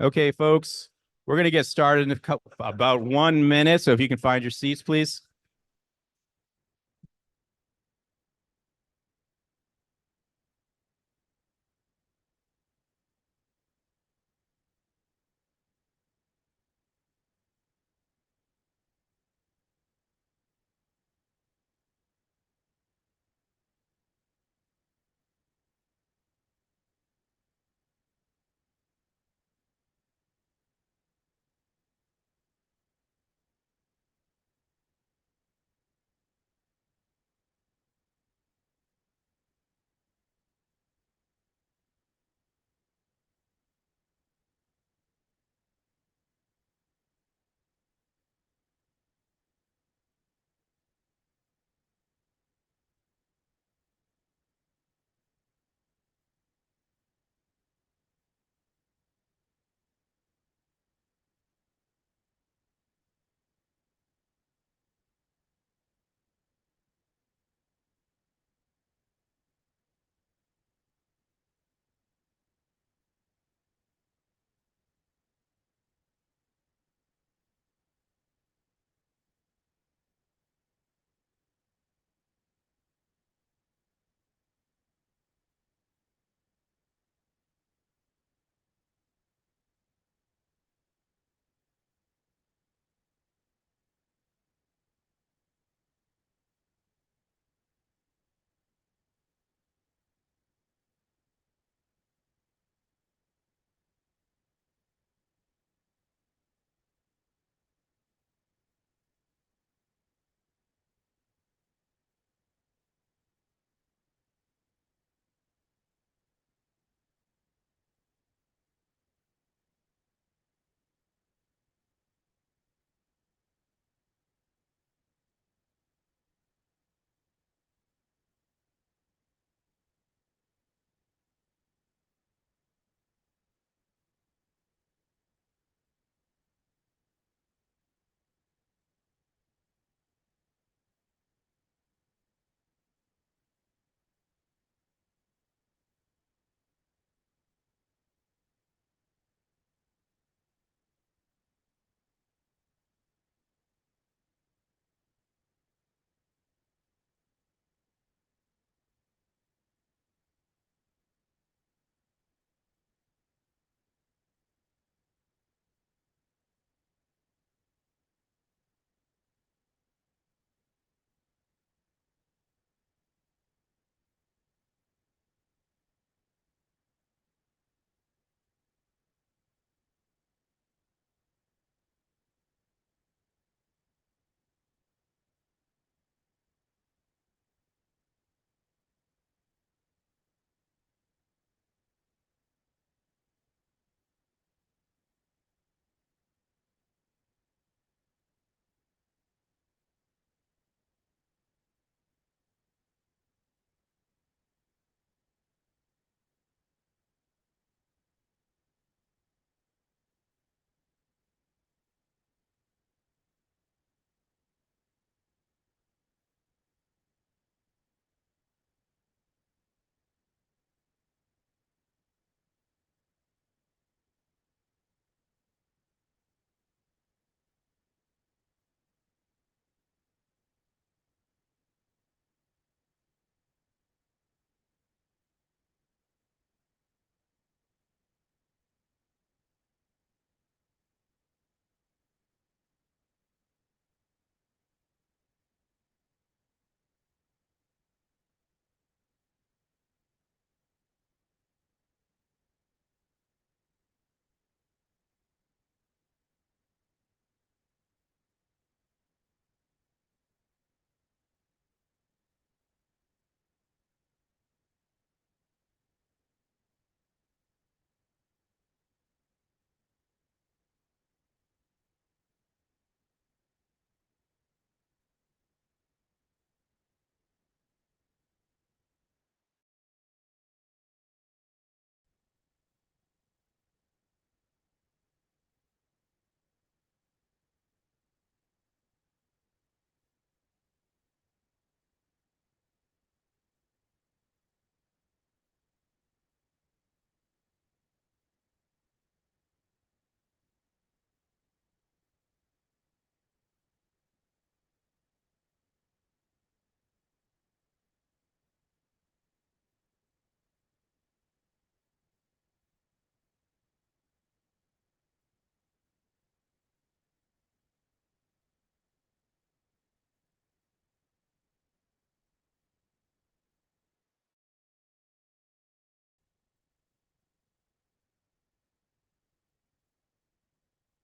Okay, folks, we're going to get started in about 1 minute. So if you can find your seats, please.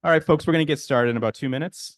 All right, folks, we're going to get started in about 2 minutes.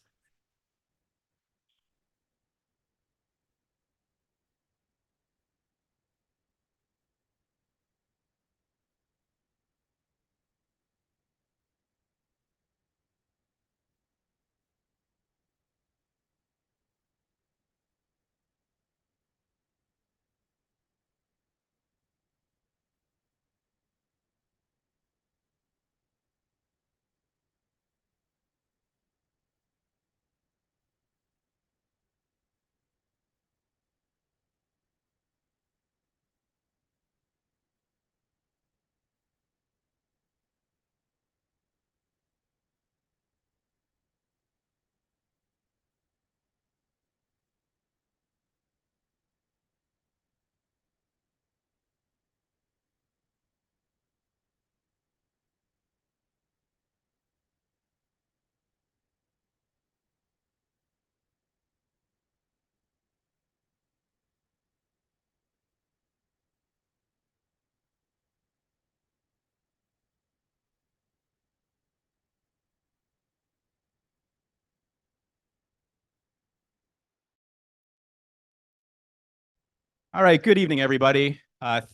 All right, good evening, everybody.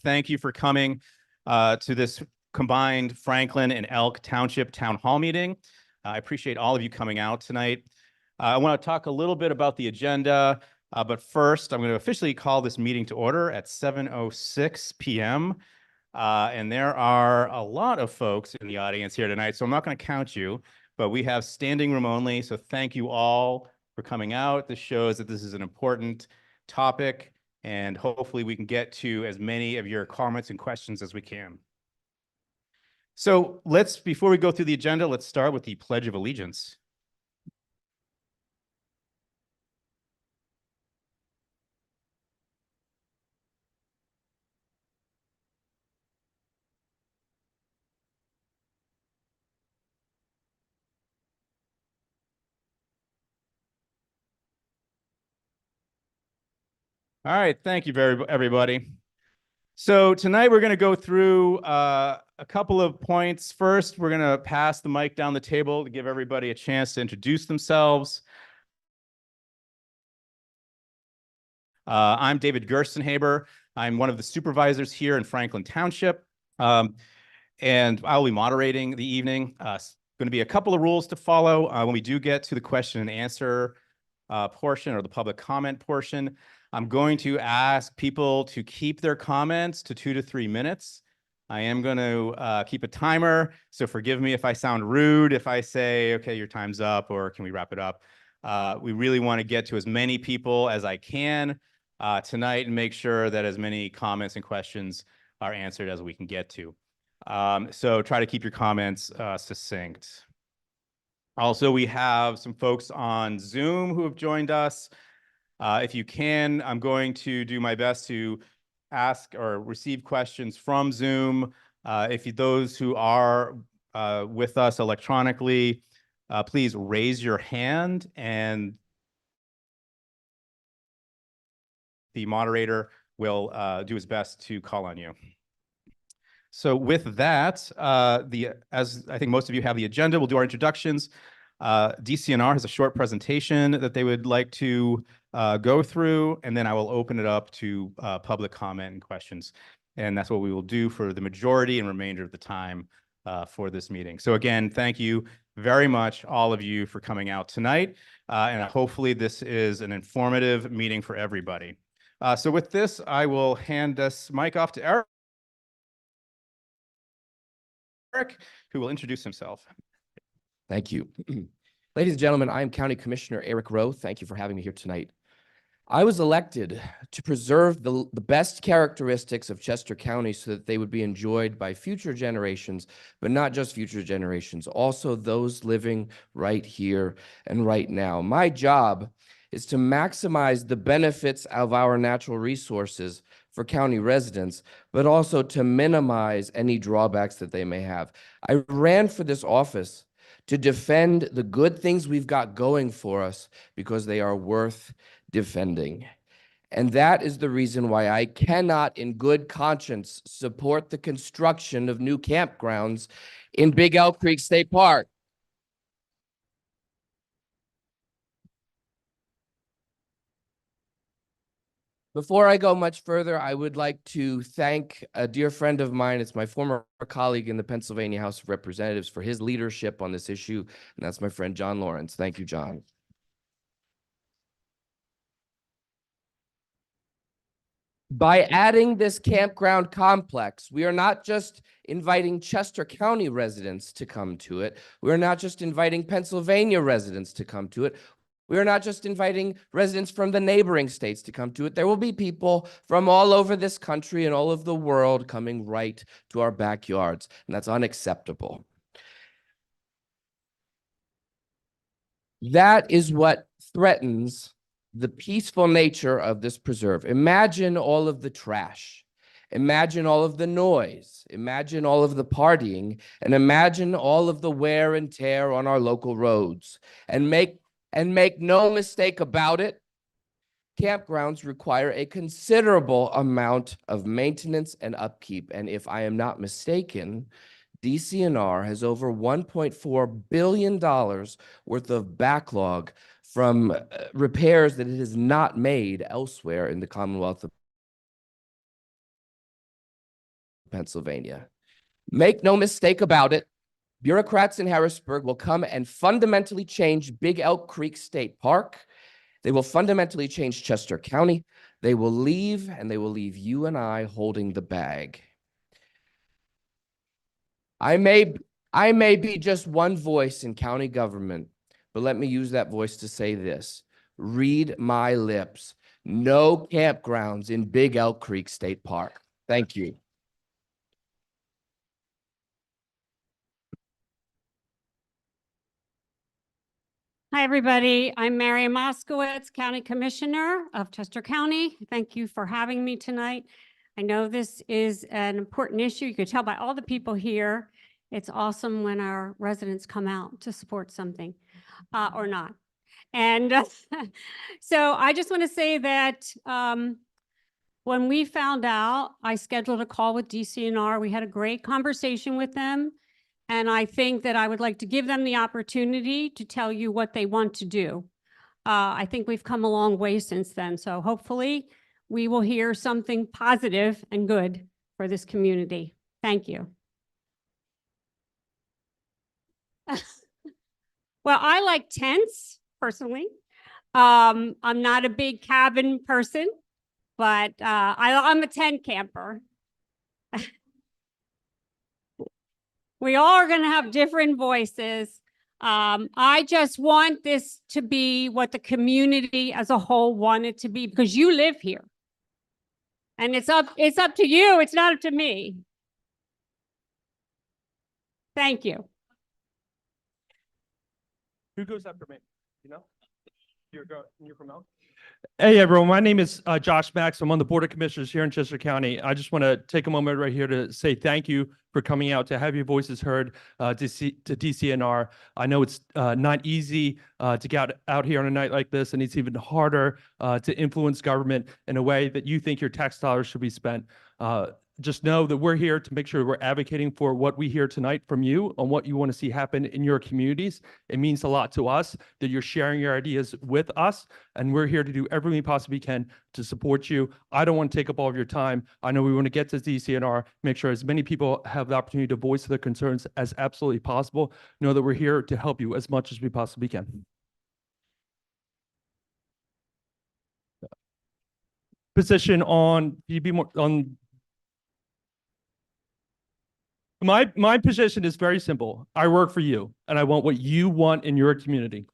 Thank you for coming to this combined Franklin and Elk Township Town Hall meeting. I appreciate all of you coming out tonight. I want to talk a little bit about the agenda, but first, I'm going to officially call this meeting to order at 7:06 p.m. And there are a lot of folks in the audience here tonight, so I'm not going to count you, but we have standing room only, so thank you all for coming out. This shows that this is an important topic, and hopefully we can get to as many of your comments and questions as we can. So before we go through the agenda, let's start with the Pledge of Allegiance. All right, thank you everybody. So tonight we're going to go through a couple of points. First, we're going to pass the mic down the table to give everybody a chance to introduce themselves. I'm David Gerstenhaber. I'm one of the supervisors here in Franklin Township, and I'll be moderating the evening. Going to be a couple of rules to follow when we do get to the question and answer portion or the public comment portion. I'm going to ask people to keep their comments to 2 to 3 minutes. I am going to keep a timer, so forgive me if I sound rude, if I say, okay, your time's up, or can we wrap it up? We really want to get to as many people as I can tonight and make sure that as many comments and questions are answered as we can get to. So try to keep your comments succinct. Also, we have some folks on Zoom who have joined us. If you can, I'm going to do my best to ask or receive questions from Zoom. Those who are with us electronically, please raise your hand and the moderator will do his best to call on you. So with that, as I think most of you have the agenda, we'll do our introductions. DCNR has a short presentation that they would like to go through, and then I will open it up to public comment and questions. And that's what we will do for the majority and remainder of the time for this meeting. So again, thank you very much, all of you, for coming out tonight. And hopefully this is an informative meeting for everybody. So with this, I will hand this mic off to Eric, who will introduce himself. Thank you. Ladies and gentlemen, I am County Commissioner Eric Rowe. Thank you for having me here tonight. I was elected to preserve the best characteristics of Chester County so that they would be enjoyed by future generations, but not just future generations, also those living right here and right now. My job is to maximize the benefits of our natural resources for county residents, but also to minimize any drawbacks that they may have. I ran for this office to defend the good things we've got going for us because they are worth defending. And that is the reason why I cannot, in good conscience, support the construction of new campgrounds in Big Elk Creek State Park. Before I go much further, I would like to thank a dear friend of mine. It's my former colleague in the Pennsylvania House of Representatives for his leadership on this issue, and that's my friend John Lawrence. Thank you, John. By adding this campground complex, we are not just inviting Chester County residents to come to it. We're not just inviting Pennsylvania residents to come to it. We are not just inviting residents from the neighboring states to come to it. There will be people from all over this country and all of the world coming right to our backyards, and that's unacceptable. That is what threatens the peaceful nature of this preserve. Imagine all of the trash. Imagine all of the noise. Imagine all of the partying, and imagine all of the wear and tear on our local roads. And make no mistake about it, campgrounds require a considerable amount of maintenance and upkeep. And if I am not mistaken, DCNR has over $1.4 billion worth of backlog from repairs that it has not made elsewhere in the Commonwealth of Pennsylvania. Make no mistake about it, bureaucrats in Harrisburg will come and fundamentally change Big Elk Creek State Park. They will fundamentally change Chester County. They will leave, and they will leave you and I holding the bag. I may be just one voice in county government, but let me use that voice to say this. Read my lips. No campgrounds in Big Elk Creek State Park. Thank you. Hi, everybody. I'm Mary Moscowitz, County Commissioner of Chester County. Thank you for having me tonight. I know this is an important issue. You could tell by all the people here. It's awesome when our residents come out to support something or not. And so I just want to say that when we found out, I scheduled a call with DCNR. We had a great conversation with them. And I think that I would like to give them the opportunity to tell you what they want to do. I think we've come a long way since then. So hopefully we will hear something positive and good for this community. Thank you. Well, I like tents personally. I'm not a big cabin person, but I'm a tent camper. We all are going to have different voices. I just want this to be what the community as a whole wanted to be, because you live here. And it's up to you. It's not up to me. Thank you. Who goes after me? You know? You're from Elk? Hey, everyone. My name is Josh Max. I'm on the Board of Commissioners here in Chester County. I just want to take a moment right here to say thank you for coming out to have your voices heard to DCNR. I know it's not easy to get out here on a night like this, and it's even harder to influence government in a way that you think your tax dollars should be spent. Just know that we're here to make sure we're advocating for what we hear tonight from you on what you want to see happen in your communities. It means a lot to us that you're sharing your ideas with us, and we're here to do everything we possibly can to support you. I don't want to take up all of your time. I know we want to get to DCNR, make sure as many people have the opportunity to voice their concerns as absolutely possible. Know that we're here to help you as much as we possibly can. Position on, you be more on. My position is very simple. I work for you, and I want what you want in your community.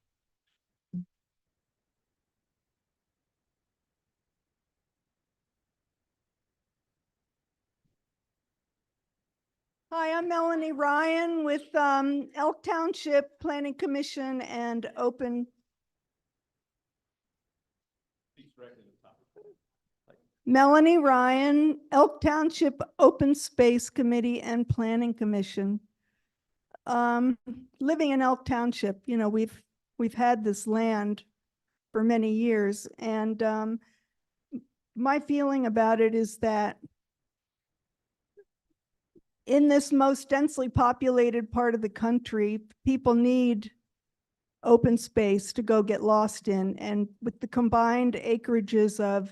Hi, I'm Melanie Ryan with Elk Township Planning Commission and Open. Melanie Ryan, Elk Township Open Space Committee and Planning Commission. Living in Elk Township, you know, we've had this land for many years, and my feeling about it is that in this most densely populated part of the country, people need open space to go get lost in, and with the combined acreages of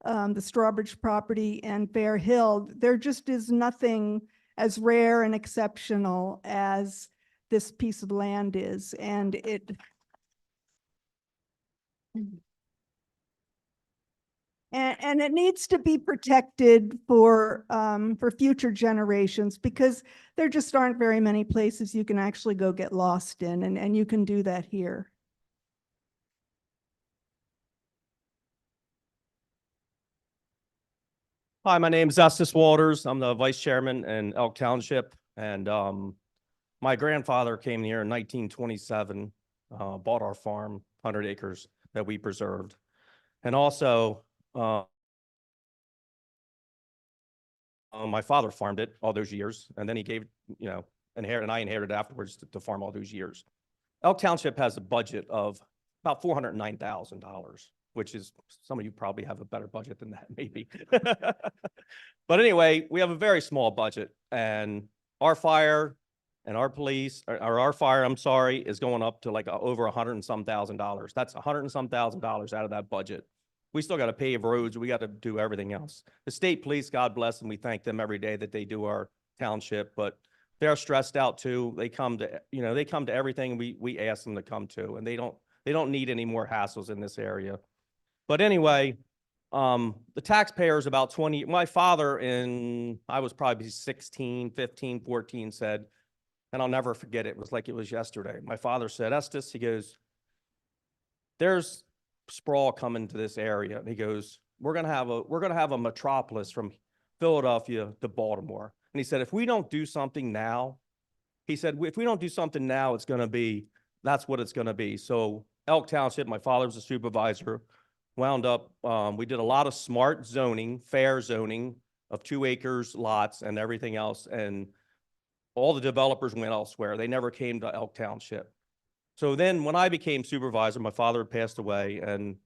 the Strawbridge property and Bear Hill, there just is nothing as rare and exceptional as this piece of land is. And and it needs to be protected for future generations, because there just aren't very many places you can actually go get lost in, and you can do that here. Hi, my name is Estes Walters. I'm the vice chairman in Elk Township. And my grandfather came here in 1927, bought our farm, 100 acres that we preserved. And also, my father farmed it all those years. And then he gave, and I inherited afterwards to farm all those years. Elk Township has a budget of about $409,000. Which is, some of you probably have a better budget than that, maybe. But anyway, we have a very small budget, and our fire and our police, or our fire, I'm sorry, is going up to like over $100 and some thousand. That's $100 and some thousand out of that budget. We still got to pave roads. We got to do everything else. The state police, God bless them. We thank them every day that they do our township, but they're stressed out too. They come to, they come to everything we ask them to come to, and they don't need any more hassles in this area. But anyway, the taxpayers about 20, my father I was probably 16, 15, 14 said, and I'll never forget it was like it was yesterday. My father said, Estes, he goes, there's sprawl coming to this area. And he goes, we're going to have a metropolis from Philadelphia to Baltimore. And he said, if we don't do something now, he said, if we don't do something now, that's what it's going to be. So Elk Township, my father was a supervisor, wound up, we did a lot of smart zoning, fair zoning of 2 acres lots and everything else. And all the developers went elsewhere. They never came to Elk Township. So then when I became supervisor, my father had passed away. And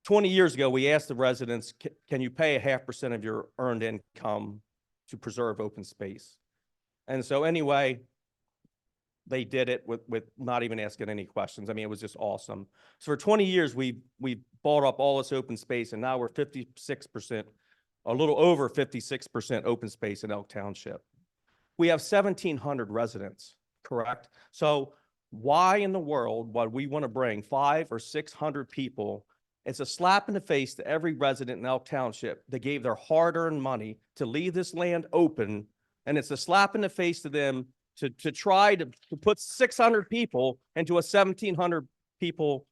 20 years ago, we asked the residents, can you pay 0.5% of your earned income to preserve open space? And so anyway, they did it with not even asking any questions. I mean, it was just awesome. So for 20 years, we bought up all this open space, and now we're 56%, a little over 56% open space in Elk Township. We have 1,700 residents, correct? So why in the world would we want to bring 500 or 600 people? It's a slap in the face to every resident in Elk Township that gave their hard-earned money to leave this land open, and it's a slap in the face to them to try to put 600 people into a 1,700 people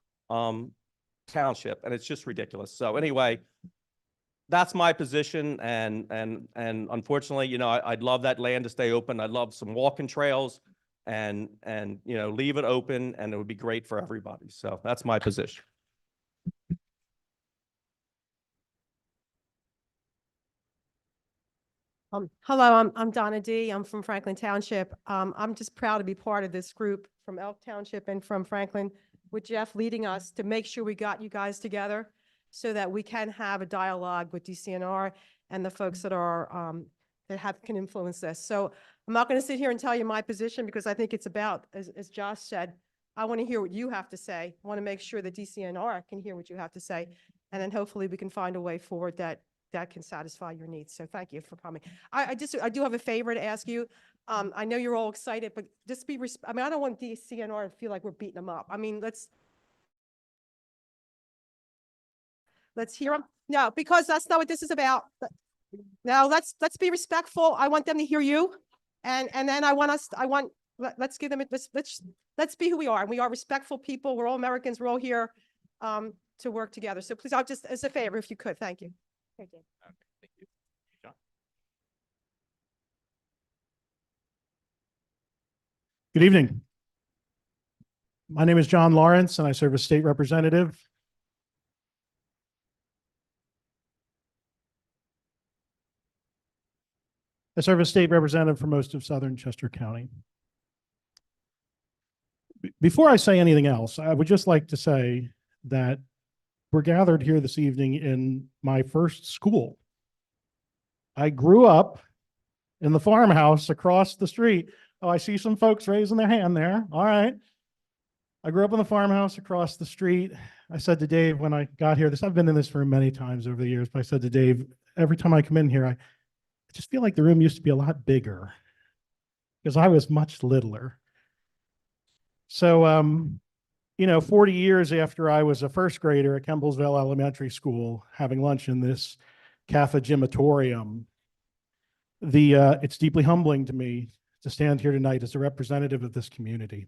township, and it's just ridiculous. So anyway, that's my position, and unfortunately, I'd love that land to stay open. I'd love some walking trails, and leave it open, and it would be great for everybody. So that's my position. Hello, I'm Donna D. I'm from Franklin Township. I'm just proud to be part of this group from Elk Township and from Franklin, with Jeff leading us to make sure we got you guys together so that we can have a dialogue with DCNR and the folks that are can influence this. So I'm not going to sit here and tell you my position, because I think it's about, as Josh said, I want to hear what you have to say. I want to make sure that DCNR can hear what you have to say, and then hopefully we can find a way forward that can satisfy your needs. So thank you for coming. I do have a favor to ask you. I know you're all excited, but just be, I mean, I don't want DCNR to feel like we're beating them up. I mean, let's hear them. No, because that's not what this is about. Now let's be respectful. I want them to hear you. And then let's give them, let's be who we are. And we are respectful people. We're all Americans. We're all here to work together. So please, I'll just, as a favor, if you could, thank you. Thank you. Okay, thank you. John? Good evening. My name is John Lawrence, and I serve as state representative. I serve as state representative for most of southern Chester County. Before I say anything else, I would just like to say that we're gathered here this evening in my first school. I grew up in the farmhouse across the street. Oh, I see some folks raising their hand there. All right. I grew up in the farmhouse across the street. I said to Dave when I got here, I've been in this room many times over the years, but I said to Dave, every time I come in here, I just feel like the room used to be a lot bigger because I was much littler. So, 40 years after I was a first grader at Kemblesville Elementary School, having lunch in this Cafe Gymatorium, it's deeply humbling to me to stand here tonight as a representative of this community.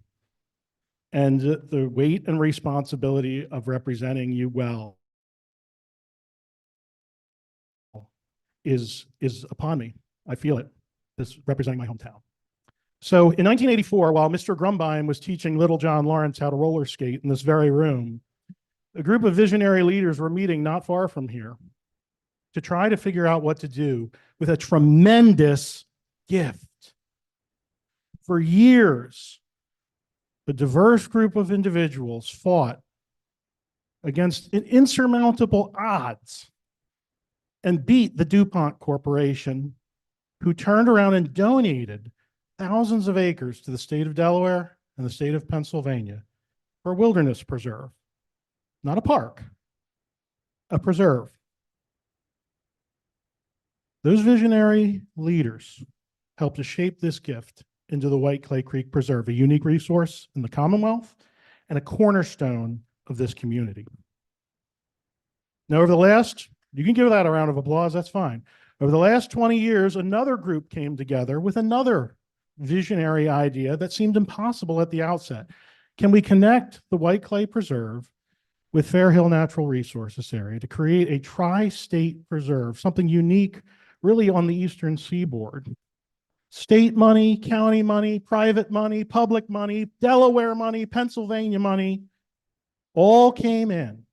And the weight and responsibility of representing you well is upon me. I feel it, this representing my hometown. So in 1984, while Mr. Grumbine was teaching little John Lawrence how to roller skate in this very room, a group of visionary leaders were meeting not far from here to try to figure out what to do with a tremendous gift. For years, a diverse group of individuals fought against insurmountable odds and beat the DuPont Corporation, who turned around and donated thousands of acres to the state of Delaware and the state of Pennsylvania for a wilderness preserve. Not a park, a preserve. Those visionary leaders helped to shape this gift into the White Clay Creek Preserve, a unique resource in the Commonwealth and a cornerstone of this community. Now, over the last, you can give that a round of applause, that's fine. Over the last 20 years, another group came together with another visionary idea that seemed impossible at the outset. Can we connect the White Clay Preserve with Fair Hill Natural Resources area to create a tri-state preserve, something unique really on the eastern seaboard? State money, county money, private money, public money, Delaware money, Pennsylvania money, all came in.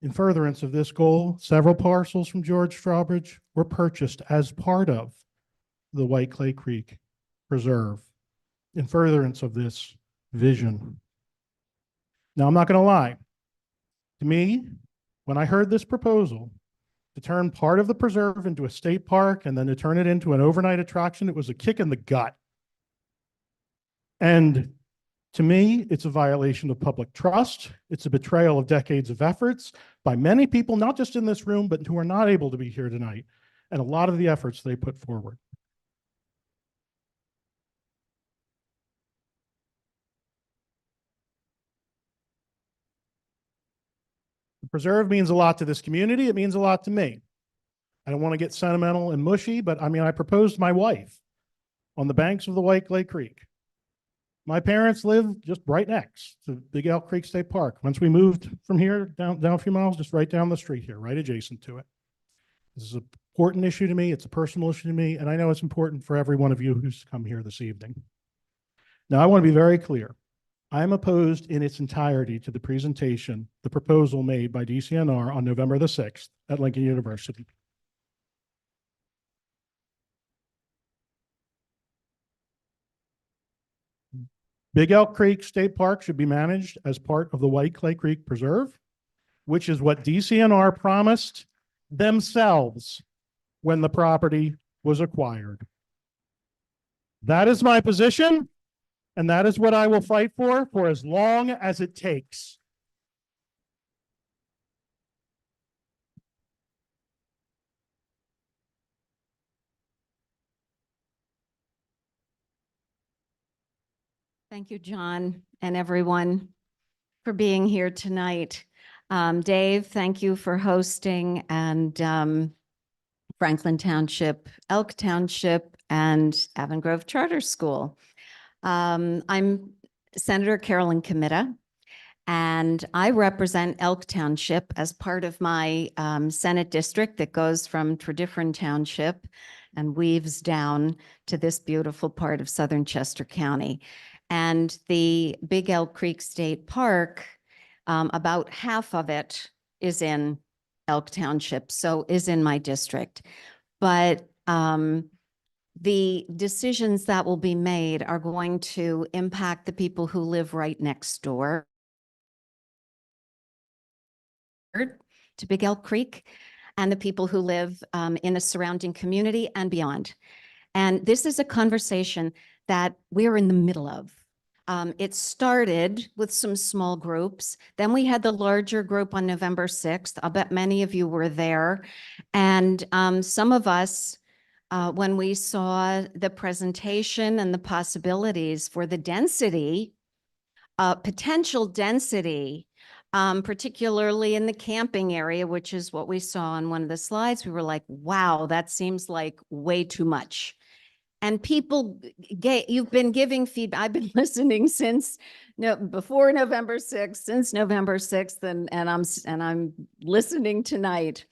In furtherance of this goal, several parcels from George Strawbridge were purchased as part of the White Clay Creek Preserve, in furtherance of this vision. Now, I'm not going to lie. To me, when I heard this proposal to turn part of the preserve into a state park and then to turn it into an overnight attraction, it was a kick in the gut. And to me, it's a violation of public trust. It's a betrayal of decades of efforts by many people, not just in this room, but who are not able to be here tonight, and a lot of the efforts they put forward. The preserve means a lot to this community. It means a lot to me. I don't want to get sentimental and mushy, but I proposed my wife on the banks of the White Clay Creek. My parents live just right next to Big Elk Creek State Park. Once we moved from here down a few miles, just right down the street here, right adjacent to it. This is an important issue to me. It's a personal issue to me, and I know it's important for every one of you who's come here this evening. Now, I want to be very clear. I am opposed in its entirety to the presentation, the proposal made by DCNR on November the 6th at Lincoln University. Big Elk Creek State Park should be managed as part of the White Clay Creek Preserve, which is what DCNR promised themselves when the property was acquired. That is my position, and that is what I will fight for as long as it takes. Thank you, John, and everyone for being here tonight. Dave, thank you for hosting, and Franklin Township, Elk Township, and Avon Grove Charter School. I'm Senator Carolyn Kitta, and I represent Elk Township as part of my Senate district that goes from Tredyffrin Township and weaves down to this beautiful part of southern Chester County. And the Big Elk Creek State Park, about half of it is in Elk Township, so is in my district. But the decisions that will be made are going to impact the people who live right next door to Big Elk Creek and the people who live in the surrounding community and beyond. And this is a conversation that we're in the middle of. It started with some small groups. Then we had the larger group on November 6th. I'll bet many of you were there. And some of us, when we saw the presentation and the possibilities for the density, potential density, particularly in the camping area, which is what we saw on one of the slides, we were like, wow, that seems like way too much. And people, you've been giving feedback. I've been listening since before November 6th, since November 6th, and I'm listening tonight.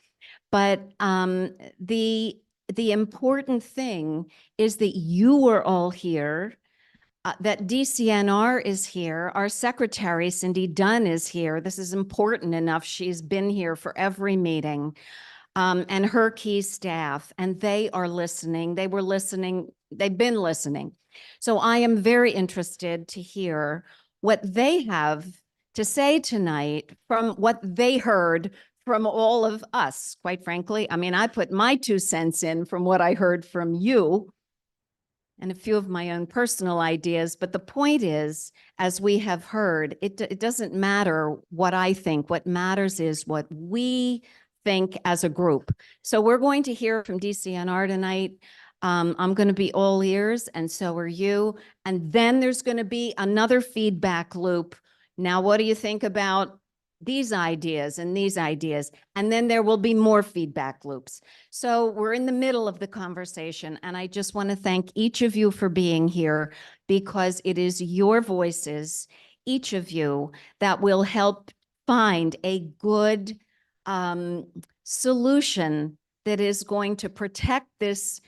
But the important thing is that you are all here, that DCNR is here. Our secretary, Cindy Dunn, is here. This is important enough. She's been here for every meeting. And her key staff, and they are listening. They were listening. They've been listening. So I am very interested to hear what they have to say tonight from what they heard from all of us, quite frankly. I mean, I put my 2 cents in from what I heard from you and a few of my own personal ideas. But the point is, as we have heard, it doesn't matter what I think. What matters is what we think as a group. So we're going to hear from DCNR tonight. I'm going to be all ears, and so are you. And then there's going to be another feedback loop. Now, what do you think about these ideas and these ideas? And then there will be more feedback loops. So we're in the middle of the conversation, and I just want to thank each of you for being here, because it is your voices, each of you, that will help find a good solution that is going to protect this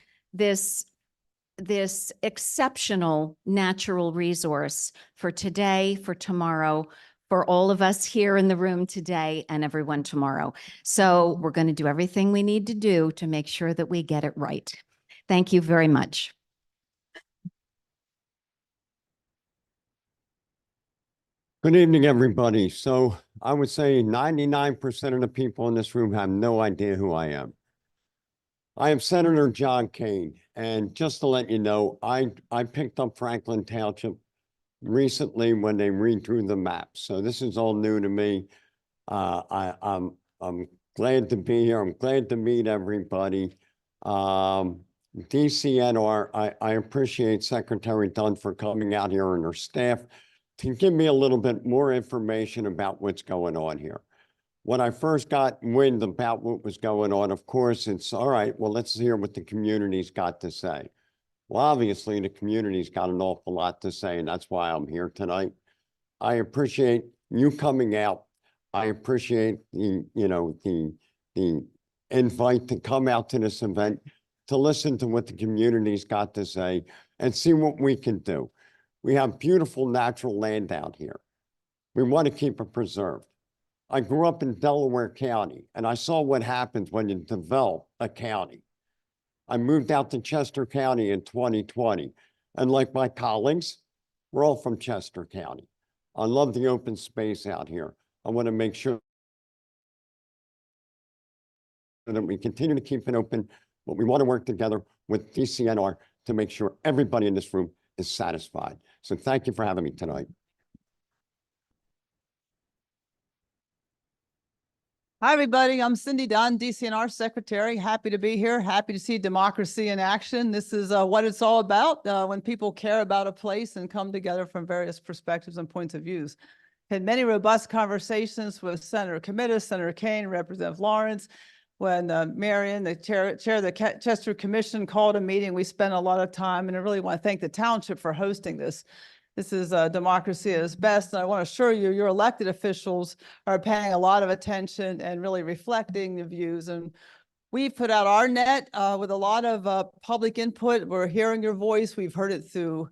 exceptional natural resource for today, for tomorrow, for all of us here in the room today and everyone tomorrow. So we're going to do everything we need to do to make sure that we get it right. Thank you very much. Good evening, everybody. So I would say 99% of the people in this room have no idea who I am. I am Senator John Kane, and just to let you know, I picked up Franklin Township recently when they redrew the map. So this is all new to me. I'm glad to be here. I'm glad to meet everybody. DCNR, I appreciate Secretary Dunn for coming out here and her staff to give me a little bit more information about what's going on here. When I first got wind about what was going on, of course, it's all right, well, let's hear what the community's got to say. Well, obviously, the community's got an awful lot to say, and that's why I'm here tonight. I appreciate you coming out. I appreciate the invite to come out to this event, to listen to what the community's got to say and see what we can do. We have beautiful natural land out here. We want to keep it preserved. I grew up in Delaware County, and I saw what happens when you develop a county. I moved out to Chester County in 2020. And like my colleagues, we're all from Chester County. I love the open space out here. I want to make sure that we continue to keep it open, but we want to work together with DCNR to make sure everybody in this room is satisfied. So thank you for having me tonight. Hi, everybody. I'm Cindy Dunn, DCNR Secretary. Happy to be here. Happy to see democracy in action. This is what it's all about when people care about a place and come together from various perspectives and points of views. Had many robust conversations with Senator Kitta, Senator Kane, Representative Lawrence. When Marion, the chair of the Chester Commission, called a meeting, we spent a lot of time, and I really want to thank the township for hosting this. This is democracy at its best, and I want to assure you, your elected officials are paying a lot of attention and really reflecting the views. And we've put out our net with a lot of public input. We're hearing your voice. We've heard it through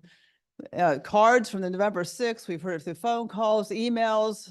cards from the November 6th. We've heard it through phone calls, emails,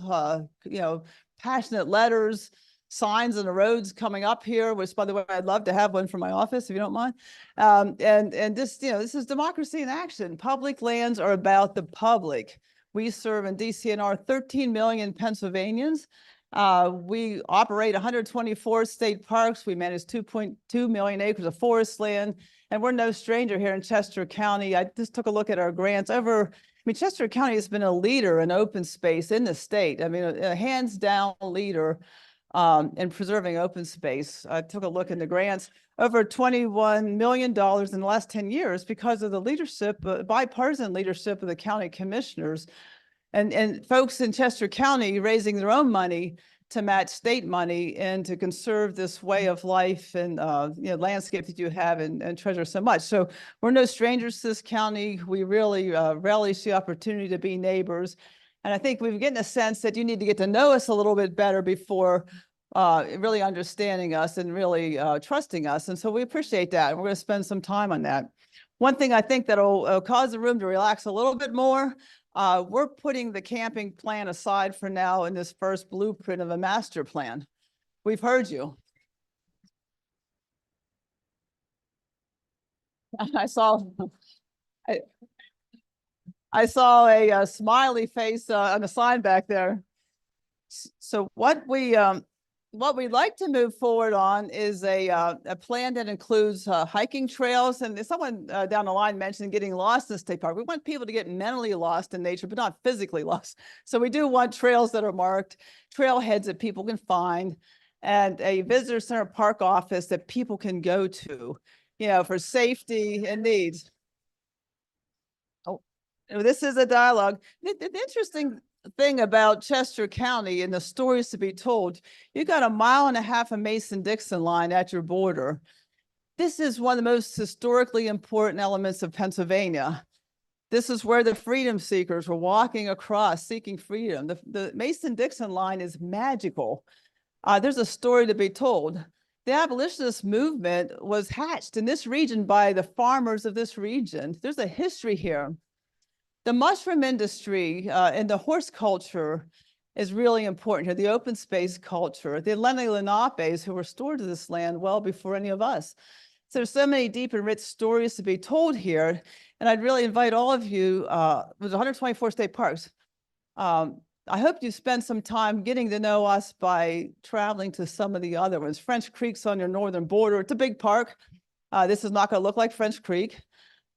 passionate letters, signs on the roads coming up here, which, by the way, I'd love to have one for my office if you don't mind. And this, this is democracy in action. Public lands are about the public. We serve in DCNR 13 million Pennsylvanians. We operate 124 state parks. We manage 2.2 million acres of forest land, and we're no stranger here in Chester County. I just took a look at our grants. Over mean, Chester County has been a leader in open space in the state. I mean, a hands down leader in preserving open space. I took a look in the grants, over $21 million in the last 10 years because of the leadership, bipartisan leadership of the county commissioners and folks in Chester County raising their own money to match state money and to conserve this way of life and landscape that you have and treasure so much. So we're no strangers to this county. We really relish the opportunity to be neighbors. And I think we've gotten a sense that you need to get to know us a little bit better before really understanding us and really trusting us. And so we appreciate that. We're going to spend some time on that. One thing I think that'll cause the room to relax a little bit more, we're putting the camping plan aside for now in this first blueprint of a master plan. We've heard you. I saw a smiley face on the sign back there. So what we'd like to move forward on is a plan that includes hiking trails. And someone down the line mentioned getting lost in the state park. We want people to get mentally lost in nature, but not physically lost. So we do want trails that are marked, trailheads that people can find, and a visitor center park office that people can go to, for safety and needs. Oh, this is a dialogue. The interesting thing about Chester County and the stories to be told, you got 1.5 miles of Mason-Dixon line at your border. This is one of the most historically important elements of Pennsylvania. This is where the freedom seekers were walking across seeking freedom. The Mason-Dixon line is magical. There's a story to be told. The abolitionist movement was hatched in this region by the farmers of this region. There's a history here. The mushroom industry and the horse culture is really important here, the open space culture, the Lenni-Lenapes who were stored to this land well before any of us. So there's so many deep and rich stories to be told here. And I'd really invite all of you, there's 124 state parks. I hope you spend some time getting to know us by traveling to some of the other ones. French Creek's on your northern border. It's a big park. This is not going to look like French Creek.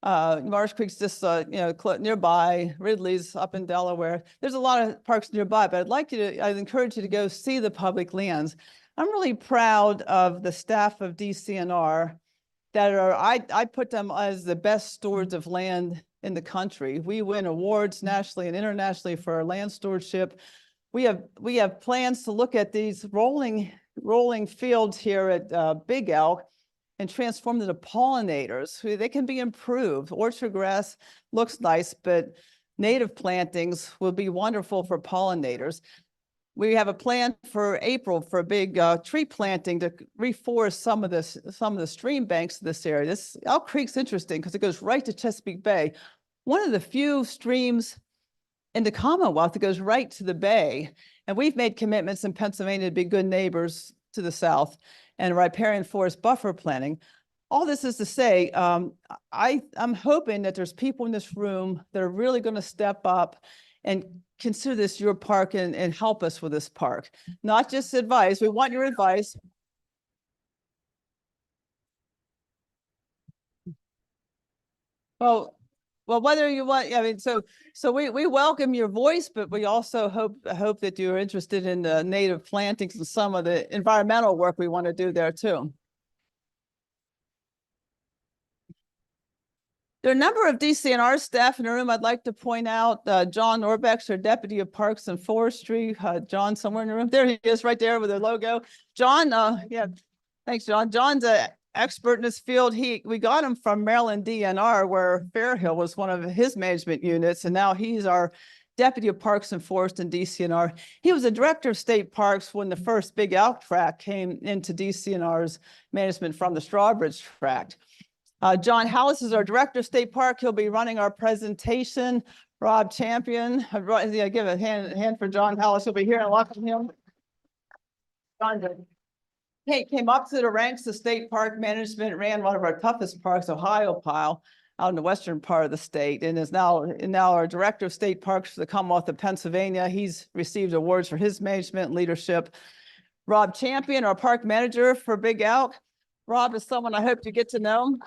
Marsh Creek's just nearby. Ridley's up in Delaware. There's a lot of parks nearby, but I'd encourage you to go see the public lands. I'm really proud of the staff of DCNR that I put them as the best stewards of land in the country. We win awards nationally and internationally for our land stewardship. We have plans to look at these rolling fields here at Big Elk and transform them to pollinators. They can be improved. Orchard grass looks nice, but native plantings will be wonderful for pollinators. We have a plan for April for a big tree planting to reforest some of the stream banks of this area. Elk Creek's interesting because it goes right to Chesapeake Bay. One of the few streams in the Commonwealth that goes right to the bay. And we've made commitments in Pennsylvania to be good neighbors to the south and riparian forest buffer planning. All this is to say, I'm hoping that there's people in this room that are really going to step up and consider this your park and help us with this park. Not just advice. We want your advice. Well, whether you want, I mean, so we welcome your voice, but we also hope that you're interested in the native plantings and some of the environmental work we want to do there too. There are a number of DCNR staff in the room. I'd like to point out John Norbeck's our Deputy of Parks and Forestry. John, somewhere in the room. There he is right there with the logo. John, yeah, thanks, John. John's an expert in this field. We got him from Maryland DNR, where Fairhill was one of his management units, and now he's our Deputy of Parks and Forest in DCNR. He was a Director of State Parks when the first Big Elk Tract came into DCNR's management from the Strawbridge Tract. John Hallis is our Director of State Park. He'll be running our presentation. Rob Champion, give a hand for John Hallis. He'll be here and welcome him. John came up to the ranks of state park management, ran one of our toughest parks, Ohio Pile, out in the western part of the state, and is now our Director of State Parks for the Commonwealth of Pennsylvania. He's received awards for his management and leadership. Rob Champion, our Park Manager for Big Elk. Rob is someone I hope you get to know.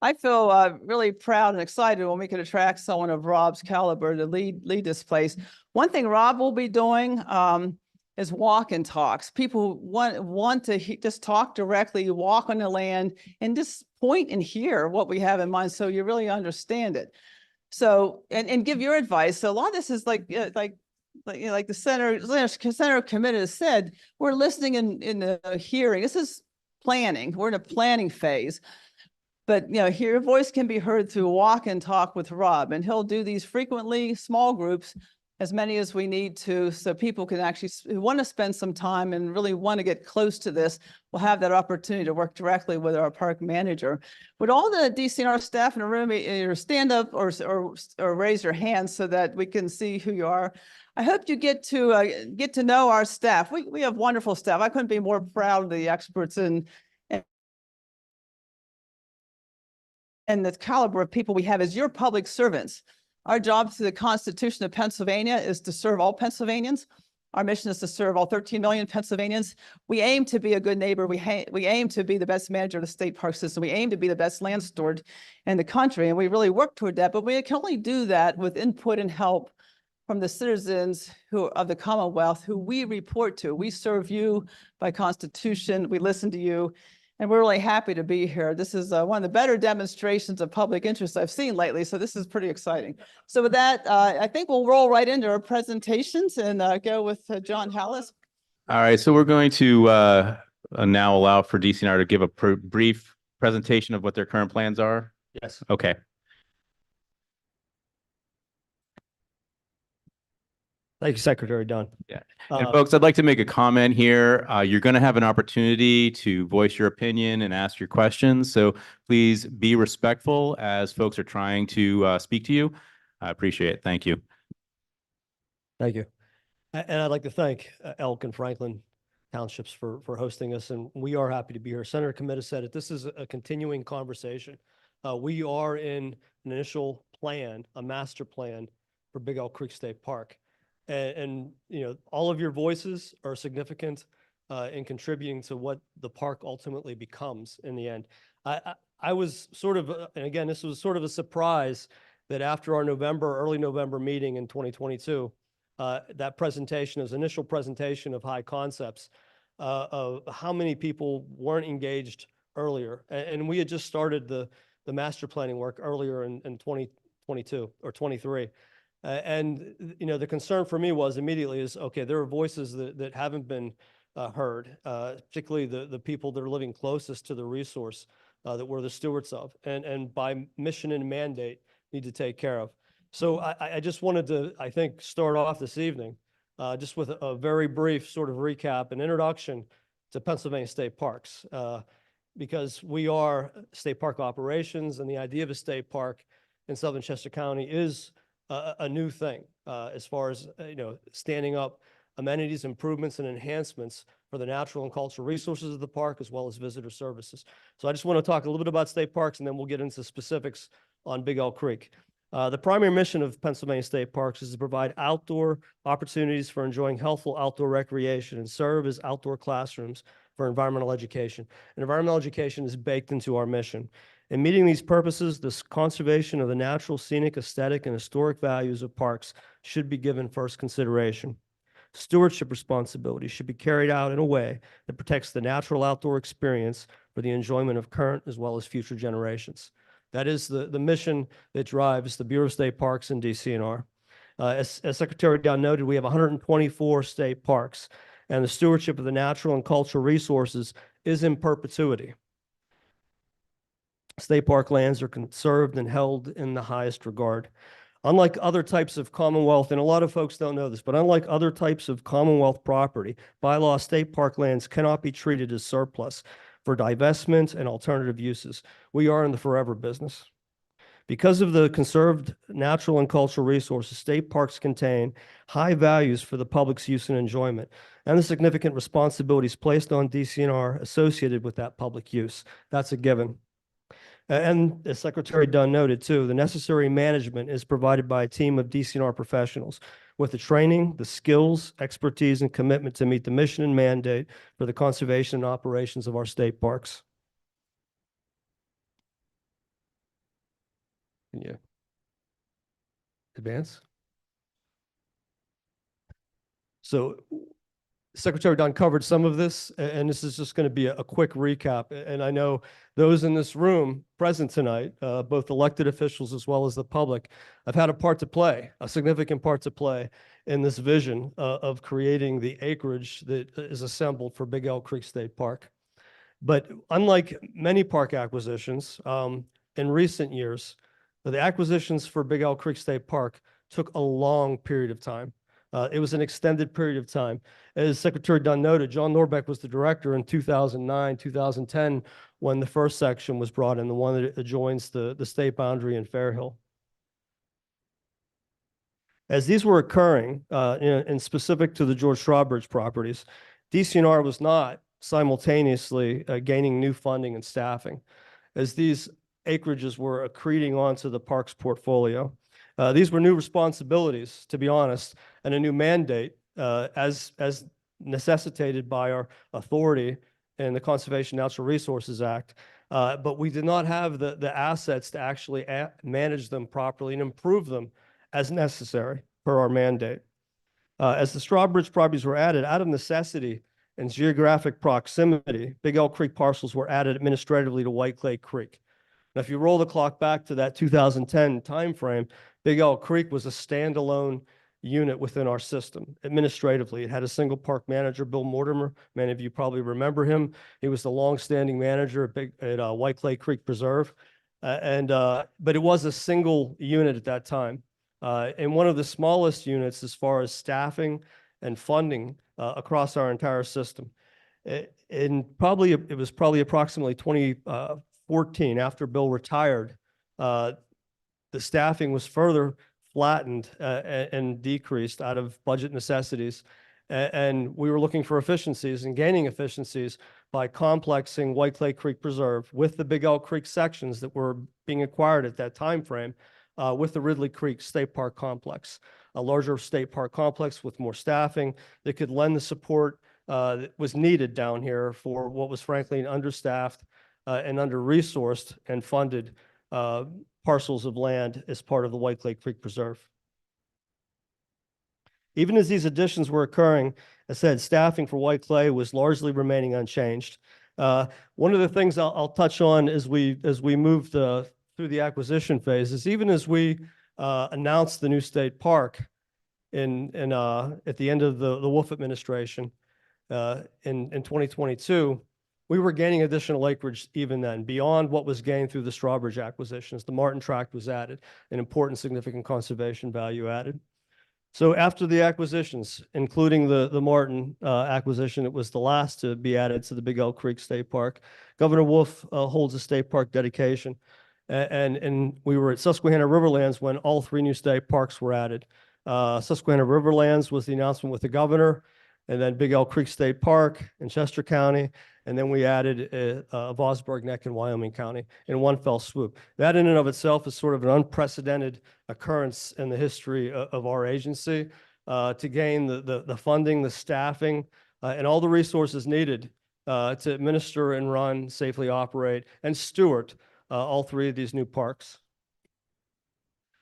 I feel really proud and excited when we could attract someone of Rob's caliber to lead this place. One thing Rob will be doing is walk and talks. People want to just talk directly, walk on the land, and just point and hear what we have in mind, so you really understand it. So and give your advice. So a lot of this is like the Senator Committee has said, we're listening in the hearing. This is planning. We're in a planning phase. But, you know, your voice can be heard through walk and talk with Rob, and he'll do these frequently, small groups, as many as we need to, so people can actually want to spend some time and really want to get close to this. We'll have that opportunity to work directly with our park manager. Would all the DCNR staff in the room either stand up or raise your hands so that we can see who you are? I hope you get to know our staff. We have wonderful staff. I couldn't be more proud of the experts and the caliber of people we have as your public servants. Our job through the Constitution of Pennsylvania is to serve all Pennsylvanians. Our mission is to serve all 13 million Pennsylvanians. We aim to be a good neighbor. We aim to be the best manager of the state park system. We aim to be the best land steward in the country, and we really work toward that. But we can only do that with input and help from the citizens of the Commonwealth who we report to. We serve you by Constitution. We listen to you. And we're really happy to be here. This is one of the better demonstrations of public interest I've seen lately, so this is pretty exciting. So with that, I think we'll roll right into our presentations and go with John Hallis. All right, so we're going to now allow for DCNR to give a brief presentation of what their current plans are. Yes. Okay. Thank you, Secretary Dunn. Yeah. And folks, I'd like to make a comment here. You're going to have an opportunity to voice your opinion and ask your questions. So please be respectful as folks are trying to speak to you. I appreciate it. Thank you. Thank you. And I'd like to thank Elk and Franklin Townships for hosting us. And we are happy to be here. Senator Kitta said it. This is a continuing conversation. We are in an initial plan, a master plan for Big Elk Creek State Park. And you know, all of your voices are significant in contributing to what the park ultimately becomes in the end. I was sort of, and again, this was sort of a surprise that after our early November meeting in 2022, that presentation, his initial presentation of high concepts, of how many people weren't engaged earlier. And we had just started the master planning work earlier in 2022 or 23. And, you know, the concern for me was immediately is, okay, there are voices that haven't been heard, particularly the people that are living closest to the resource that we're the stewards of, and by mission and mandate need to take care of. So I just wanted to, I think, start off this evening just with a very brief sort of recap and introduction to Pennsylvania State Parks, because we are state park operations, and the idea of a state park in Southern Chester County is a new thing as far as, you know, standing up amenities, improvements, and enhancements for the natural and cultural resources of the park, as well as visitor services. So I just want to talk a little bit about state parks, and then we'll get into specifics on Big Elk Creek. The primary mission of Pennsylvania State Parks is to provide outdoor opportunities for enjoying healthful outdoor recreation and serve as outdoor classrooms for environmental education. And environmental education is baked into our mission. In meeting these purposes, this conservation of the natural, scenic, aesthetic, and historic values of parks should be given first consideration. Stewardship responsibilities should be carried out in a way that protects the natural outdoor experience for the enjoyment of current as well as future generations. That is the mission that drives the Bureau of State Parks and DCNR. As Secretary Dunn noted, we have 124 state parks, and the stewardship of the natural and cultural resources is in perpetuity. State park lands are conserved and held in the highest regard. Unlike other types of Commonwealth, and a lot of folks don't know this, but unlike other types of Commonwealth property, by law, state park lands cannot be treated as surplus for divestment and alternative uses. We are in the forever business. Because of the conserved natural and cultural resources, state parks contain high values for the public's use and enjoyment, and the significant responsibilities placed on DCNR associated with that public use. That's a given. And as Secretary Dunn noted too, the necessary management is provided by a team of DCNR professionals with the training, the skills, expertise, and commitment to meet the mission and mandate for the conservation and operations of our state parks. Can you advance? So Secretary Dunn covered some of this, and this is just going to be a quick recap. And I know those in this room present tonight, both elected officials as well as the public, have had a part to play, a significant part to play in this vision of creating the acreage that is assembled for Big Elk Creek State Park. But unlike many park acquisitions in recent years, the acquisitions for Big Elk Creek State Park took a long period of time. It was an extended period of time. As Secretary Dunn noted, John Norbeck was the director in 2009, 2010, when the first section was brought in, the one that adjoins the state boundary in Fairhill. As these were occurring, and specific to the George Strawbridge properties, DCNR was not simultaneously gaining new funding and staffing, as these acreages were accreting onto the park's portfolio. These were new responsibilities, to be honest, and a new mandate as necessitated by our authority in the Conservation Natural Resources Act. But we did not have the assets to actually manage them properly and improve them as necessary per our mandate. As the Strawbridge properties were added out of necessity and geographic proximity, Big Elk Creek parcels were added administratively to White Clay Creek. Now, if you roll the clock back to that 2010 timeframe, Big Elk Creek was a standalone unit within our system administratively. It had a single park manager, Bill Mortimer. Many of you probably remember him. He was the longstanding manager at White Clay Creek Preserve. But it was a single unit at that time. And one of the smallest units as far as staffing and funding across our entire system. It was probably approximately 2014, after Bill retired, the staffing was further flattened and decreased out of budget necessities. And we were looking for efficiencies and gaining efficiencies by complexing White Clay Creek Preserve with the Big Elk Creek sections that were being acquired at that time frame with the Ridley Creek State Park Complex, a larger state park complex with more staffing that could lend the support that was needed down here for what was frankly an understaffed and under-resourced and funded parcels of land as part of the White Clay Creek Preserve. Even as these additions were occurring, I said staffing for White Clay was largely remaining unchanged. One of the things I'll touch on as we move through the acquisition phase is even as we announced the new state park at the end of the Wolf administration in 2022, we were gaining additional acreage even then, beyond what was gained through the Strawbridge acquisitions. The Martin Tract was added, an important significant conservation value added. So after the acquisitions, including the Martin acquisition, it was the last to be added to the Big Elk Creek State Park. Governor Wolf holds a state park dedication. And we were at Susquehanna Riverlands when all three new state parks were added. Susquehanna Riverlands was the announcement with the governor, and then Big Elk Creek State Park in Chester County, and then we added Vosburgh Neck in Wyoming County in one fell swoop. That in and of itself is sort of an unprecedented occurrence in the history of our agency to gain the funding, the staffing, and all the resources needed to administer and run, safely operate, and steward all three of these new parks.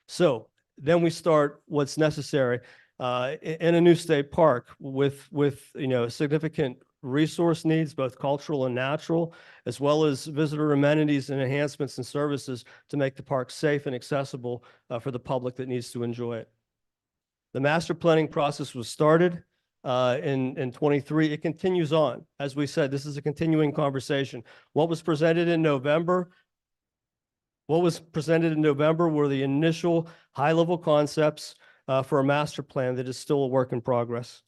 So then we start what's necessary in a new state park with significant resource needs, both cultural and natural, as well as visitor amenities and enhancements and services to make the park safe and accessible for the public that needs to enjoy it. The master planning process was started in 23. It continues on. As we said, this is a continuing conversation. What was presented in November were the initial high-level concepts for a master plan that is still a work in progress.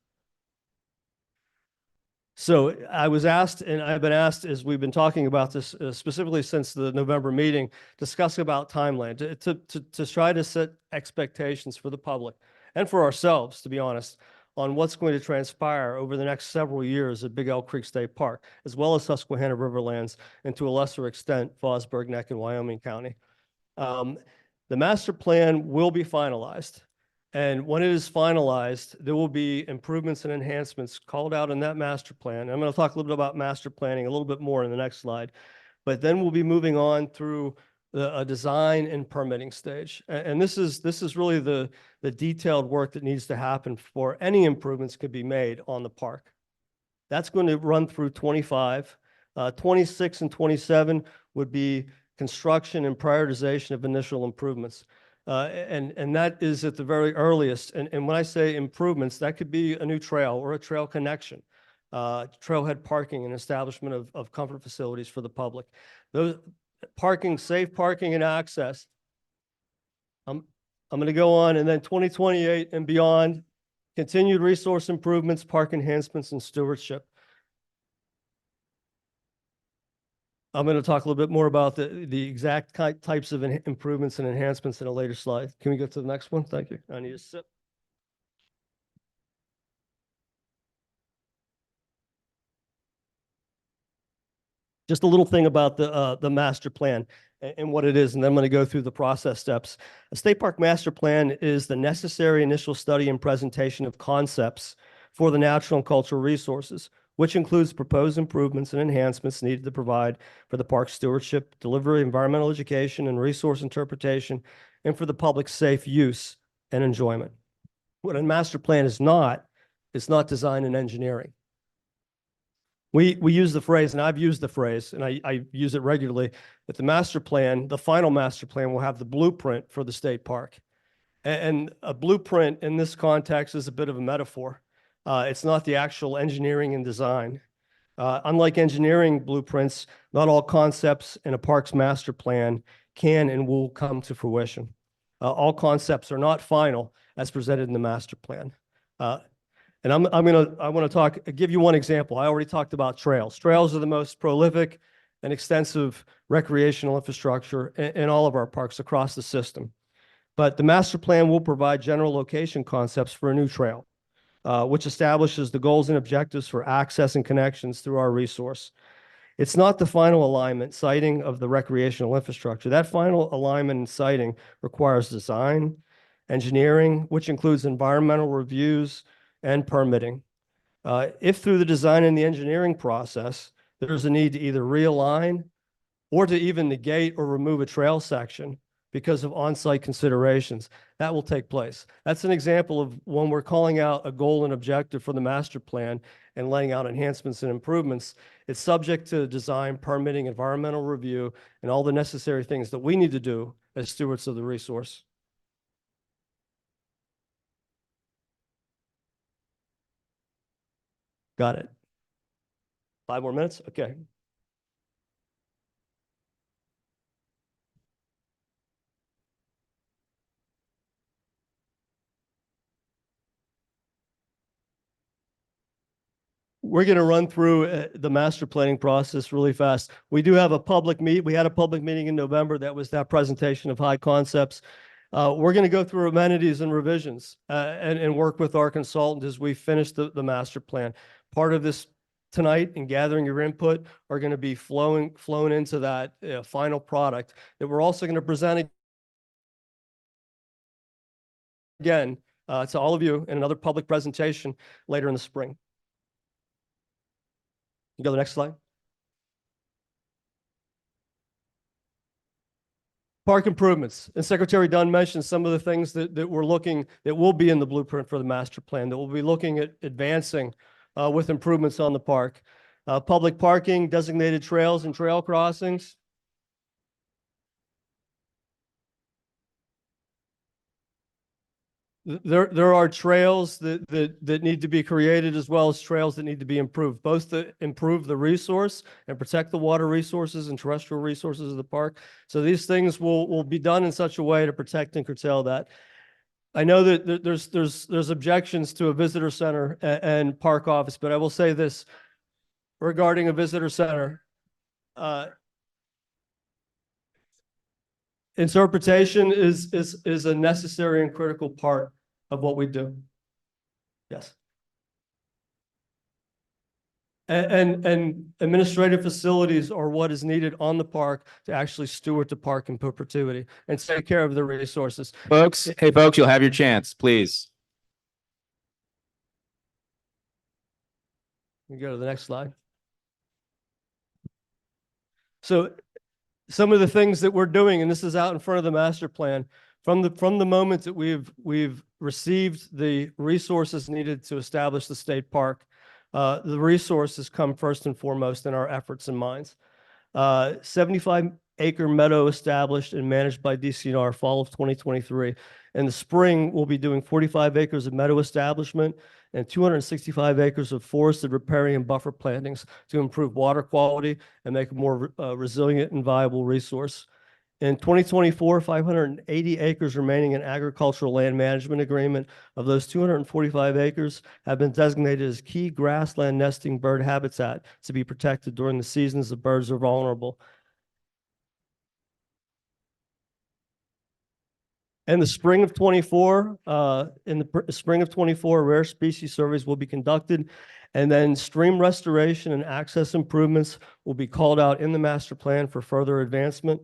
So I was asked, and I've been asked as we've been talking about this specifically since the November meeting, discuss about timeline to try to set expectations for the public and for ourselves, to be honest, on what's going to transpire over the next several years at Big Elk Creek State Park, as well as Susquehanna Riverlands, and to a lesser extent, Vosburgh Neck in Wyoming County. The master plan will be finalized. And when it is finalized, there will be improvements and enhancements called out in that master plan. I'm going to talk a little bit about master planning a little bit more in the next slide. But then we'll be moving on through a design and permitting stage. And this is really the detailed work that needs to happen before any improvements could be made on the park. That's going to run through 25. 26 and 27 would be construction and prioritization of initial improvements. And that is at the very earliest. And when I say improvements, that could be a new trail or a trail connection, trailhead parking and establishment of comfort facilities for the public. Those parking, safe parking and access. I'm going to go on, and then 2028 and beyond, continued resource improvements, park enhancements, and stewardship. I'm going to talk a little bit more about the exact types of improvements and enhancements in a later slide. Can we go to the next one? Thank you. I need to sit. Just a little thing about the master plan and what it is, and then I'm going to go through the process steps. A state park master plan is the necessary initial study and presentation of concepts for the natural and cultural resources, which includes proposed improvements and enhancements needed to provide for the park's stewardship, delivery, environmental education, and resource interpretation, and for the public's safe use and enjoyment. What a master plan is not, it's not design and engineering. We use the phrase, and I've used the phrase, and I use it regularly, that the master plan, the final master plan, will have the blueprint for the state park. And a blueprint in this context is a bit of a metaphor. It's not the actual engineering and design. Unlike engineering blueprints, not all concepts in a park's master plan can and will come to fruition. All concepts are not final as presented in the master plan. And I want to give you one example. I already talked about trails. Trails are the most prolific and extensive recreational infrastructure in all of our parks across the system. But the master plan will provide general location concepts for a new trail, which establishes the goals and objectives for access and connections through our resource. It's not the final alignment siting of the recreational infrastructure. That final alignment and siting requires design, engineering, which includes environmental reviews, and permitting. If through the design and the engineering process, there's a need to either realign or to even negate or remove a trail section because of on-site considerations, that will take place. That's an example of when we're calling out a goal and objective for the master plan and laying out enhancements and improvements. It's subject to design, permitting, environmental review, and all the necessary things that we need to do as stewards of the resource. Got it. 5 more minutes? Okay. We're going to run through the master planning process really fast. We do have a public meet. We had a public meeting in November. That was that presentation of high concepts. We're going to go through amenities and revisions and work with our consultant as we finish the master plan. Part of this tonight and gathering your input are going to be flown into that final product that we're also going to present again to all of you in another public presentation later in the spring. You go to the next slide. Park improvements. And Secretary Dunn mentioned some of the things that we're looking, that will be in the blueprint for the master plan, that we'll be looking at advancing with improvements on the park. Public parking, designated trails and trail crossings. There are trails that need to be created as well as trails that need to be improved, both to improve the resource and protect the water resources and terrestrial resources of the park. So these things will be done in such a way to protect and curtail that. I know that there's objections to a visitor center and park office, but I will say this regarding a visitor center. Interpretation is a necessary and critical part of what we do. Yes. And administrative facilities are what is needed on the park to actually steward the park in perpetuity and take care of the resources. Folks, hey folks, you'll have your chance, please. We go to the next slide. So some of the things that we're doing, and this is out in front of the master plan, from the moment that we've received the resources needed to establish the state park, the resources come first and foremost in our efforts and minds. 75-acre meadow established and managed by DCNR fall of 2023. In the spring, we'll be doing 45 acres of meadow establishment and 265 acres of forested riparian buffer plantings to improve water quality and make a more resilient and viable resource. In 2024, 580 acres remaining in agricultural land management agreement. Of those, 245 acres have been designated as key grassland nesting bird habitat to be protected during the seasons the birds are vulnerable. In the spring of 24, rare species surveys will be conducted, and then stream restoration and access improvements will be called out in the master plan for further advancement.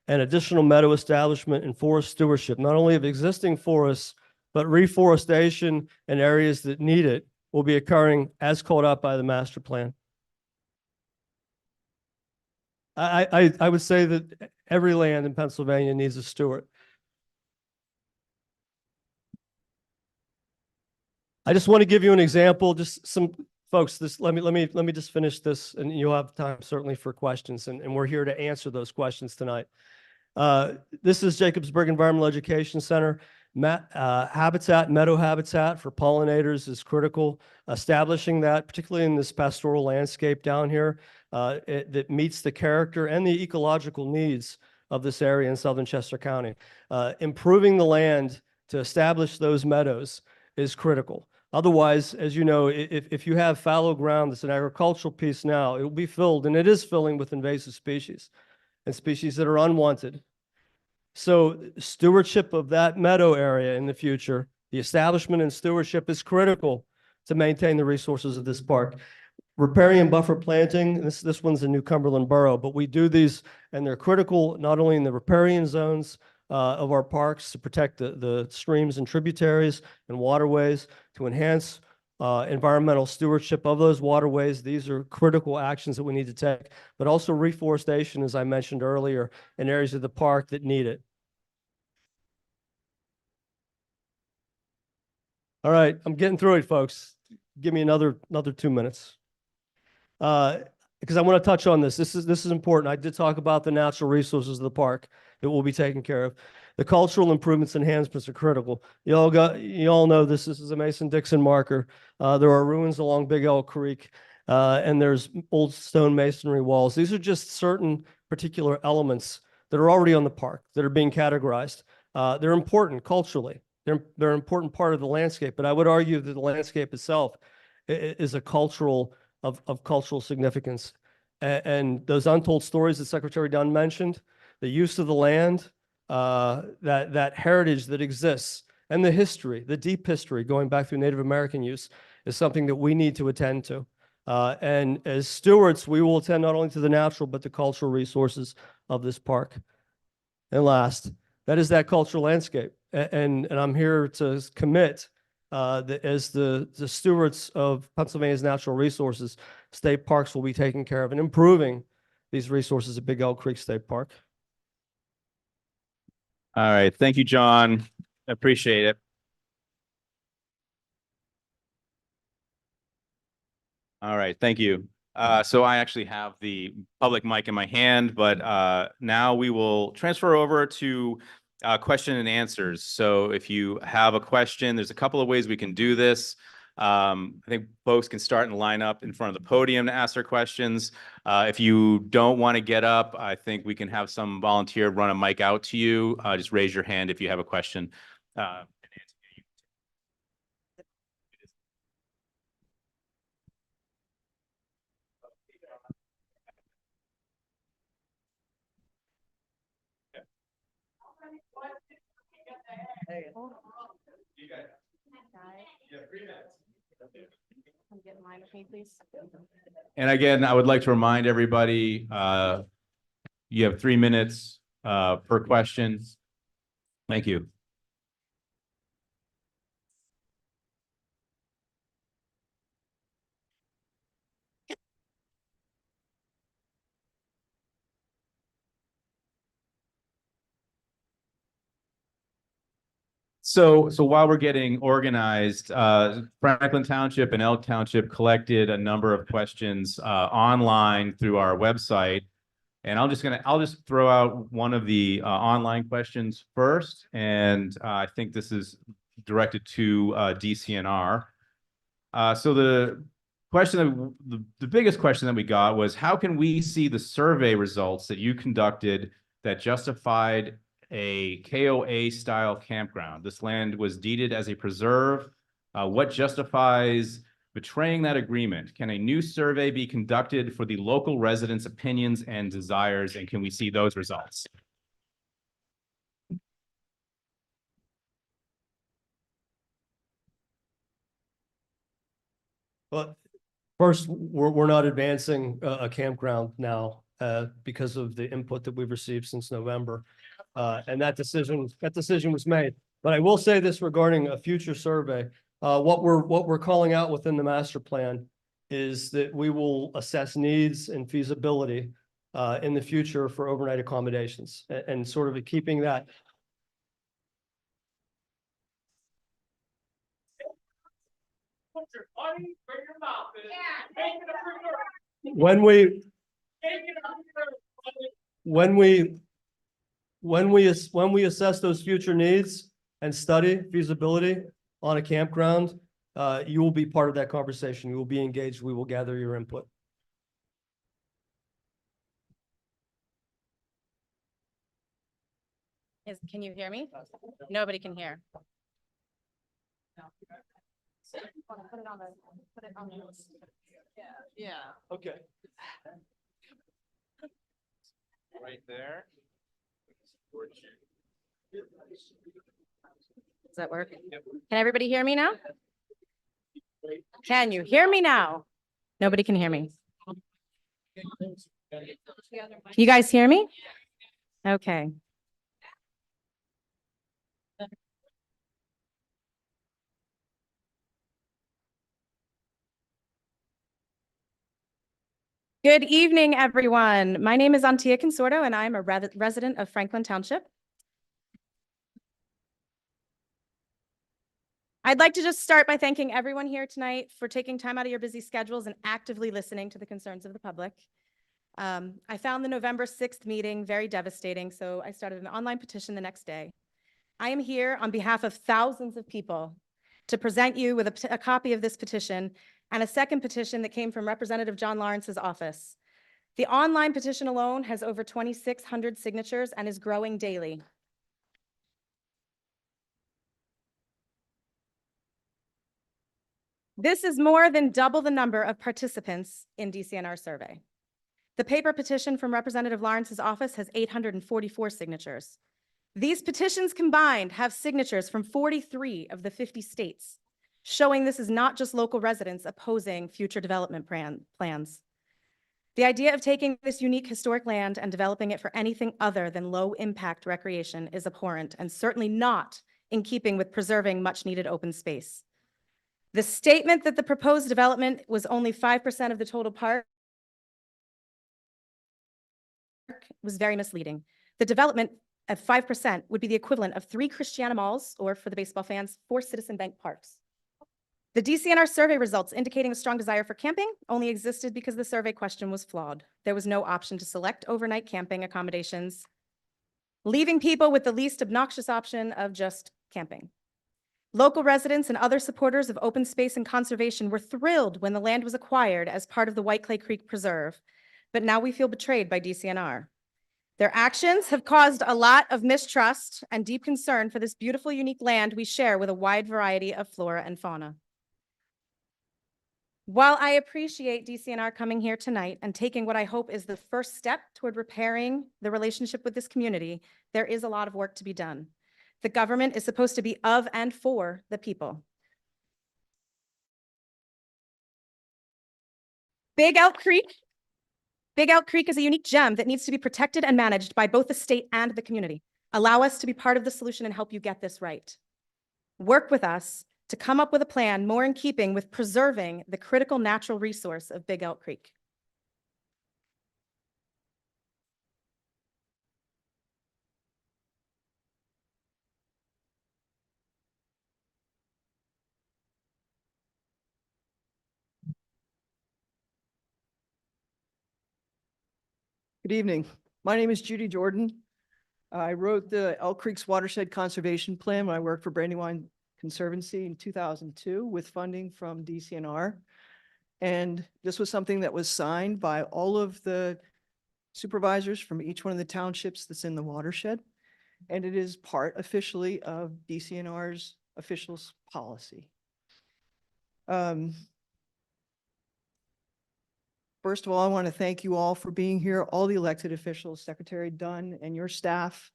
And additional meadow establishment and forest stewardship, not only of existing forests, but reforestation in areas that need it will be occurring as called out by the master plan. I would say that every land in Pennsylvania needs a steward. I just want to give you an example, just some folks, let me just finish this, and you'll have time certainly for questions, and we're here to answer those questions tonight. This is Jacobsburg Environmental Education Center. Habitat, meadow habitat for pollinators is critical. Establishing that, particularly in this pastoral landscape down here, that meets the character and the ecological needs of this area in southern Chester County. Improving the land to establish those meadows is critical. Otherwise, as you know, if you have fallow ground that's an agricultural piece now, it will be filled, and it is filling with invasive species and species that are unwanted. So stewardship of that meadow area in the future, the establishment and stewardship is critical to maintain the resources of this park. Riparian buffer planting, this one's in New Cumberland Borough, but we do these, and they're critical not only in the riparian zones of our parks to protect the streams and tributaries and waterways, to enhance environmental stewardship of those waterways. These are critical actions that we need to take, but also reforestation, as I mentioned earlier, in areas of the park that need it. All right, I'm getting through it, folks. Give me another 2 minutes. Because I want to touch on this. This is important. I did talk about the natural resources of the park that will be taken care of. The cultural improvements enhancements are critical. You all know this. This is a Mason-Dixon marker. There are ruins along Big Elk Creek, and there's old stone masonry walls. These are just certain particular elements that are already on the park that are being categorized. They're important culturally. They're an important part of the landscape, but I would argue that the landscape itself is a cultural of cultural significance. And those untold stories that Secretary Dunn mentioned, the use of the land, that heritage that exists, and the history, the deep history going back through Native American use is something that we need to attend to. And as stewards, we will attend not only to the natural, but the cultural resources of this park. And last, that is that cultural landscape. And I'm here to commit that as the stewards of Pennsylvania's natural resources, state parks will be taken care of and improving these resources at Big Elk Creek State Park. All right. Thank you, John. Appreciate it. All right. Thank you. So I actually have the public mic in my hand, but now we will transfer over to question and answers. So if you have a question, there's a couple of ways we can do this. I think folks can start and line up in front of the podium to ask their questions. If you don't want to get up, I think we can have some volunteer run a mic out to you. Just raise your hand if you have a question. And again, I would like to remind everybody, you have 3 minutes per question. Thank you. So while we're getting organized, Franklin Township and Elk Township collected a number of questions online through our website. And I'll just throw out one of the online questions first. And I think this is directed to DCNR. So the biggest question that we got was, how can we see the survey results that you conducted that justified a KOA style campground? This land was deeded as a preserve. What justifies betraying that agreement? Can a new survey be conducted for the local residents' opinions and desires? And can we see those results? Well, first, we're not advancing a campground now because of the input that we've received since November. And that decision was made. But I will say this regarding a future survey. What we're calling out within the master plan is that we will assess needs and feasibility in the future for overnight accommodations and sort of keeping that. When we assess those future needs and study feasibility on a campground, you will be part of that conversation. You will be engaged. We will gather your input. Can you hear me? Nobody can hear. Yeah. Okay. Right there. Does that work? Can everybody hear me now? Can you hear me now? Nobody can hear me. You guys hear me? Okay. Good evening, everyone. My name is Antia Consorto, and I'm a resident of Franklin Township. I'd like to just start by thanking everyone here tonight for taking time out of your busy schedules and actively listening to the concerns of the public. I found the November 6th meeting very devastating, so I started an online petition the next day. I am here on behalf of thousands of people to present you with a copy of this petition and a second petition that came from Representative John Lawrence's office. The online petition alone has over 2,600 signatures and is growing daily. This is more than double the number of participants in DCNR survey. The paper petition from Representative Lawrence's office has 844 signatures. These petitions combined have signatures from 43 of the 50 states, showing this is not just local residents opposing future development plans. The idea of taking this unique historic land and developing it for anything other than low-impact recreation is abhorrent and certainly not in keeping with preserving much-needed open space. The statement that the proposed development was only 5% of the total park was very misleading. The development of 5% would be the equivalent of 3 Christiana malls, or for the baseball fans, 4 Citizen Bank parks. The DCNR survey results indicating a strong desire for camping only existed because the survey question was flawed. There was no option to select overnight camping accommodations, leaving people with the least obnoxious option of just camping. Local residents and other supporters of open space and conservation were thrilled when the land was acquired as part of the White Clay Creek Preserve, but now we feel betrayed by DCNR. Their actions have caused a lot of mistrust and deep concern for this beautiful, unique land we share with a wide variety of flora and fauna. While I appreciate DCNR coming here tonight and taking what I hope is the first step toward repairing the relationship with this community, there is a lot of work to be done. The government is supposed to be of and for the people. Big Elk Creek is a unique gem that needs to be protected and managed by both the state and the community. Allow us to be part of the solution and help you get this right. Work with us to come up with a plan more in keeping with preserving the critical natural resource of Big Elk Creek. Good evening. My name is Judy Jordan. I wrote the Elk Creek's Watershed Conservation Plan when I worked for Brandywine Conservancy in 2002 with funding from DCNR. And this was something that was signed by all of the supervisors from each one of the townships that's in the watershed. And it is part officially of DCNR's officials policy. First of all, I want to thank you all for being here, all the elected officials, Secretary Dunn and your staff,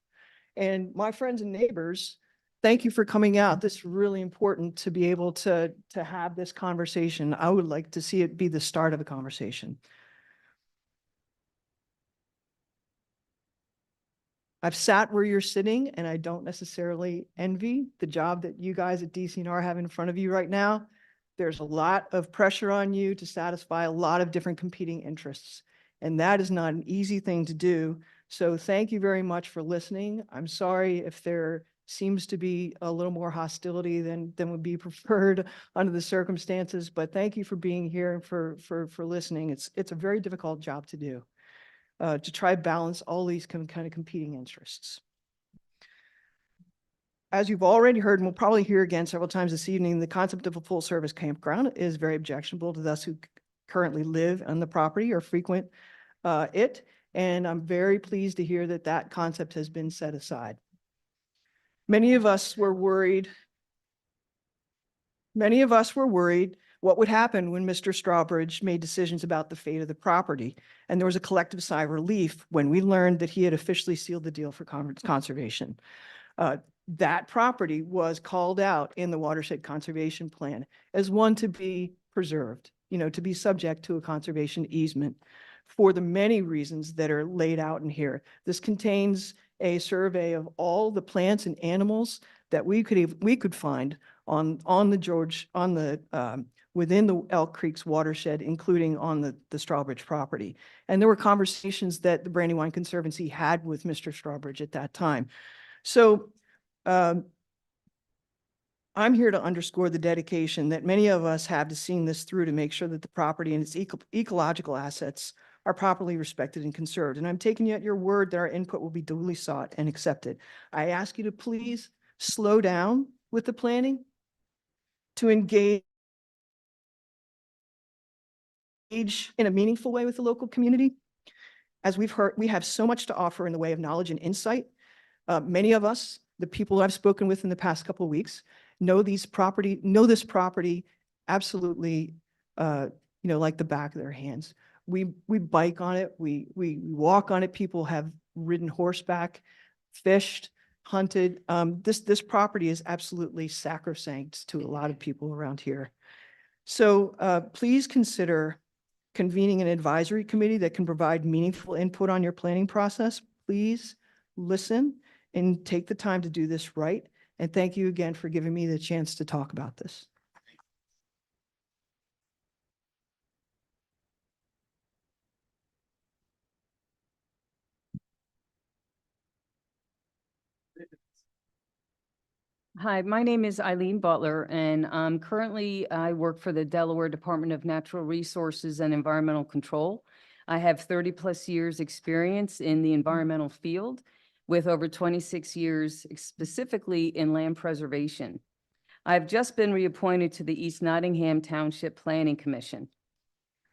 and my friends and neighbors. Thank you for coming out. This is really important to be able to have this conversation. I would like to see it be the start of a conversation. I've sat where you're sitting, and I don't necessarily envy the job that you guys at DCNR have in front of you right now. There's a lot of pressure on you to satisfy a lot of different competing interests, and that is not an easy thing to do. So thank you very much for listening. I'm sorry if there seems to be a little more hostility than would be preferred under the circumstances, but thank you for being here and for listening. It's a very difficult job to do, to try to balance all these kind of competing interests. As you've already heard, and we'll probably hear again several times this evening, the concept of a full-service campground is very objectionable to those who currently live on the property or frequent it. And I'm very pleased to hear that that concept has been set aside. Many of us were worried what would happen when Mr. Strawbridge made decisions about the fate of the property. And there was a collective sigh of relief when we learned that he had officially sealed the deal for conservation. That property was called out in the Watershed Conservation Plan as one to be preserved, to be subject to a conservation easement for the many reasons that are laid out in here. This contains a survey of all the plants and animals that we could find within the Elk Creek's watershed, including on the Strawbridge property. And there were conversations that the Brandywine Conservancy had with Mr. Strawbridge at that time. So I'm here to underscore the dedication that many of us have to seeing this through to make sure that the property and its ecological assets are properly respected and conserved. And I'm taking you at your word that our input will be duly sought and accepted. I ask you to please slow down with the planning, to engage in a meaningful way with the local community. As we've heard, we have so much to offer in the way of knowledge and insight. Many of us, the people I've spoken with in the past couple of weeks, know this property absolutely, like the back of their hands. We bike on it, we walk on it. People have ridden horseback, fished, hunted. This property is absolutely sacrosanct to a lot of people around here. So please consider convening an advisory committee that can provide meaningful input on your planning process. Please listen and take the time to do this right. And thank you again for giving me the chance to talk about this. Hi, my name is Eileen Butler, and currently I work for the Delaware Department of Natural Resources and Environmental Control. I have 30+ years experience in the environmental field, with over 26 years specifically in land preservation. I've just been reappointed to the East Nottingham Township Planning Commission.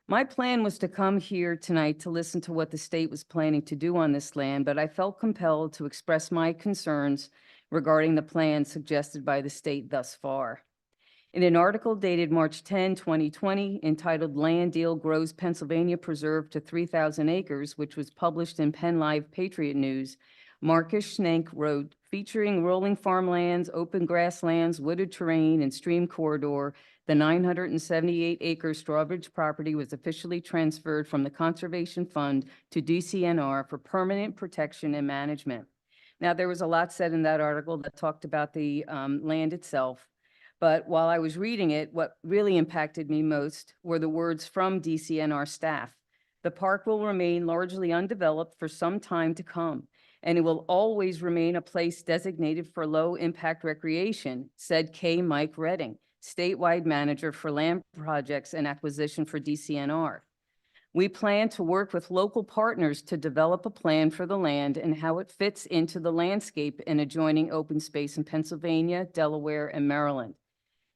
My plan was to come here tonight to listen to what the state was planning to do on this land, but I felt compelled to express my concerns regarding the plan suggested by the state thus far. In an article dated March 10, 2020, entitled Land Deal Grows Pennsylvania Preserve to 3,000 Acres, which was published in Penn Live Patriot News, Marcus Schnank wrote, featuring rolling farmlands, open grasslands, wooded terrain, and stream corridor, the 978-acre Strawbridge property was officially transferred from the Conservation Fund to DCNR for permanent protection and management. Now, there was a lot said in that article that talked about the land itself, but while I was reading it, what really impacted me most were the words from DCNR staff. The park will remain largely undeveloped for some time to come, and it will always remain a place designated for low-impact recreation, said K. Mike Redding, statewide manager for land projects and acquisition for DCNR. We plan to work with local partners to develop a plan for the land and how it fits into the landscape and adjoining open space in Pennsylvania, Delaware, and Maryland.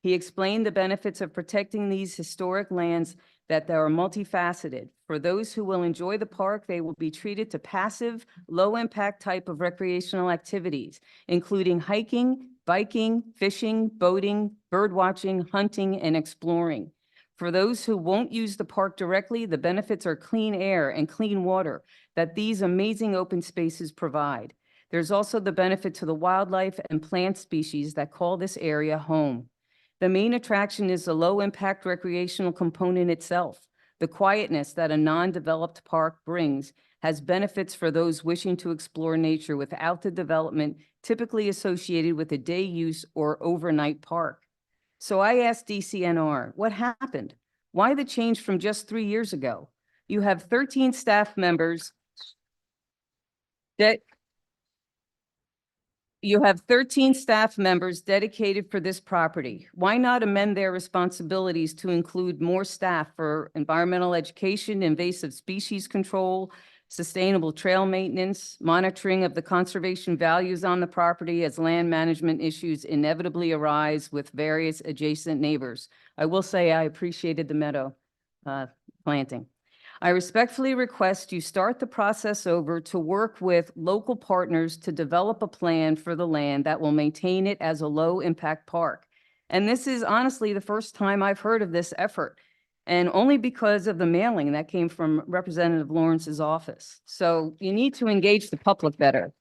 He explained the benefits of protecting these historic lands, that they are multifaceted. For those who will enjoy the park, they will be treated to passive, low-impact type of recreational activities, including hiking, biking, fishing, boating, birdwatching, hunting, and exploring. For those who won't use the park directly, the benefits are clean air and clean water that these amazing open spaces provide. There's also the benefit to the wildlife and plant species that call this area home. The main attraction is the low-impact recreational component itself. The quietness that a non-developed park brings has benefits for those wishing to explore nature without the development typically associated with a day use or overnight park. So I asked DCNR, what happened? Why the change from just 3 years ago? You have 13 staff members that dedicated for this property. Why not amend their responsibilities to include more staff for environmental education, invasive species control, sustainable trail maintenance, monitoring of the conservation values on the property as land management issues inevitably arise with various adjacent neighbors? I will say I appreciated the meadow planting. I respectfully request you start the process over to work with local partners to develop a plan for the land that will maintain it as a low-impact park. And this is honestly the first time I've heard of this effort, and only because of the mailing that came from Representative Lawrence's office. So you need to engage the public better.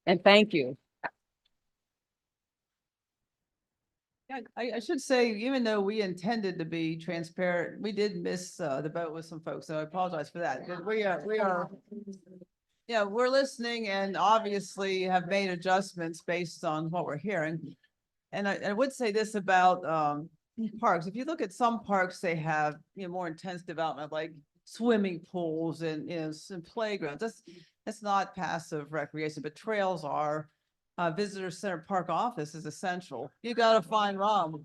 And thank you. Yeah, I should say, even though we intended to be transparent, we did miss the boat with some folks, so I apologize for that. But we're listening and obviously have made adjustments based on what we're hearing. And I would say this about parks. If you look at some parks, they have more intense development, like swimming pools and some playgrounds. That's not passive recreation, but trails are. Visitor Center Park office is essential. You got to find Rob.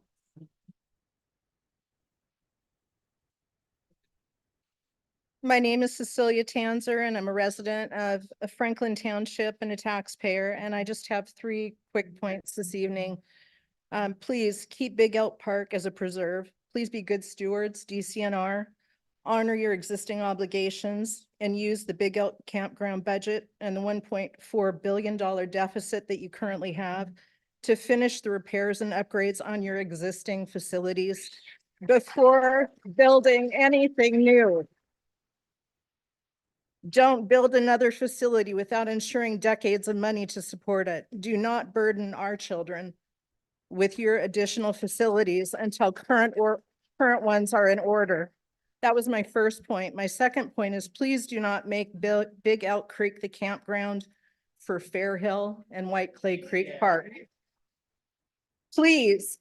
My name is Cecilia Tanzer, and I'm a resident of Franklin Township and a taxpayer. And I just have 3 quick points this evening. Please keep Big Elk Park as a preserve. Please be good stewards, DCNR. Honor your existing obligations and use the Big Elk campground budget and the $1.4 billion deficit that you currently have to finish the repairs and upgrades on your existing facilities before building anything new. Don't build another facility without ensuring decades of money to support it. Do not burden our children with your additional facilities until current ones are in order. That was my first point. My second point is, please do not make Big Elk Creek the campground for Fair Hill and White Clay Creek Park. Please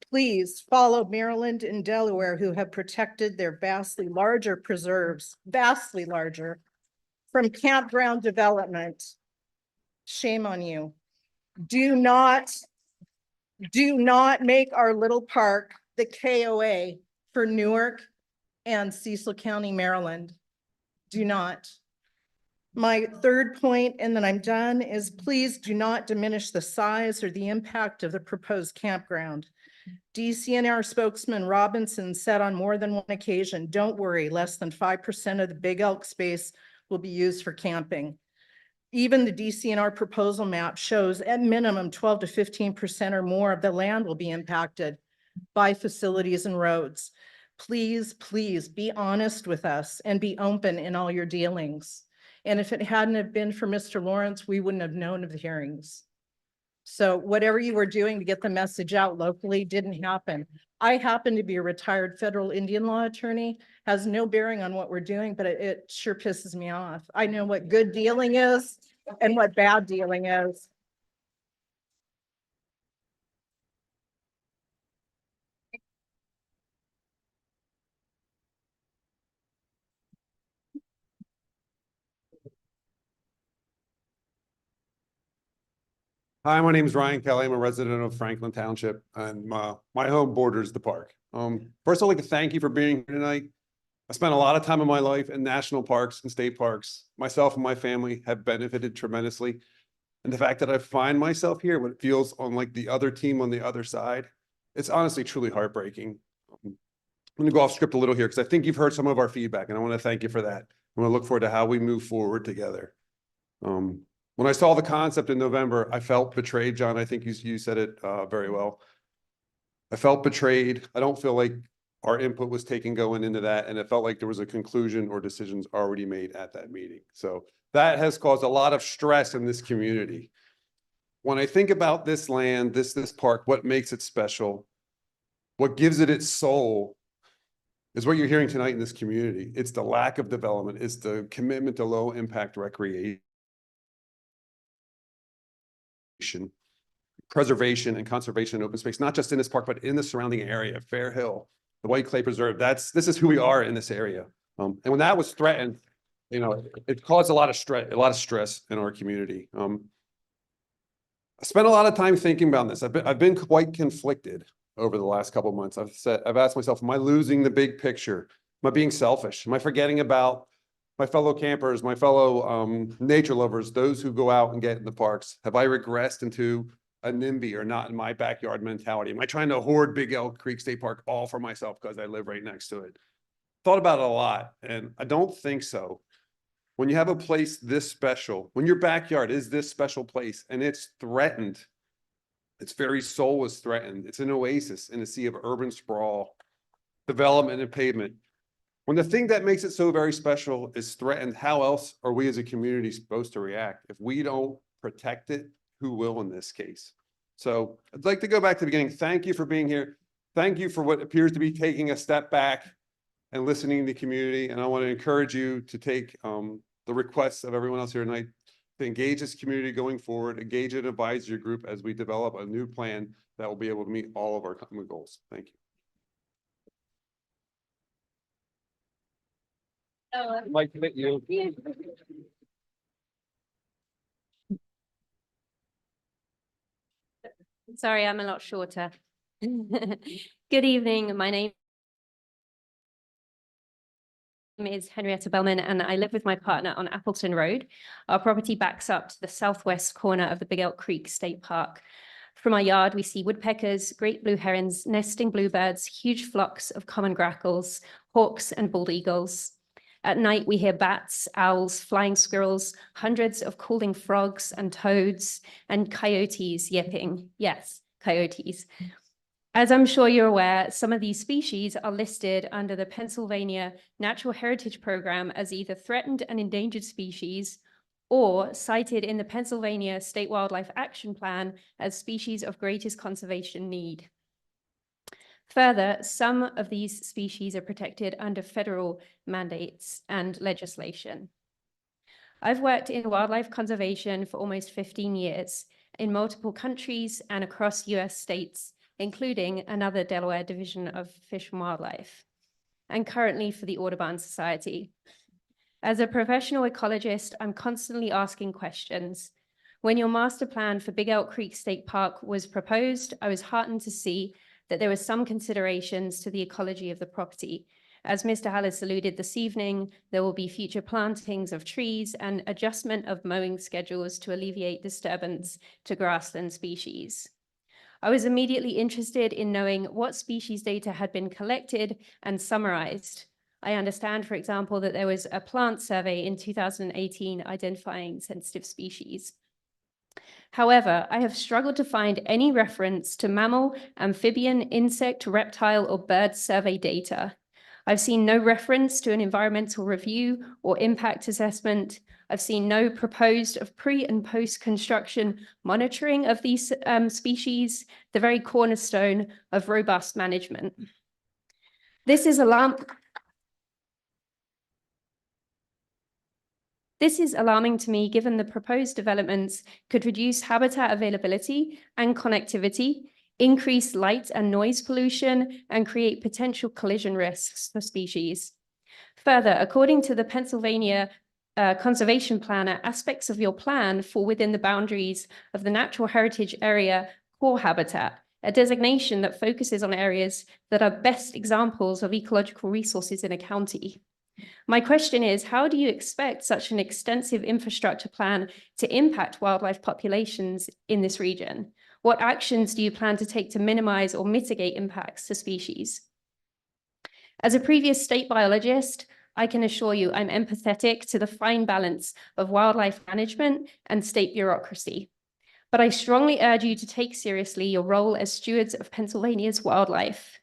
follow Maryland and Delaware, who have protected their vastly larger preserves, vastly larger, from campground development. Shame on you. Do not make our little park the KOA for Newark and Cecil County, Maryland. Do not. My third point, and then I'm done, is please do not diminish the size or the impact of the proposed campground. DCNR spokesman Robinson said on more than one occasion, don't worry, less than 5% of the Big Elk space will be used for camping. Even the DCNR proposal map shows at minimum 12 to 15% or more of the land will be impacted by facilities and roads. Please be honest with us and be open in all your dealings. And if it hadn't have been for Mr. Lawrence, we wouldn't have known of the hearings. So whatever you were doing to get the message out locally didn't happen. I happen to be a retired federal Indian law attorney, has no bearing on what we're doing, but it sure pisses me off. I know what good dealing is and what bad dealing is. Hi, my name is Ryan Kelly. I'm a resident of Franklin Township, and my home borders the park. First, I'd like to thank you for being here tonight. I spent a lot of time in my life in national parks and state parks. Myself and my family have benefited tremendously. And the fact that I find myself here, when it feels on like the other team on the other side, it's honestly truly heartbreaking. I'm going to go off script a little here because I think you've heard some of our feedback, and I want to thank you for that. I want to look forward to how we move forward together. When I saw the concept in November, I felt betrayed, John. I think you said it very well. I felt betrayed. I don't feel like our input was taken going into that, and it felt like there was a conclusion or decisions already made at that meeting. So that has caused a lot of stress in this community. When I think about this land, this park, what makes it special, what gives it its soul, is what you're hearing tonight in this community. It's the lack of development. It's the commitment to low impact recreation, preservation and conservation in open space, not just in this park, but in the surrounding area, Fair Hill, the White Clay Preserve. This is who we are in this area. And when that was threatened, you know, it caused a lot of stress in our community. I spent a lot of time thinking about this. I've been quite conflicted over the last couple of months. I've asked myself, am I losing the big picture? Am I being selfish? Am I forgetting about my fellow campers, my fellow nature lovers, those who go out and get in the parks? Have I regressed into a NIMBY or not in my backyard mentality? Am I trying to hoard Big Elk Creek State Park all for myself because I live right next to it? Thought about it a lot, and I don't think so. When you have a place this special, when your backyard is this special place and it's threatened, its very soul is threatened. It's an oasis in a sea of urban sprawl, development and pavement. When the thing that makes it so very special is threatened, how else are we as a community supposed to react? If we don't protect it, who will in this case? So I'd like to go back to the beginning. Thank you for being here. Thank you for what appears to be taking a step back and listening to the community. And I want to encourage you to take the requests of everyone else here tonight to engage this community going forward, engage an advisory group as we develop a new plan that will be able to meet all of our common goals. Thank you. I'd like to meet you. Sorry, I'm a lot shorter. Good evening. My name is Henrietta Bellman, and I live with my partner on Appleton Road. Our property backs up to the southwest corner of the Big Elk Creek State Park. From our yard, we see woodpeckers, great blue herons, nesting bluebirds, huge flocks of common grackles, hawks, and bald eagles. At night, we hear bats, owls, flying squirrels, hundreds of calling frogs and toads, and coyotes yipping. Yes, coyotes. As I'm sure you're aware, some of these species are listed under the Pennsylvania Natural Heritage Program as either threatened and endangered species or cited in the Pennsylvania State Wildlife Action Plan as species of greatest conservation need. Further, some of these species are protected under federal mandates and legislation. I've worked in wildlife conservation for almost 15 years in multiple countries and across US states, including another Delaware Division of Fish and Wildlife, and currently for the Audubon Society. As a professional ecologist, I'm constantly asking questions. When your master plan for Big Elk Creek State Park was proposed, I was heartened to see that there were some considerations to the ecology of the property. As Mr. Hallis alluded this evening, there will be future plantings of trees and adjustment of mowing schedules to alleviate disturbance to grassland species. I was immediately interested in knowing what species data had been collected and summarized. I understand, for example, that there was a plant survey in 2018 identifying sensitive species. However, I have struggled to find any reference to mammal, amphibian, insect, reptile, or bird survey data. I've seen no reference to an environmental review or impact assessment. I've seen no proposed of pre and post construction monitoring of these species, the very cornerstone of robust management. This is alarming to me, given the proposed developments could reduce habitat availability and connectivity, increase light and noise pollution, and create potential collision risks for species. Further, according to the Pennsylvania Conservation Planner, aspects of your plan fall within the boundaries of the Natural Heritage Area core habitat a designation that focuses on areas that are best examples of ecological resources in a county. My question is, how do you expect such an extensive infrastructure plan to impact wildlife populations in this region? What actions do you plan to take to minimize or mitigate impacts to species? As a previous state biologist, I can assure you I'm empathetic to the fine balance of wildlife management and state bureaucracy. But I strongly urge you to take seriously your role as stewards of Pennsylvania's wildlife.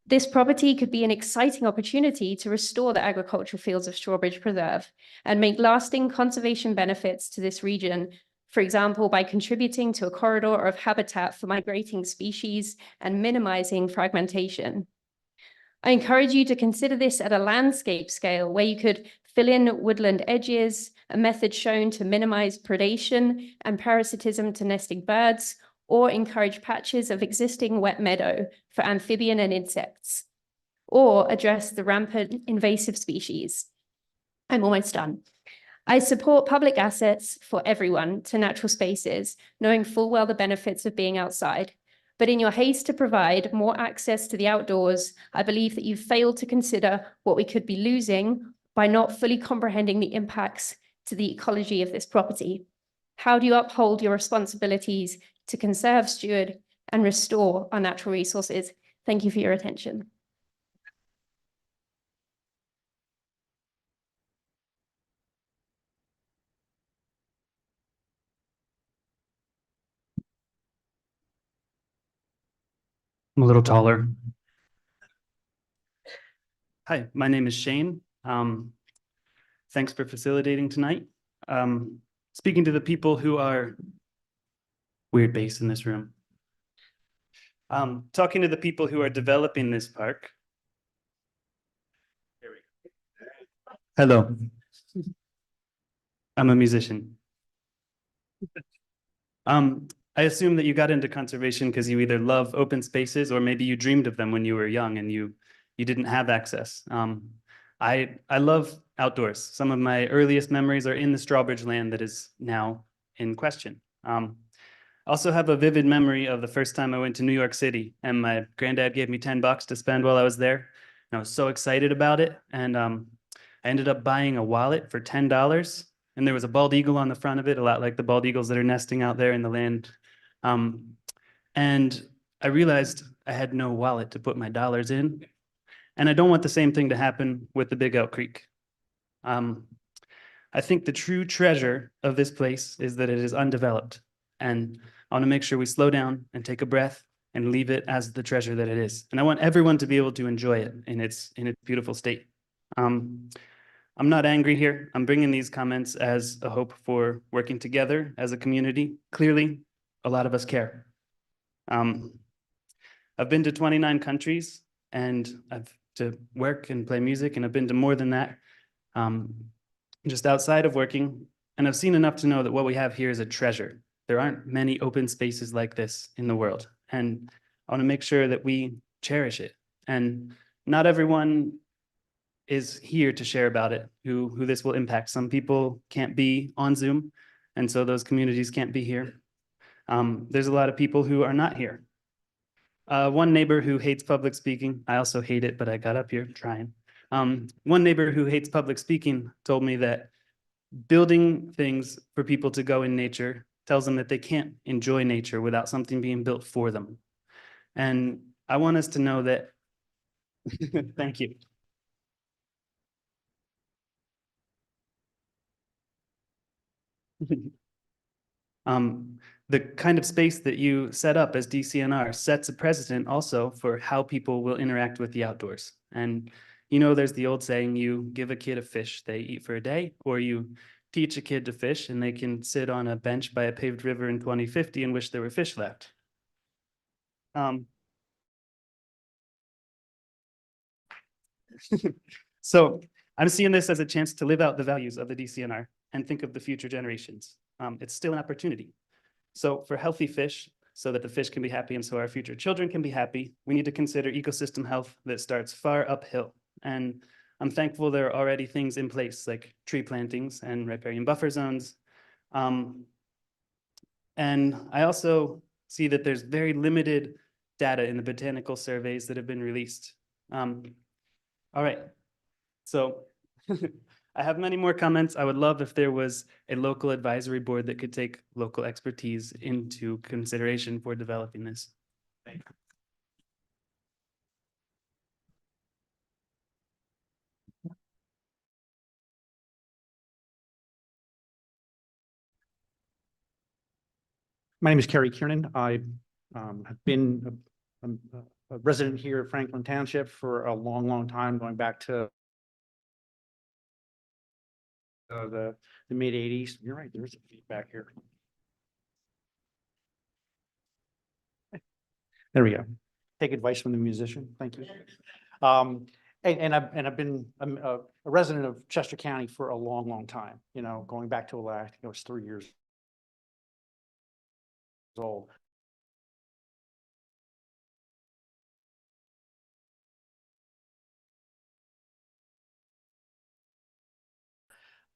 This property could be an exciting opportunity to restore the agricultural fields of Strawbridge Preserve and make lasting conservation benefits to this region, for example, by contributing to a corridor of habitat for migrating species and minimizing fragmentation. I encourage you to consider this at a landscape scale where you could fill in woodland edges, a method shown to minimize predation and parasitism to nesting birds, or encourage patches of existing wet meadow for amphibian and insects, or address the rampant invasive species. I'm almost done. I support public assets for everyone to natural spaces, knowing full well the benefits of being outside. But in your haste to provide more access to the outdoors, I believe that you've failed to consider what we could be losing by not fully comprehending the impacts to the ecology of this property. How do you uphold your responsibilities to conserve, steward, and restore our natural resources? Thank you for your attention. I'm a little taller. Hi, my name is Shane. Thanks for facilitating tonight. Speaking to the people who are weird base in this room. Talking to the people who are developing this park. Here we go. Hello. I'm a musician. I assume that you got into conservation because you either love open spaces or maybe you dreamed of them when you were young and you didn't have access. I love outdoors. Some of my earliest memories are in the Strawbridge land that is now in question. I also have a vivid memory of the first time I went to New York City and my granddad gave me $10 to spend while I was there. And I was so excited about it. And I ended up buying a wallet for $10. And there was a bald eagle on the front of it, a lot like the bald eagles that are nesting out there in the land. And I realized I had no wallet to put my dollars in. And I don't want the same thing to happen with the Big Elk Creek. I think the true treasure of this place is that it is undeveloped. And I want to make sure we slow down and take a breath and leave it as the treasure that it is. And I want everyone to be able to enjoy it in its beautiful state. I'm not angry here. I'm bringing these comments as a hope for working together as a community. Clearly, a lot of us care. I've been to 29 countries and I've to work and play music, and I've been to more than that, just outside of working. And I've seen enough to know that what we have here is a treasure. There aren't many open spaces like this in the world. And I want to make sure that we cherish it. And not everyone is here to share about it, who this will impact. Some people can't be on Zoom, and so those communities can't be here. There's a lot of people who are not here. One neighbor who hates public speaking, I also hate it, but I got up here trying. One neighbor who hates public speaking told me that building things for people to go in nature tells them that they can't enjoy nature without something being built for them. And I want us to know that, thank you. The kind of space that you set up as DCNR sets a precedent also for how people will interact with the outdoors. And you know, there's the old saying, you give a kid a fish they eat for a day, or you teach a kid to fish and they can sit on a bench by a paved river in 2050 and wish there were fish left. So I'm seeing this as a chance to live out the values of the DCNR and think of the future generations. It's still an opportunity. So for healthy fish, so that the fish can be happy and so our future children can be happy, we need to consider ecosystem health that starts far uphill. And I'm thankful there are already things in place like tree plantings and riparian buffer zones. And I also see that there's very limited data in the botanical surveys that have been released. All right, so I have many more comments. I would love if there was a local advisory board that could take local expertise into consideration for developing this. Thank you. My name is Kerry Kiernan. I have been a resident here at Franklin Township for a long, long time, going back to the mid 80s. You're right, there is a feedback here. There we go. Take advice from the musician. Thank you. And I've been a resident of Chester County for a long, long time, you know, going back to, I think it was 3 years old.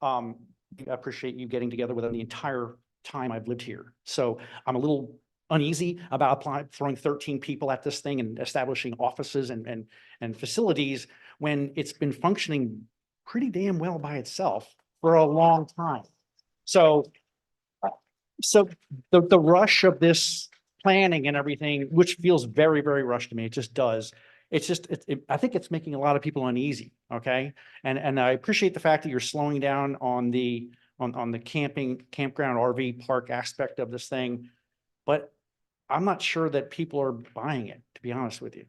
I appreciate you getting together with them the entire time I've lived here. So I'm a little uneasy about throwing 13 people at this thing and establishing offices and facilities when it's been functioning pretty damn well by itself for a long time. So the rush of this planning and everything, which feels very, very rushed to me, it just does. It's just, I think it's making a lot of people uneasy. Okay. And I appreciate the fact that you're slowing down on the campground RV park aspect of this thing, but I'm not sure that people are buying it, to be honest with you.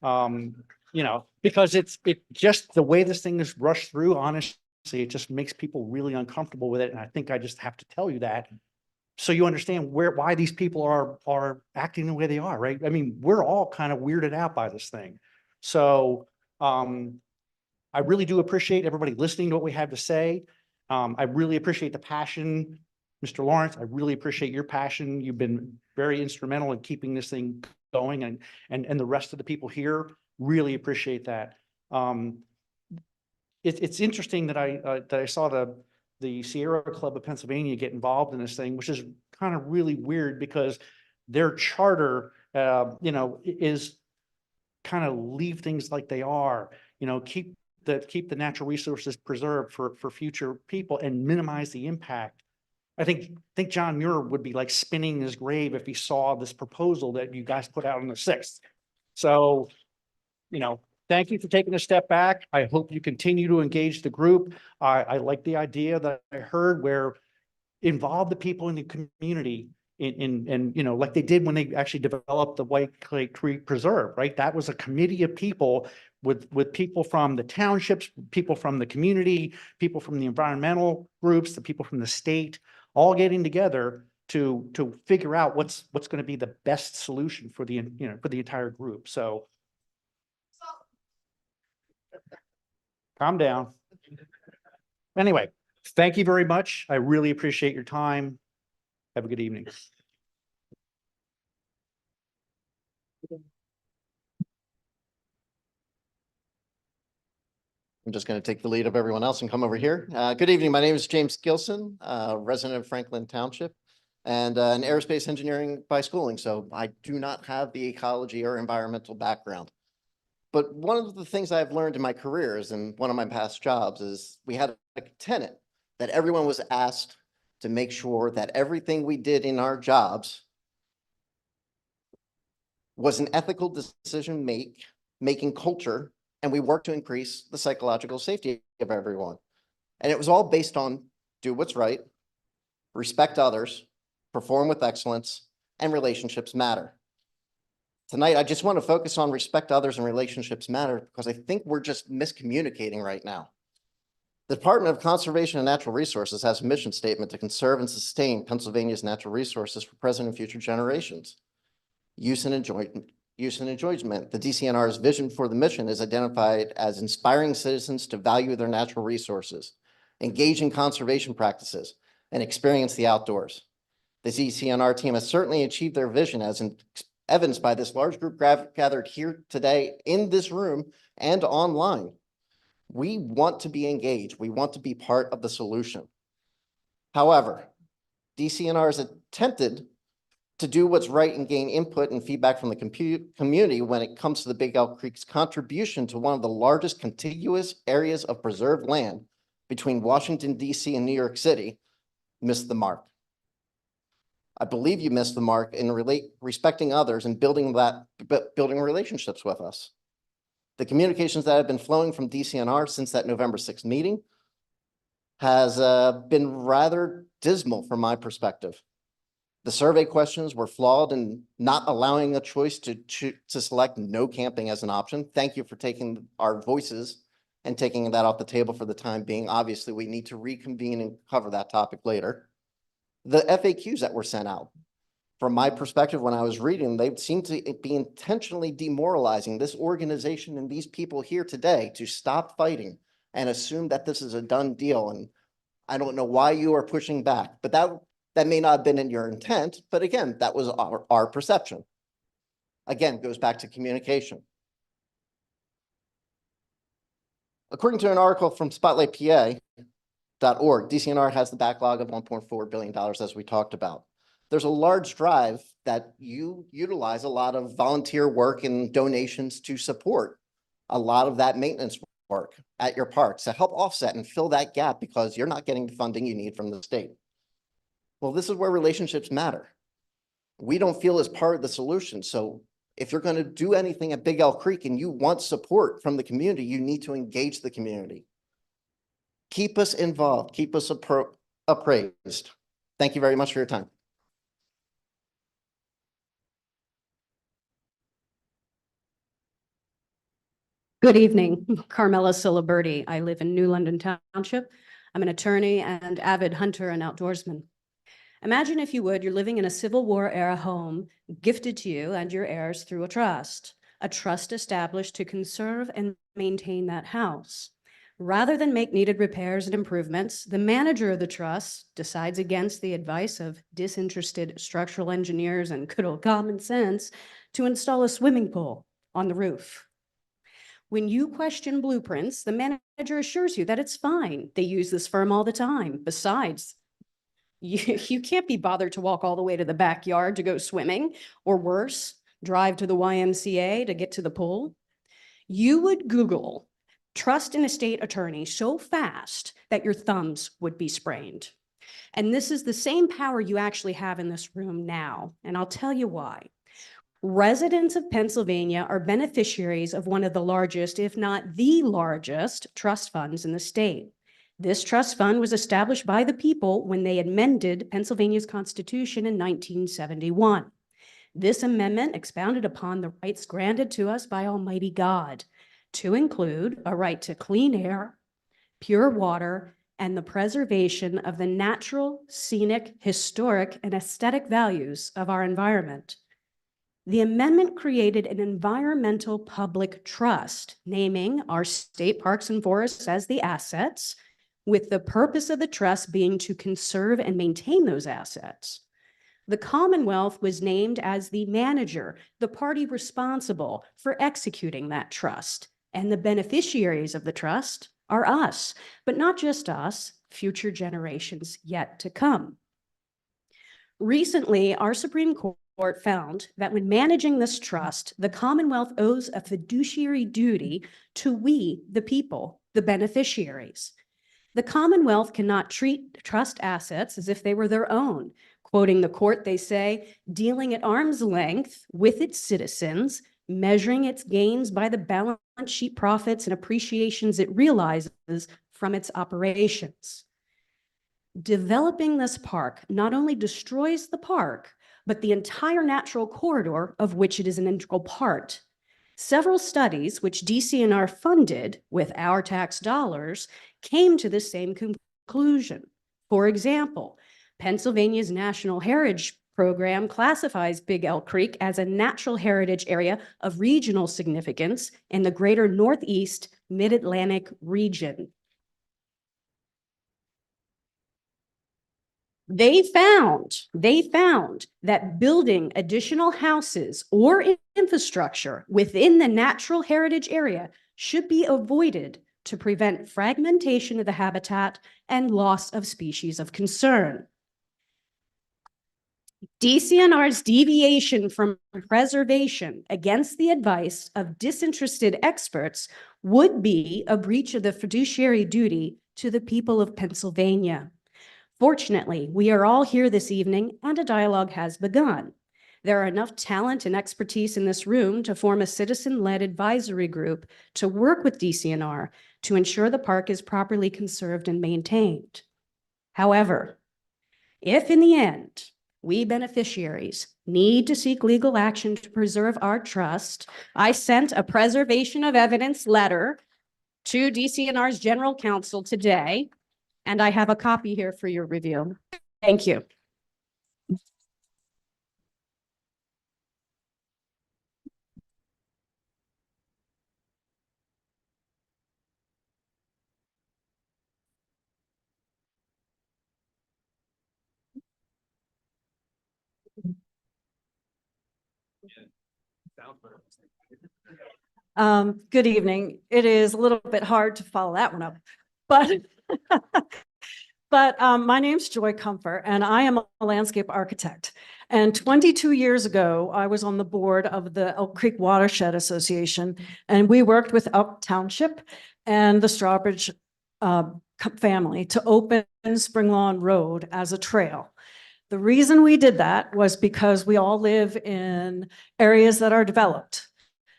You know, because it just, the way this thing is rushed through, honestly, it just makes people really uncomfortable with it. And I think I just have to tell you that, so you understand why these people are acting the way they are, right? I mean, we're all kind of weirded out by this thing. So I really do appreciate everybody listening to what we have to say. I really appreciate the passion, Mr. Lawrence. I really appreciate your passion. You've been very instrumental in keeping this thing going, and the rest of the people here really appreciate that. It's interesting that I saw the Sierra Club of Pennsylvania get involved in this thing, which is kind of really weird because their charter, you know, is kind of leave things like they are, you know, keep the natural resources preserved for future people and minimize the impact. I think John Muir would be like spinning his grave if he saw this proposal that you guys put out on the 6th. So, you know, thank you for taking a step back. I hope you continue to engage the group. I like the idea that I heard where involve the people in the community in you know, like they did when they actually developed the White Clay Creek Preserve, right? That was a committee of people with people from the townships, people from the community, people from the environmental groups, the people from the state, all getting together to figure out what's going to be the best solution for the, you know, for the entire group. So calm down. Anyway, thank you very much. I really appreciate your time. Have a good evening. I'm just going to take the lead of everyone else and come over here. Good evening. My name is James Gilson, resident of Franklin Township and an aerospace engineering by schooling. So I do not have the ecology or environmental background. But one of the things I've learned in my careers and one of my past jobs is we had a tenet that everyone was asked to make sure that everything we did in our jobs was an ethical decision making culture, and we worked to increase the psychological safety of everyone. And it was all based on do what's right, respect others, perform with excellence, and relationships matter. Tonight, I just want to focus on respect others and relationships matter because I think we're just miscommunicating right now. The Department of Conservation and Natural Resources has a mission statement to conserve and sustain Pennsylvania's natural resources for present and future generations. Use and enjoyment. The DCNR's vision for the mission is identified as inspiring citizens to value their natural resources, engage in conservation practices, and experience the outdoors. The DCNR team has certainly achieved their vision as evidenced by this large group gathered here today in this room and online. We want to be engaged. We want to be part of the solution. However, DCNR has attempted to do what's right and gain input and feedback from the community when it comes to the Big Elk Creek's contribution to one of the largest contiguous areas of preserved land between Washington, D.C. and New York City, missed the mark. I believe you missed the mark in respecting others and building relationships with us. The communications that have been flowing from DCNR since that November 6th meeting has been rather dismal from my perspective. The survey questions were flawed in not allowing a choice to select no camping as an option. Thank you for taking our voices and taking that off the table for the time being. Obviously, we need to reconvene and cover that topic later. The FAQs that were sent out, from my perspective, when I was reading, they seemed to be intentionally demoralizing this organization and these people here today to stop fighting and assume that this is a done deal. And I don't know why you are pushing back, but that may not have been in your intent, but again, that was our perception. Again, goes back to communication. According to an article from SpotlightPA.org, DCNR has the backlog of $1.4 billion, as we talked about. There's a large drive that you utilize a lot of volunteer work and donations to support a lot of that maintenance work at your parks to help offset and fill that gap because you're not getting the funding you need from the state. Well, this is where relationships matter. We don't feel as part of the solution. So if you're going to do anything at Big Elk Creek and you want support from the community, you need to engage the community. Keep us involved. Keep us appraised. Thank you very much for your time. Good evening, Carmela Siliberti. I live in New London Township. I'm an attorney and avid hunter and outdoorsman. Imagine, if you would, you're living in a Civil War era home gifted to you and your heirs through a trust established to conserve and maintain that house. Rather than make needed repairs and improvements, the manager of the trust decides against the advice of disinterested structural engineers and good old common sense to install a swimming pool on the roof. When you question blueprints, the manager assures you that it's fine. They use this firm all the time. Besides, you can't be bothered to walk all the way to the backyard to go swimming, or worse, drive to the YMCA to get to the pool. You would Google trust and estate attorney so fast that your thumbs would be sprained. And this is the same power you actually have in this room now. And I'll tell you why. Residents of Pennsylvania are beneficiaries of one of the largest, if not the largest, trust funds in the state. This trust fund was established by the people when they amended Pennsylvania's Constitution in 1971. This amendment expounded upon the rights granted to us by Almighty God, to include a right to clean air, pure water, and the preservation of the natural, scenic, historic, and aesthetic values of our environment. The amendment created an environmental public trust, naming our state parks and forests as the assets, with the purpose of the trust being to conserve and maintain those assets. The Commonwealth was named as the manager, the party responsible for executing that trust, and the beneficiaries of the trust are us, but not just us, future generations yet to come. Recently, our Supreme Court found that when managing this trust, the Commonwealth owes a fiduciary duty to we, the people, the beneficiaries. The Commonwealth cannot treat trust assets as if they were their own. Quoting the court, they say, dealing at arm's length with its citizens, measuring its gains by the balance sheet profits and appreciations it realizes from its operations. Developing this park not only destroys the park, but the entire natural corridor of which it is an integral part. Several studies, which DCNR funded with our tax dollars, came to the same conclusion. For example, Pennsylvania's National Heritage Program classifies Big Elk Creek as a natural heritage area of regional significance in the greater Northeast Mid-Atlantic region. They found that building additional houses or infrastructure within the natural heritage area should be avoided to prevent fragmentation of the habitat and loss of species of concern. DCNR's deviation from preservation against the advice of disinterested experts would be a breach of the fiduciary duty to the people of Pennsylvania. Fortunately, we are all here this evening and a dialogue has begun. There are enough talent and expertise in this room to form a citizen-led advisory group to work with DCNR to ensure the park is properly conserved and maintained. However, if in the end, we beneficiaries need to seek legal action to preserve our trust, I sent a preservation of evidence letter to DCNR's general counsel today, and I have a copy here for your review. Thank you. Good evening. It is a little bit hard to follow that one up, but my name's Joy Comfort and I am a landscape architect. And 22 years ago, I was on the board of the Elk Creek Watershed Association, and we worked with Elk Township and the Strawbridge family to open Spring Lawn Road as a trail. The reason we did that was because we all live in areas that are developed.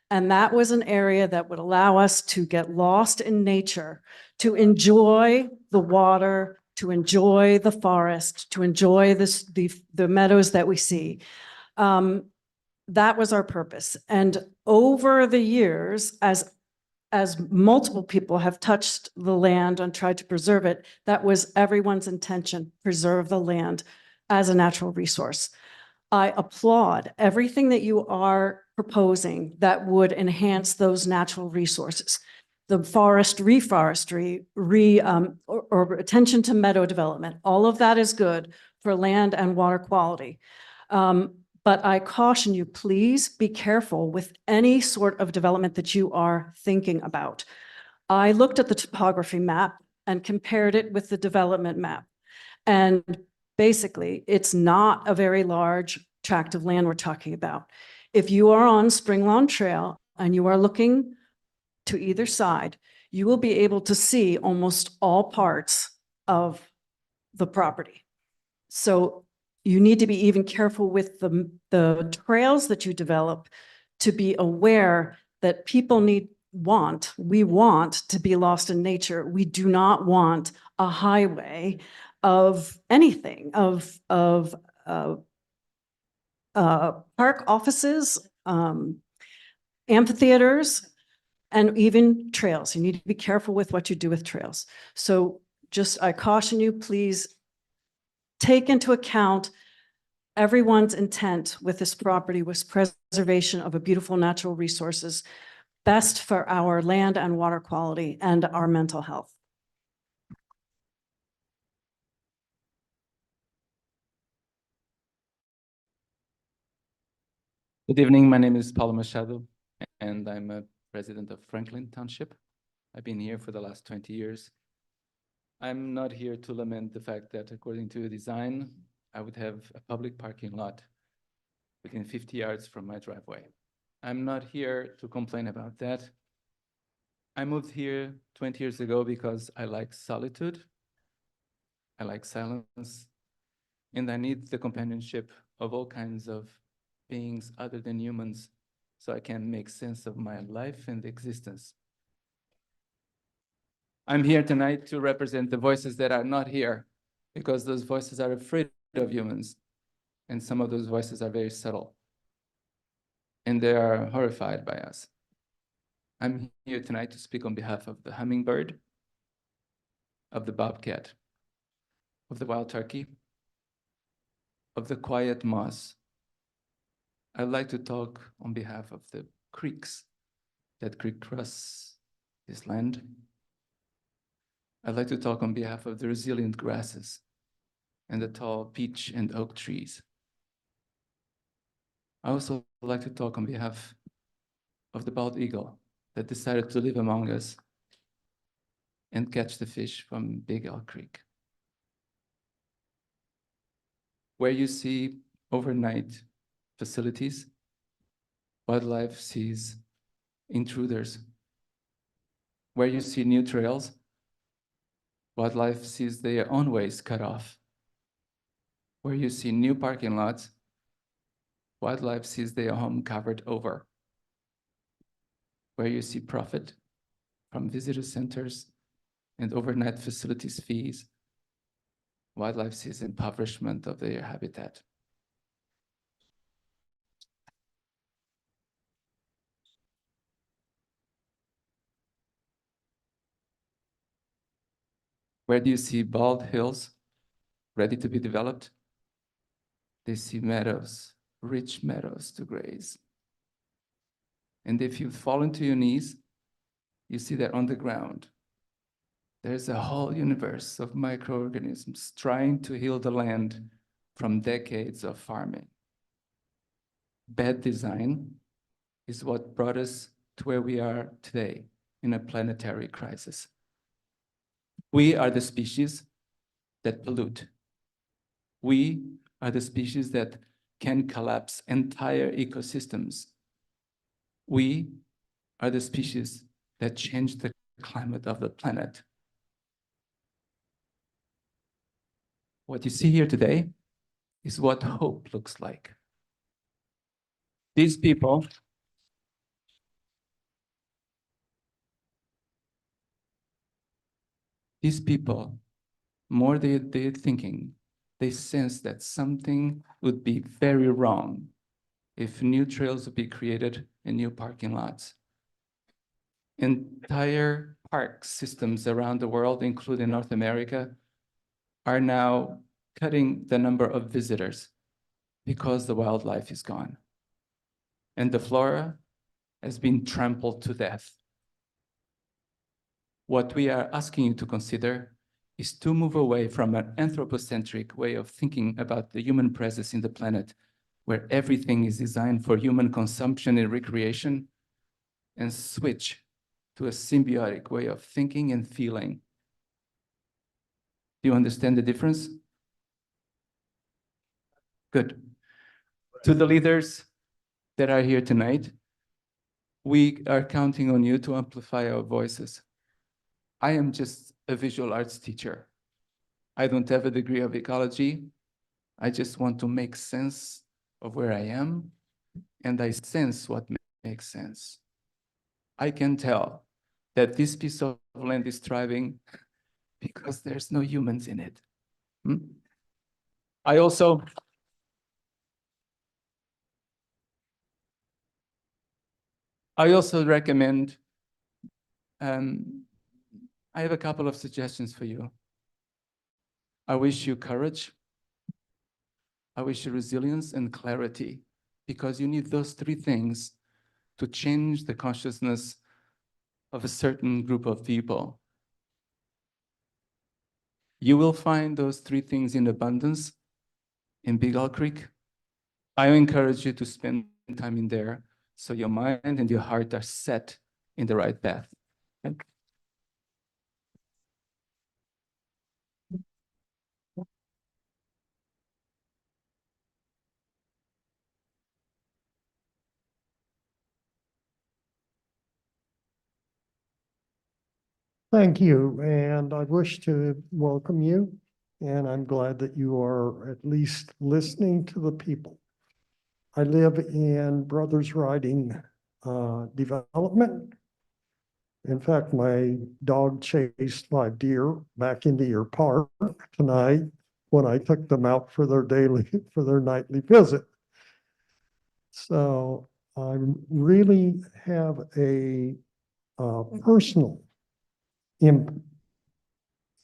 And that was an area that would allow us to get lost in nature, to enjoy the water, to enjoy the forest, to enjoy the meadows that we see. That was our purpose. And over the years, as multiple people have touched the land and tried to preserve it, that was everyone's intention, preserve the land as a natural resource. I applaud everything that you are proposing that would enhance those natural resources. The reforestry, or attention to meadow development, all of that is good for land and water quality. But I caution you, please be careful with any sort of development that you are thinking about. I looked at the topography map and compared it with the development map. And basically, it's not a very large tract of land we're talking about. If you are on Spring Lawn Trail and you are looking to either side, you will be able to see almost all parts of the property. So you need to be even careful with the trails that you develop to be aware that people we want to be lost in nature. We do not want a highway of anything, of park offices, amphitheaters, and even trails. You need to be careful with what you do with trails. So I caution you, please take into account everyone's intent with this property was preservation of a beautiful natural resources, best for our land and water quality and our mental health. Good evening. My name is Paulo Machado, and I'm a resident of Franklin Township. I've been here for the last 20 years. I'm not here to lament the fact that according to the design, I would have a public parking lot within 50 yards from my driveway. I'm not here to complain about that. I moved here 20 years ago because I like solitude, I like silence, and I need the companionship of all kinds of beings other than humans so I can make sense of my life and existence. I'm here tonight to represent the voices that are not here because those voices are afraid of humans, and some of those voices are very subtle, and they are horrified by us. I'm here tonight to speak on behalf of the hummingbird, of the bobcat, of the wild turkey, of the quiet mouse. I'd like to talk on behalf of the creeks that crisscross this land. I'd like to talk on behalf of the resilient grasses and the tall peach and oak trees. I also like to talk on behalf of the bald eagle that decided to live among us and catch the fish from Big Elk Creek. Where you see overnight facilities. Wildlife sees intruders. Where you see new trails, wildlife sees their own ways cut off. Where you see new parking lots, wildlife sees their home covered over. Where you see profit from visitor centers and overnight facilities fees, wildlife sees impoverishment of their habitat. Where do you see bald hills ready to be developed? They see meadows, rich meadows to graze. And if you fall into your knees, you see that on the ground, there's a whole universe of microorganisms trying to heal the land from decades of farming. Bad design is what brought us to where we are today in a planetary crisis. We are the species that pollute. We are the species that can collapse entire ecosystems. We are the species that change the climate of the planet. What you see here today is what hope looks like. These people more they're thinking, they sense that something would be very wrong if new trails would be created and new parking lots. Entire park systems around the world, including North America, are now cutting the number of visitors because the wildlife is gone. And the flora has been trampled to death. What we are asking you to consider is to move away from an anthropocentric way of thinking about the human presence in the planet, where everything is designed for human consumption and recreation, and switch to a symbiotic way of thinking and feeling. Do you understand the difference? Good. To the leaders that are here tonight, we are counting on you to amplify our voices. I am just a visual arts teacher. I don't have a degree of ecology. I just want to make sense of where I am, and I sense what makes sense. I can tell that this piece of land is thriving because there's no humans in it. I also recommend, I have a couple of suggestions for you. I wish you courage. I wish you resilience and clarity, because you need those three things to change the consciousness of a certain group of people. You will find those three things in abundance in Big Elk Creek. I encourage you to spend time in there so your mind and your heart are set in the right path. Okay? Thank you, and I wish to welcome you, and I'm glad that you are at least listening to the people. I live in Brothers Riding development. In fact, my dog chased my deer back into your park tonight when I took them out for their nightly visit. So I really have a personal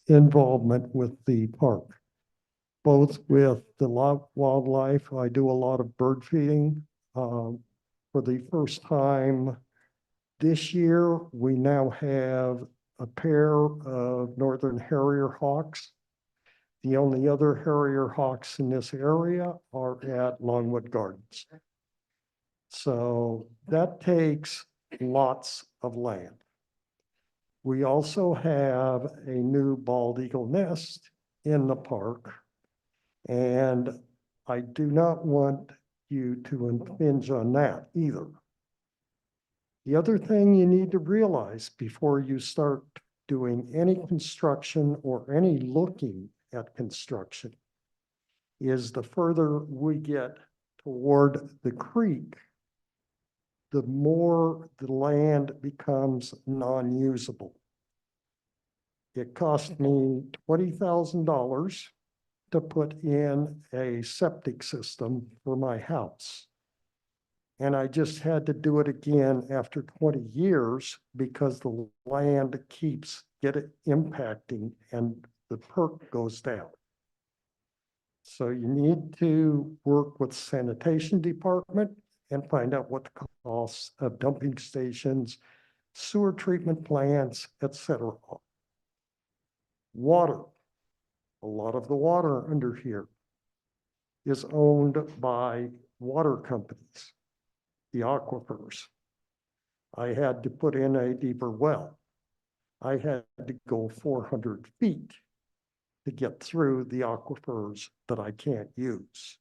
involvement with the park, both with the wildlife. I do a lot of bird feeding. For the first time this year, we now have a pair of northern harrier hawks. The only other harrier hawks in this area are at Longwood Gardens. So that takes lots of land. We also have a new bald eagle nest in the park. And I do not want you to impinge on that either. The other thing you need to realize before you start doing any construction or any looking at construction is the further we get toward the creek, the more the land becomes non-usable. It cost me $20,000 to put in a septic system for my house. And I just had to do it again after 20 years because the land keeps impacting and the perk goes down. So you need to work with sanitation department and find out what the costs of dumping stations, sewer treatment plants, etc. Water. A lot of the water under here is owned by water companies, the aquifers. I had to put in a deeper well. I had to go 400 feet to get through the aquifers that I can't use.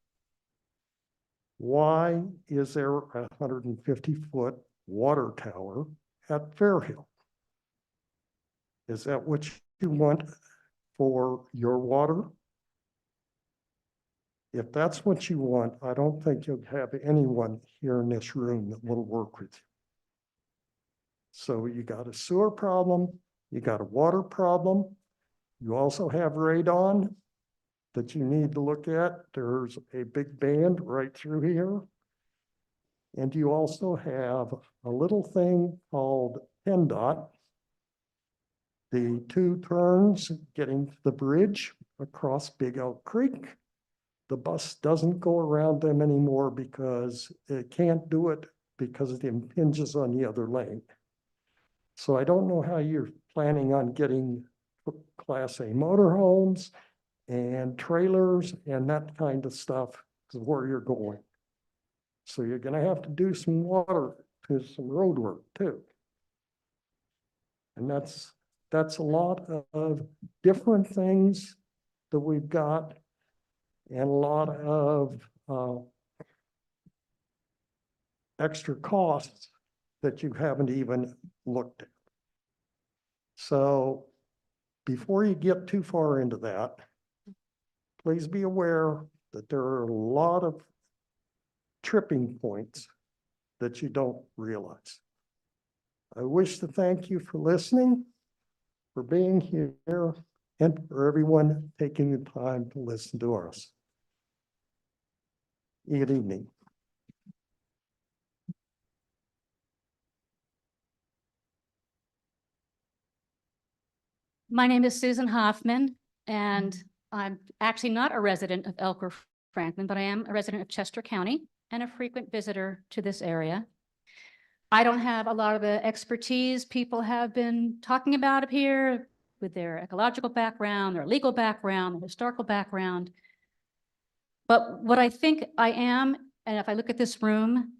Why is there a 150-foot water tower at Fairhill? Is that what you want for your water? If that's what you want, I don't think you'll have anyone here in this room that will work with you. So you got a sewer problem, you got a water problem, you also have radon that you need to look at. There's a big band right through here. And you also have a little thing called PennDOT. The two turns getting to the bridge across Big Elk Creek. The bus doesn't go around them anymore because it can't do it because it impinges on the other lane. So I don't know how you're planning on getting Class A motorhomes and trailers and that kind of stuff to where you're going. So you're going to have to do some road work too. And that's a lot of different things that we've got and a lot of extra costs that you haven't even looked at. So before you get too far into that, please be aware that there are a lot of tripping points that you don't realize. I wish to thank you for listening, for being here, and for everyone taking the time to listen to us. Good evening. My name is Susan Hoffman, and I'm actually not a resident of Elk or Franklin, but I am a resident of Chester County and a frequent visitor to this area. I don't have a lot of the expertise people have been talking about up here with their ecological background, their legal background, their historical background. But what I think I am, and if I look at this room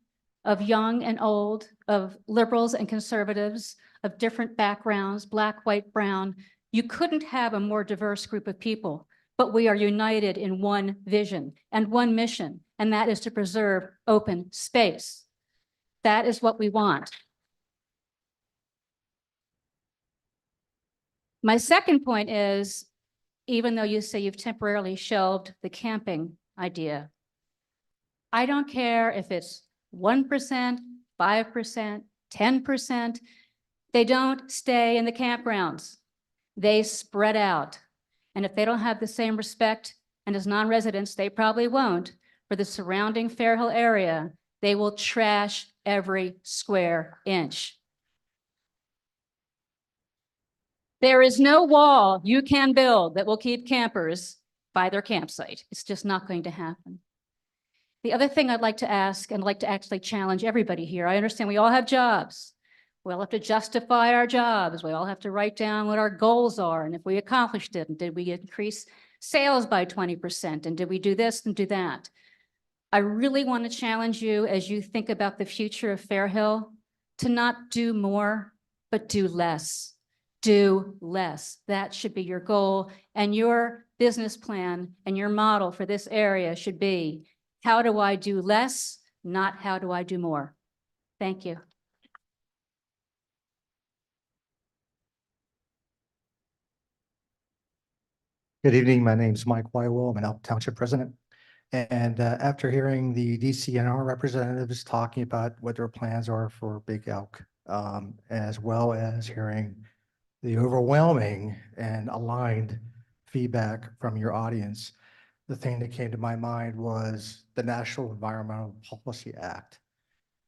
of young and old, of liberals and conservatives, of different backgrounds, black, white, brown, you couldn't have a more diverse group of people, but we are united in one vision and one mission, and that is to preserve open space. That is what we want. My second point is, even though you say you've temporarily shelved the camping idea, I don't care if it's 1%, 5%, 10%, they don't stay in the campgrounds. They spread out. And if they don't have the same respect, and as non-residents, they probably won't, for the surrounding Fairhill area, they will trash every square inch. There is no wall you can build that will keep campers by their campsite. It's just not going to happen. The other thing I'd like to ask, and I'd like to actually challenge everybody here, I understand we all have jobs. We all have to justify our jobs. We all have to write down what our goals are and if we accomplished it, and did we increase sales by 20%, and did we do this and do that. I really want to challenge you as you think about the future of Fairhill to not do more, but do less. Do less. That should be your goal. And business plan and your model for this area should be, how do I do less, not how do I do more? Thank you. Good evening. My name's Mike Wywell. I'm an Elk Township resident. And after hearing the DCNR representatives talking about what their plans are for Big Elk, as well as hearing the overwhelming and aligned feedback from your audience, the thing that came to my mind was the National Environmental Policy Act,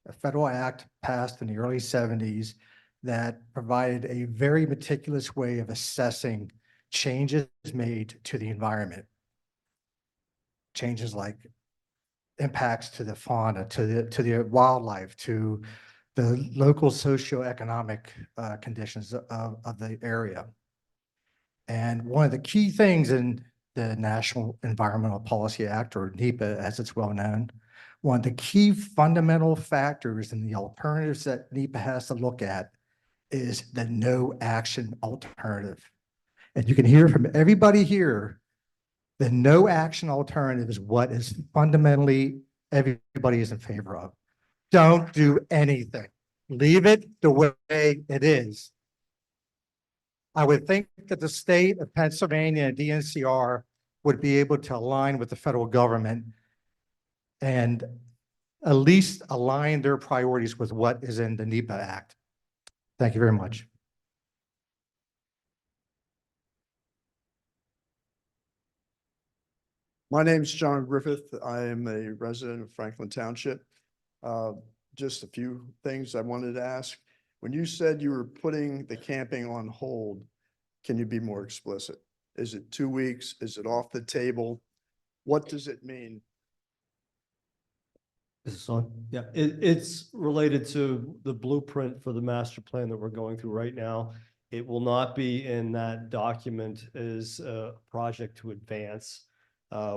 a federal act passed in the early 70s that provided a very meticulous way of assessing changes made to the environment. Changes like impacts to the fauna, to the wildlife, to the local socioeconomic conditions of the area. And one of the key things in the National Environmental Policy Act, or NEPA as it's well known, one of the key fundamental factors in the alternatives that NEPA has to look at is the no action alternative. And you can hear from everybody here, the no action alternative is what is fundamentally everybody is in favor of. Don't do anything. Leave it the way it is. I would think that the state of Pennsylvania and DNCR would be able to align with the federal government and at least align their priorities with what is in the NEPA Act. Thank you very much. My name's John Griffith. I am a resident of Franklin Township. Just a few things I wanted to ask. When you said you were putting the camping on hold, can you be more explicit? Is it 2 weeks? Is it off the table? What does it mean? Is this on? Yeah, it's related to the blueprint for the master plan that we're going through right now. It will not be in that document as a project to advance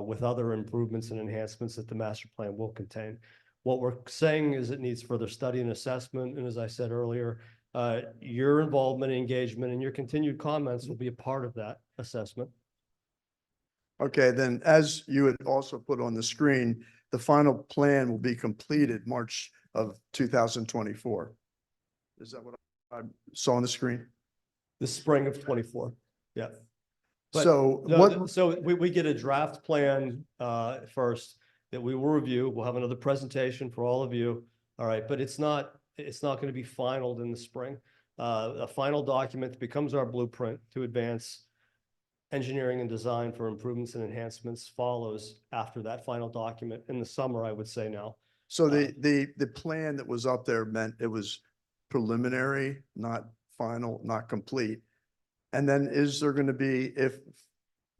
with other improvements and enhancements that the master plan will contain. What we're saying is it needs further study and assessment. And as I said earlier, your involvement, engagement, and your continued comments will be a part of that assessment. Okay, then as you had also put on the screen, the final plan will be completed March of 2024. Is that what I saw on the screen? The spring of 24. Yeah. But So no, what? So we get a draft plan first that we will review. We'll have another presentation for all of you. All right, but it's not going to be finalized in the spring. A final document that becomes our blueprint to advance engineering and design for improvements and enhancements follows after that final document in the summer, I would say now. So the plan that was up there meant it was preliminary, not final, not complete. And then is there going to be, if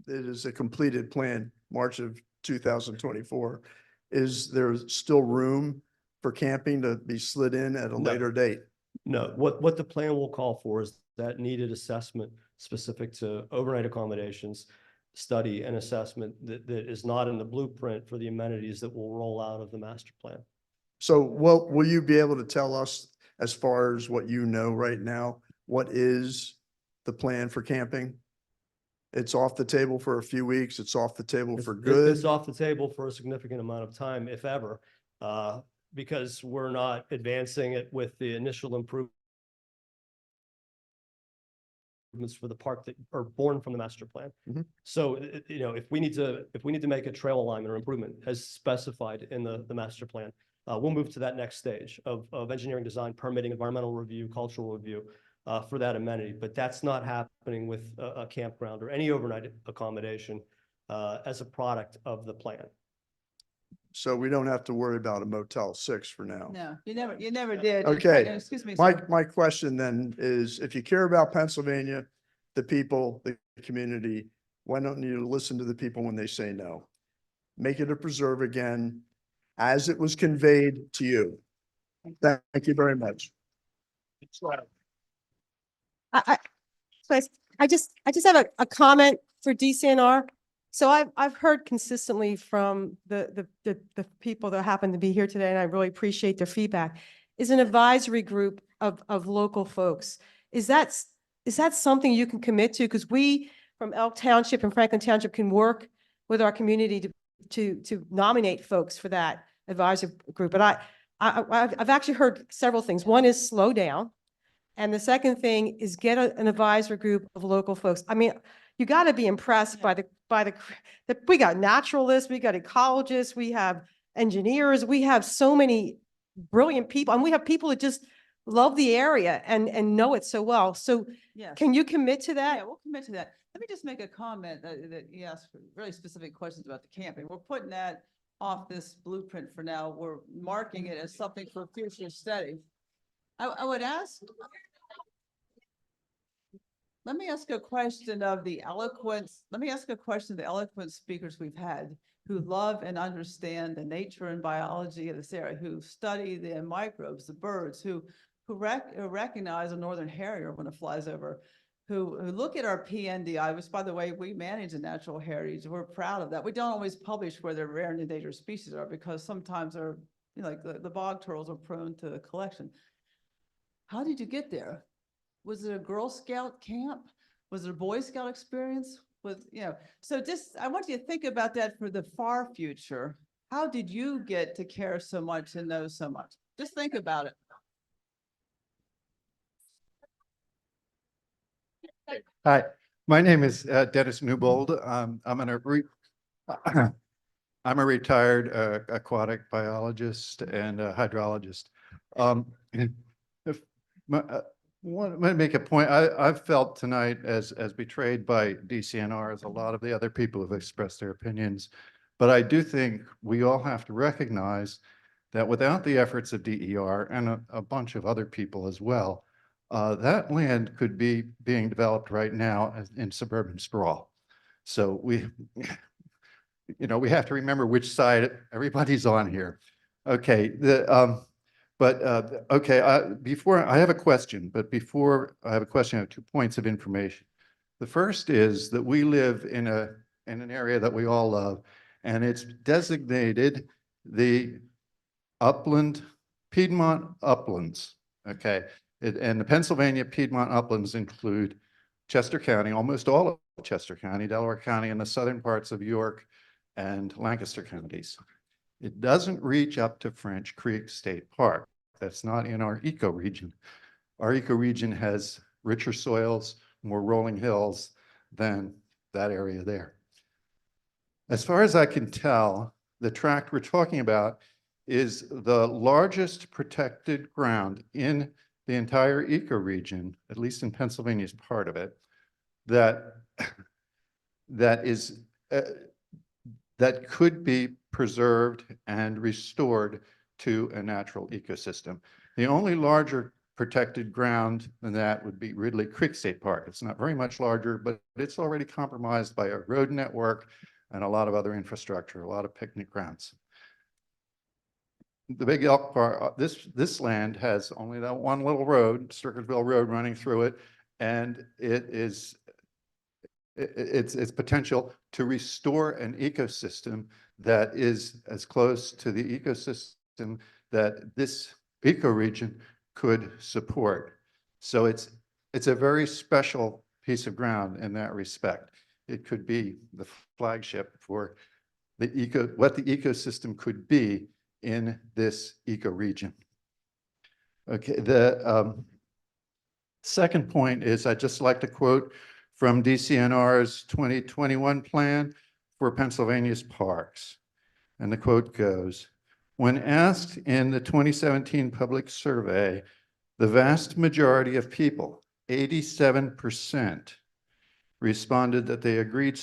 it is a completed plan, March of 2024, is there still room for camping to be slid in at a later date? No, what the plan will call for is that needed assessment specific to overnight accommodations, study and assessment that is not in the blueprint for the amenities that will roll out of the master plan. So what will you be able to tell us as far as what you know right now? What is the plan for camping? It's off the table for a few weeks. It's off the table for good. It's off the table for a significant amount of time, if ever, because we're not advancing it with the initial improvements for the park that are born from the master plan. So, you know, if we need to make a trail alignment or improvement as specified in the master plan, we'll move to that next stage of engineering design, permitting, environmental review, cultural review for that amenity. But that's not happening with a campground or any overnight accommodation as a product of the plan. So we don't have to worry about a Motel 6 for now. No, you never did. Okay. Excuse me. My sir. question then is, if you care about Pennsylvania, the people, the community, why don't you listen to the people when they say no? Make it a preserve again, as it was conveyed to you. Thank you very much. I just have a comment for DCNR. So I've heard consistently from the people that happen to be here today, and I really appreciate their feedback, is an advisory group of local folks. Is that something you can commit to? Because we from Elk Township and Franklin Township can work with our community to nominate folks for that advisory group. But I've actually heard several things. One is slow down. And the second thing is get an advisory group of local folks. I mean, you got to be impressed by we got naturalists, we got ecologists, we have engineers, we have so many brilliant people, and we have people that just love the area and know it so well. So Yes. can you commit to that? Yeah, we'll commit to that. Let me just make a comment that you asked for really specific questions about the camping. We're putting that off this blueprint for now. We're marking it as something for future study. I would ask, let me ask a question of the eloquent speakers we've had who love and understand the nature and biology of this area, who study the microbes, the birds, who recognize a northern harrier when it flies over, who look at our PNDI, which, by the way, we manage the natural heritage. We're proud of that. We don't always publish where their rare and endangered species are because sometimes they're, you know, like the bog turtles are prone to collection. How did you get there? Was it a Girl Scout camp? Was it a Boy Scout experience? So just, I want you to think about that for the far future. How did you get to care so much and know so much? Just think about it. Hi, my name is Dennis Newbold. I'm a retired aquatic biologist and hydrologist. Want to make a point. I've felt tonight as betrayed by DCNR as a lot of the other people have expressed their opinions, but I do think we all have to recognize that without the efforts of DER and a bunch of other people as well, that land could be being developed right now in suburban sprawl. So we have to remember which side everybody's on here. Okay, before I have a question, before I have a question, I have 2 points of information. The first is that we live in an area that we all love, and it's designated the Piedmont Uplands. Okay, and the Pennsylvania Piedmont Uplands include Chester County, almost all of Chester County, Delaware County, and the southern parts of York and Lancaster counties. It doesn't reach up to French Creek State Park. That's not in our ecoregion. Our ecoregion has richer soils, more rolling hills than that area there. As far as I can tell, the tract we're talking about is the largest protected ground in the entire ecoregion, at least in Pennsylvania's part of it, that could be preserved and restored to a natural ecosystem. The only larger protected ground than that would be Ridley Creek State Park. It's not very much larger, but it's already compromised by a road network and a lot of other infrastructure, a lot of picnic grounds. The Big Elk Park, this land has only that one little road, Sturgisville Road, running through it, and its potential to restore an ecosystem that is as close to the ecosystem that this ecoregion could support. So it's a very special piece of ground in that respect. It could be the flagship for what the ecosystem could be in this ecoregion. Okay, the second point is I'd just like to quote from DCNR's 2021 plan for Pennsylvania's parks. And the quote goes, "When asked in the 2017 public survey, the vast majority of people, 87%, responded that they agreed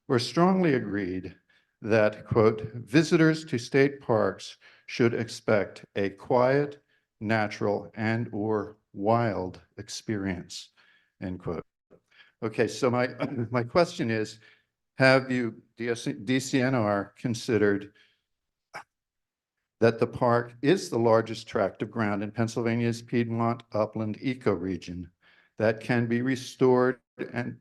or strongly agreed that, quote, visitors to state parks should expect a quiet, natural, and/or wild experience," end quote. Okay, so my question is, have you, DCNR, considered that the park is the largest tract of ground in Pennsylvania's Piedmont upland ecoregion that can be restored and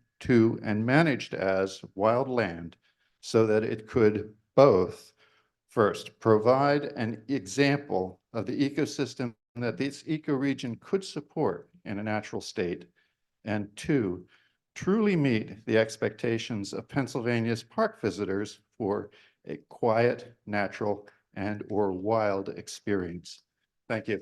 managed as wild land so that it could both, first, provide an example of the ecosystem that this ecoregion could support in a natural state, and two, truly meet the expectations of Pennsylvania's park visitors for a quiet, natural, and/or wild experience. Thank you.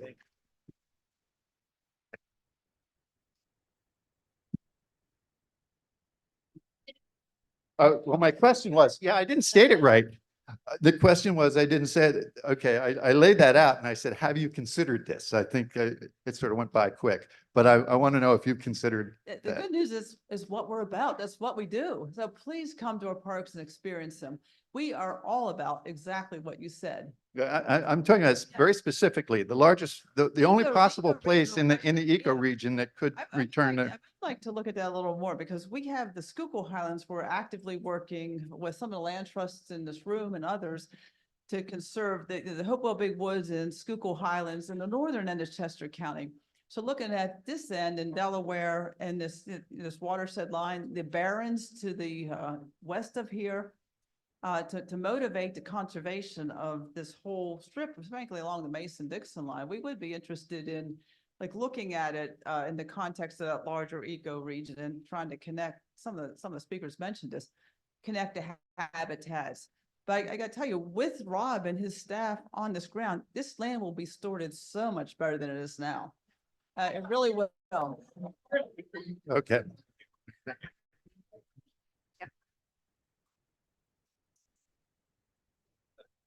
Well, my question was, yeah, I didn't state it right. The question was, I didn't say it. Okay, I laid that out and I said, have you considered this? I think it sort of went by quick, but I want to know if you've considered The that. good news is what we're about. That's what we do. So please come to our parks and experience them. We are all about exactly what you said. I'm talking about very specifically, the largest, the only Eco- possible eco place in the regional eco region that could return I'd to. like to look at that a little more because we have the Schuylkill Highlands. We're actively working with some of the land trusts in this room and others to conserve the Hopewell Big Woods and Schuylkill Highlands in the northern end of Chester County. So looking at this end in Delaware and this watershed line, the Barrens to the west of here, to motivate the conservation of this whole strip, frankly, along the Mason-Dixon line, we would be interested in like looking at it in the context of that larger eco region and trying to connect. Some of the speakers mentioned this, connect to habitats. But I got to tell you, with Rob and his staff on this ground, this land will be stewarded so much better than it is now. It really will. Okay.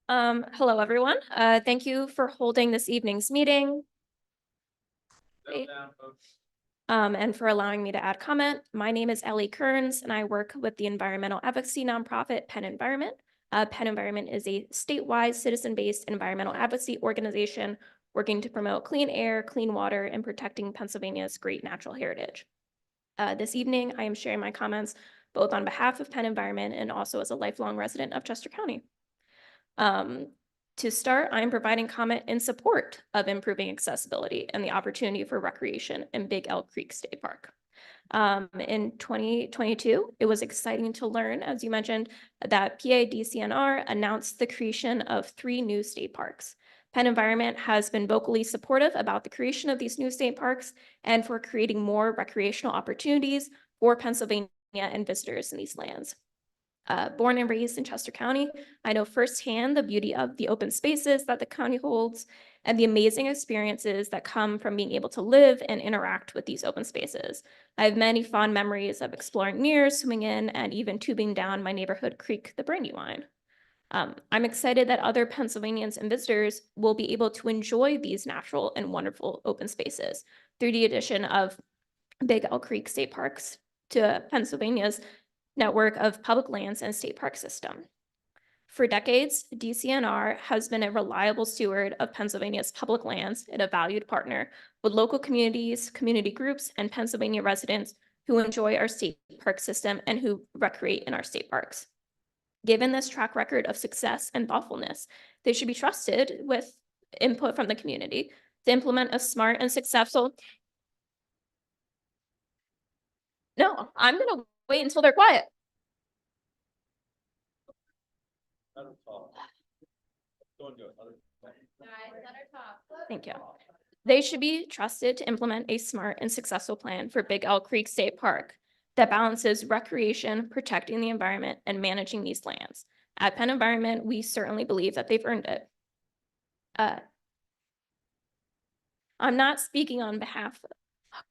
Hello, everyone. Thank you for holding this evening's meeting. And for allowing me to add comment. My name is Ellie Kearns, and I work with the environmental advocacy nonprofit Penn Environment. Penn Environment is a statewide citizen-based environmental advocacy organization working to promote clean air, clean water, and protecting Pennsylvania's great natural heritage. This evening, I am sharing my comments both on behalf of Penn Environment and also as a lifelong resident of Chester County. To start, I'm providing comment in support of improving accessibility and the opportunity for recreation in Big Elk Creek State Park. In 2022, it was exciting to learn, as you mentioned, that PA DCNR announced the creation of 3 new state parks. Penn Environment has been vocally supportive about the creation of these new state parks and for creating more recreational opportunities for Pennsylvania and visitors in these lands. Born and raised in Chester County, I know firsthand the beauty of the open spaces that the county holds and the amazing experiences that come from being able to live and interact with these open spaces. I have many fond memories of exploring near, swimming in, and even tubing down my neighborhood creek, the Brandywine. I'm excited that other Pennsylvanians and visitors will be able to enjoy these natural and wonderful open spaces through the addition of Big Elk Creek State Parks to Pennsylvania's network of public lands and state park system. For decades, DCNR has been a reliable steward of Pennsylvania's public lands and a valued partner with local communities, community groups, and Pennsylvania residents who enjoy our state park system and who recreate in our state parks. Given this track record of success and thoughtfulness, they should be trusted with input from the community to implement a smart and successful. No, I'm gonna wait until they're quiet. Thank you. They should be trusted to implement a smart and successful plan for Big Elk Creek State Park that balances recreation, protecting the environment, and managing these lands. At Penn Environment, we certainly believe that they've earned it. I'm not speaking on behalf of, oh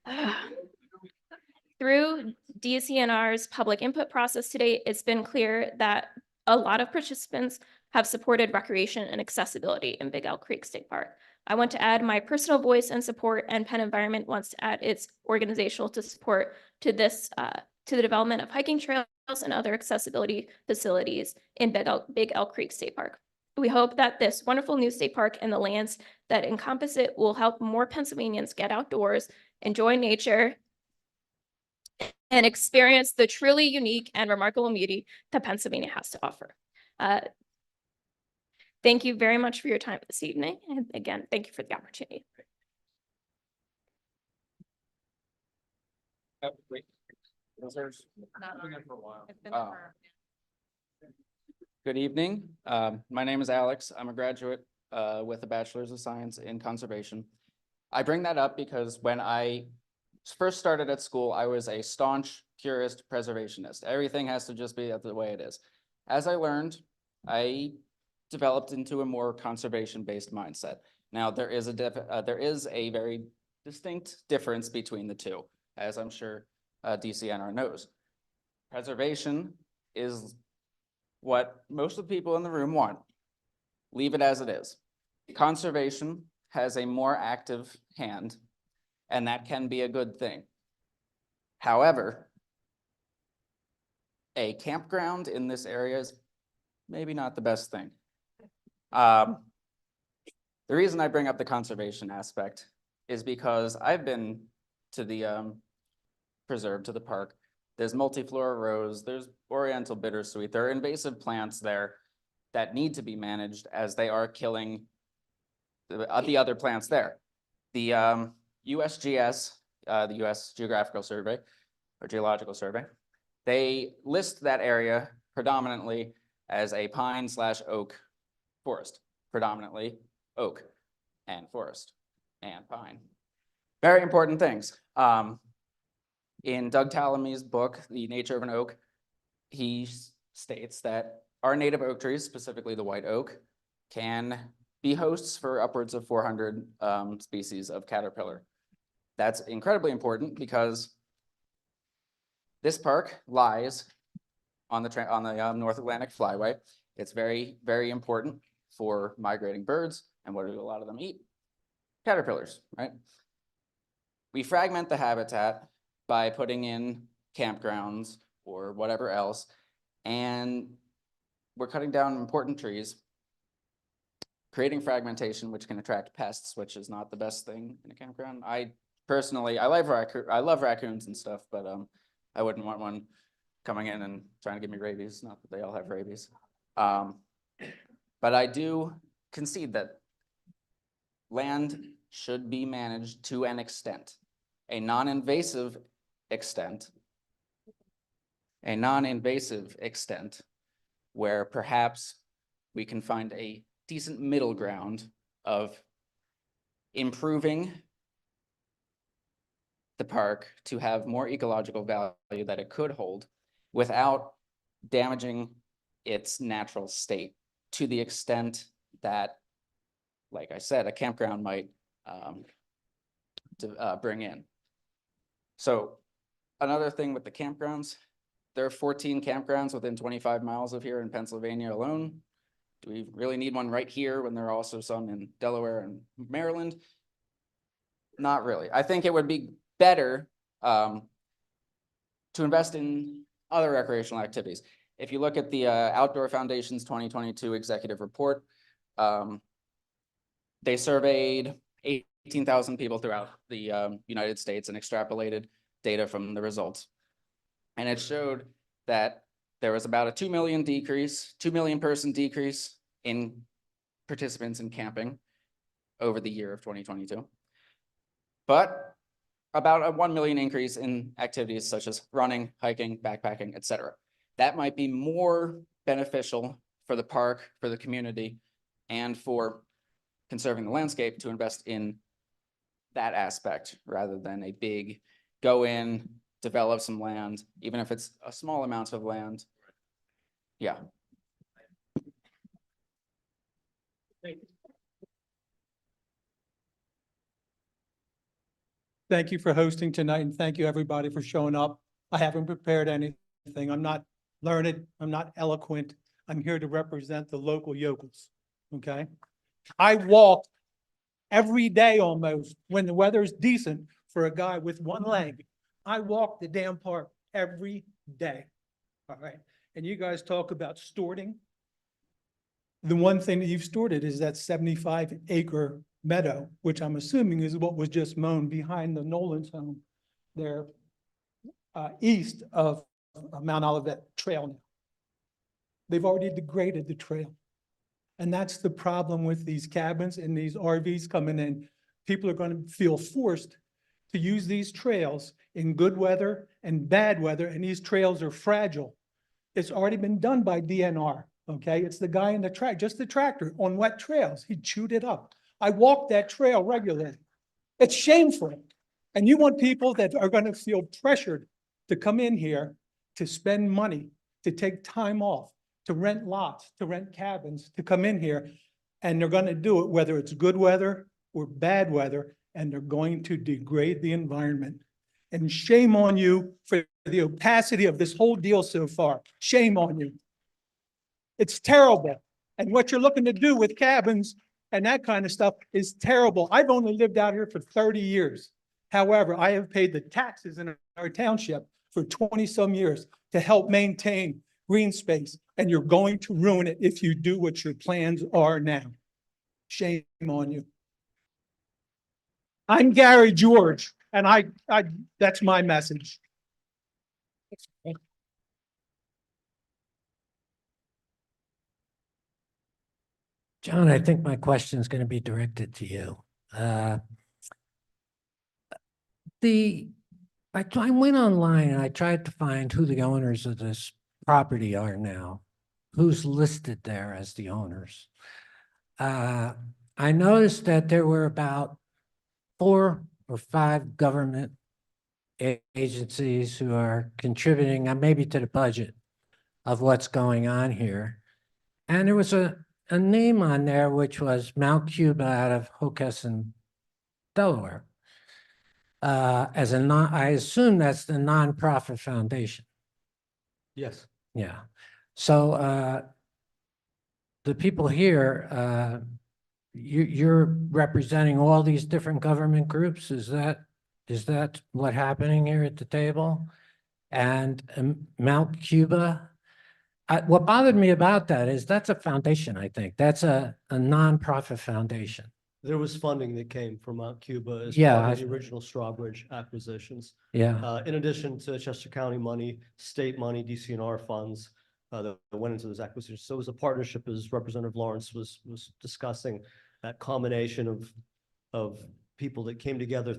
God. Through DCNR's public input process today, it's been clear that a lot of participants have supported recreation and accessibility in Big Elk Creek State Park. I want to add my personal voice and support, and Penn Environment wants to add its organizational support to this, to the development of hiking trails and other accessibility facilities in Big Elk Creek State Park. We hope that this wonderful new state park and the lands that encompass it will help more Pennsylvanians get outdoors, enjoy nature, and experience the truly unique and remarkable beauty that Pennsylvania has to offer. Thank you very much for your time this evening. And again, thank you for the opportunity. Good evening. My name is Alex. I'm a graduate with a bachelor's of science in conservation. I bring that up because when I first started at school, I was a staunch purist preservationist. Everything has to just be the way it is. As I learned, I developed into a more conservation-based mindset. Now, there is a very distinct difference between the two, as I'm sure DCNR knows. Preservation is what most of the people in the room want. Leave it as it is. Conservation has a more active hand, and that can be a good thing. However, a campground in this area is maybe not the best thing. The reason I bring up the conservation aspect is because I've been to the preserve, to the park. There's multiflora rose, there's oriental bittersweet, there are invasive plants there that need to be managed as they are killing the other plants there. The USGS, the US Geographical Survey or Geological Survey, they list that area predominantly as a pine/oak forest, predominantly oak and forest and pine. Very important things. In Doug Tallamy's book, The Nature of an Oak, he states that our native oak trees, specifically the white oak, can be hosts for upwards of 400 species of caterpillar. That's incredibly important because this park lies on the North Atlantic Flyway. It's very, very important for migrating birds. And what do a lot of them eat? Caterpillars, right? We fragment the habitat by putting in campgrounds or whatever else, and we're cutting down important trees, creating fragmentation, which can attract pests, which is not the best thing in a campground. I personally, I love raccoons and stuff, but I wouldn't want one coming in and trying to give me rabies. Not that they all have rabies. But I do concede that land should be managed to an extent, a non-invasive extent, where perhaps we can find a decent middle ground of improving the park to have more ecological value that it could hold without damaging its natural state to the extent that, like I said, a campground might bring in. So another thing with the campgrounds, there are 14 campgrounds within 25 miles of here in Pennsylvania alone. Do we really need one right here when there are also some in Delaware and Maryland? Not really. I think it would be better to invest in other recreational activities. If you look at the Outdoor Foundation's 2022 executive report, they surveyed 18,000 people throughout the United States and extrapolated data from the results. And it showed that there was about a 2 million person decrease in participants in camping over the year of 2022. But about a 1 million increase in activities such as running, hiking, backpacking, etc. That might be more beneficial for the park, for the community, and for conserving the landscape to invest in that aspect rather than a big go in, develop some land, even if it's a small amount of land. Yeah. Thank you for hosting tonight, and thank you everybody for showing up. I haven't prepared anything. I'm not learned. I'm not eloquent. I'm here to represent the local yokels, okay? I walk every day almost when the weather's decent for a guy with one leg. I walk the damn park every day, all right? And you guys talk about storting. The one thing that you've stored is that 75-acre meadow, which I'm assuming is what was just mown behind the Nolan's home there, east of Mount Olivet Trail now. They've already degraded the trail. And that's the problem with these cabins and these RVs coming in. People are going to feel forced to use these trails in good weather and bad weather, and these trails are fragile. It's already been done by DNR, okay? It's the guy in the track, just the tractor on wet trails. He chewed it up. I walk that trail regularly. It's shameful. And you want people that are going to feel pressured to come in here, to spend money, to take time off, to rent lots, to rent cabins, to come in here. And they're going to do it whether it's good weather or bad weather, and they're going to degrade the environment. And shame on you for the opacity of this whole deal so far. Shame on you. It's terrible. And what you're looking to do with cabins and that kind of stuff is terrible. I've only lived out here for 30 years. However, I have paid the taxes in our township for 20-some years to help maintain green space, and you're going to ruin it if you do what your plans are now. Shame on you. I'm Gary George, and I that's my message. John, I think my question is going to be directed to you. I went online and I tried to find who the owners of this property are now, who's listed there as the owners. I noticed that there were about 4 or 5 government agencies who are contributing maybe to the budget of what's going on here. And there was a name on there, which was Mount Cuba out of Hockessin, Delaware. I assume that's the nonprofit foundation. Yes. Yeah. So the people here, you're representing all these different government groups. Is that what happening here at the table? And Mount Cuba, what bothered me about that is that's a foundation, I think. That's a nonprofit foundation. There was funding that came from Mount Cuba as Yeah, part of the original Strawbridge acquisitions. Yeah. In addition to Chester County money, state money, DCNR funds that went into those acquisitions. So it was a partnership, as Representative Lawrence was discussing, that combination of people that came together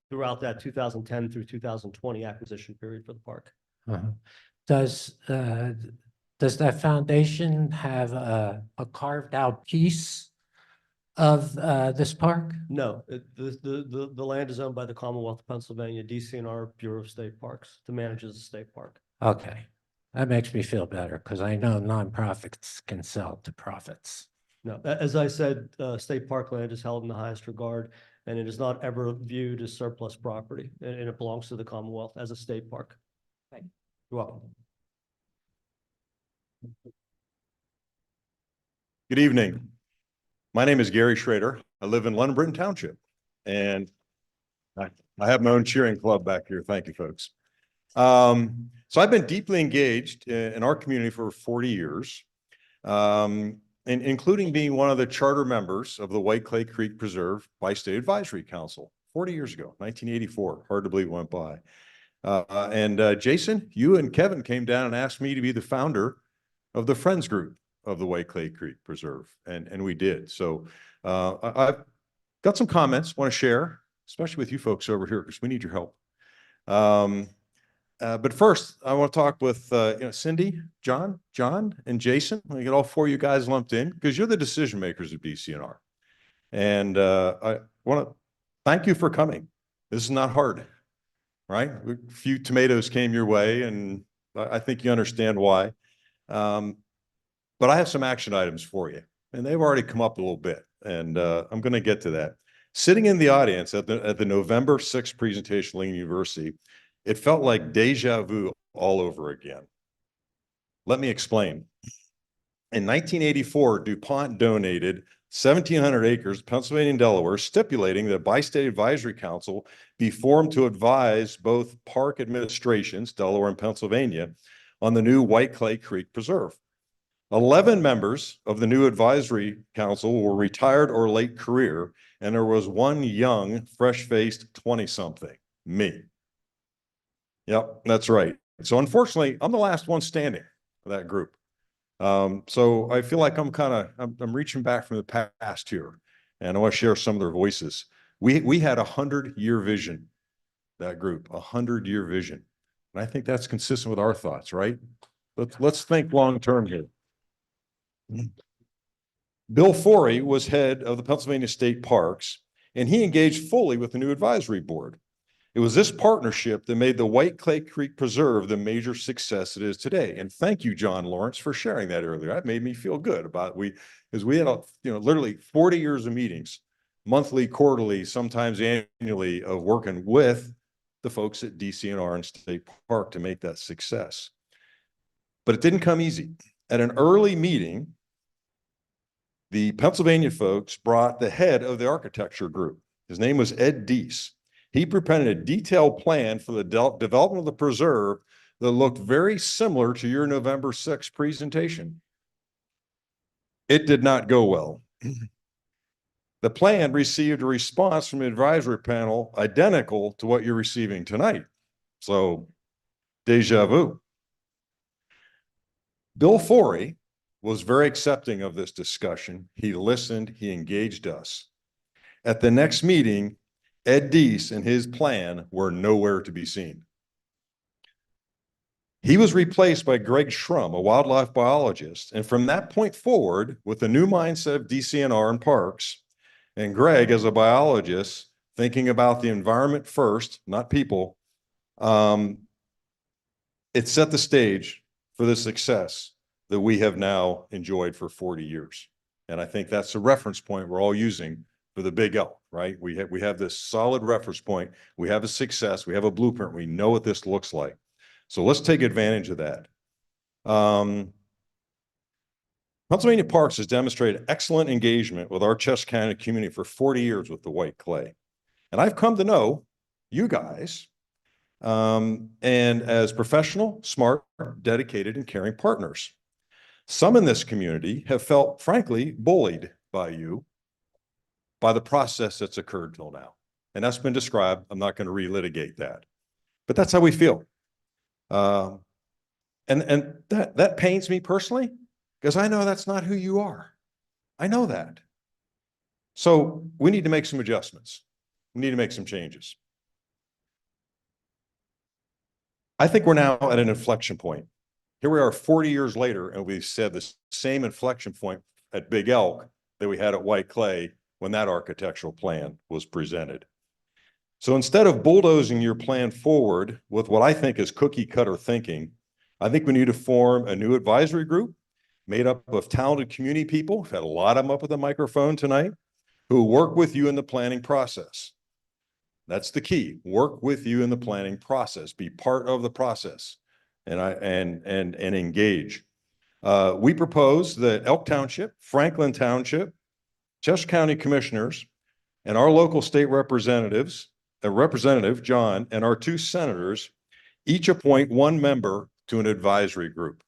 throughout that 2010 through 2020 acquisition period for the park. Does that foundation have a carved out piece of this park? No, the land is owned by the Commonwealth of Pennsylvania, DCNR Bureau of State Parks, that manages the state park. Okay, that makes me feel better because I know nonprofits can sell to profits. No, as I said, state park land is held in the highest regard, and it is not ever viewed as surplus property, and it belongs to the Commonwealth as a state park. You're welcome. Good evening. My name is Gary Schrader. I live in London Township, and I have my own cheering club back here. Thank you, folks. So I've been deeply engaged in our community for 40 years, including being one of the charter members of the White Clay Creek Preserve Bi-State Advisory Council 40 years ago, 1984. Hard to believe it went by. Jason, you and Kevin came down and asked me to be the founder of the Friends Group of the White Clay Creek Preserve, and we did. So I've got some comments, want to share, especially with you folks over here, because we need your help. But first, I want to talk with Cindy, John, and Jason. I get all 4 of you guys lumped in because you're the decision makers of DCNR. And I want to thank you for coming. This is not hard, right? A few tomatoes came your way, and I think you understand why. But I have some action items for you, and they've already come up a little bit, and I'm going to get to that. Sitting in the audience at the November 6th presentation, Lincoln University, it felt like deja vu all over again. Let me explain. In 1984, DuPont donated 1,700 acres, Pennsylvania and Delaware, stipulating that Bi-State Advisory Council be formed to advise both park administrations, Delaware and Pennsylvania, on the new White Clay Creek Preserve. 11 members of the new advisory council were retired or late career, and there was one young, fresh-faced 20-something, me. Yep, that's right. So unfortunately, I'm the last one standing for that group. So I feel like I'm reaching back from the past here, and I want to share some of their voices. We had 100-year vision, that group, 100-year vision. And I think that's consistent with our thoughts, right? Let's think long-term here. Bill Forey was head of the Pennsylvania State Parks, and he engaged fully with the new advisory board. It was this partnership that made the White Clay Creek Preserve the major success it is today. And thank you, John Lawrence, for sharing that earlier. That made me feel good about because we had literally 40 years of meetings, monthly, quarterly, sometimes annually, of working with the folks at DCNR and State Park to make that success. But it didn't come easy. At an early meeting, the Pennsylvania folks brought the head of the architecture group. His name was Ed Deese. He presented a detailed plan for the development of the preserve that looked very similar to your November 6th presentation. It did not go well. The plan received a response from the advisory panel identical to what you're receiving tonight. So, déjà vu. Bill Forey was very accepting of this discussion. He listened, he engaged us. At the next meeting, Ed Deese and his plan were nowhere to be seen. He was replaced by Greg Shrum, a wildlife biologist. And from that point forward, with the new mindset of DCNR and parks, and Greg as a biologist, thinking about the environment first, not people, it set the stage for the success that we have now enjoyed for 40 years. And I think that's a reference point we're all using for the Big Elk, right? We have this solid reference point. We have a success. We have a blueprint. We know what this looks like. So let's take advantage of that. Pennsylvania Parks has demonstrated excellent engagement with our Chester County community for 40 years with the white clay. And I've come to know you guys and as professional, smart, dedicated, and caring partners. Some in this community have felt, frankly, bullied by you, by the process that's occurred till now. And that's been described. I'm not going to relitigate that. But that's how we feel. And that pains me personally, because I know that's not who you are. I know that. So we need to make some adjustments. We need to make some changes. I think we're now at an inflection point. Here we are 40 years later, and we've said the same inflection point at Big Elk that we had at White Clay when that architectural plan was presented. So instead of bulldozing your plan forward with what I think is cookie cutter thinking, I think we need to form a new advisory group made up of talented community people. We've had a lot of them up at the microphone tonight who work with you in the planning process. That's the key. Work with you in the planning process. Be part of the process and engage. We propose that Elk Township, Franklin Township, Chester County Commissioners, and our local state representatives, Representative John, and our 2 senators each appoint 1 member to an advisory group.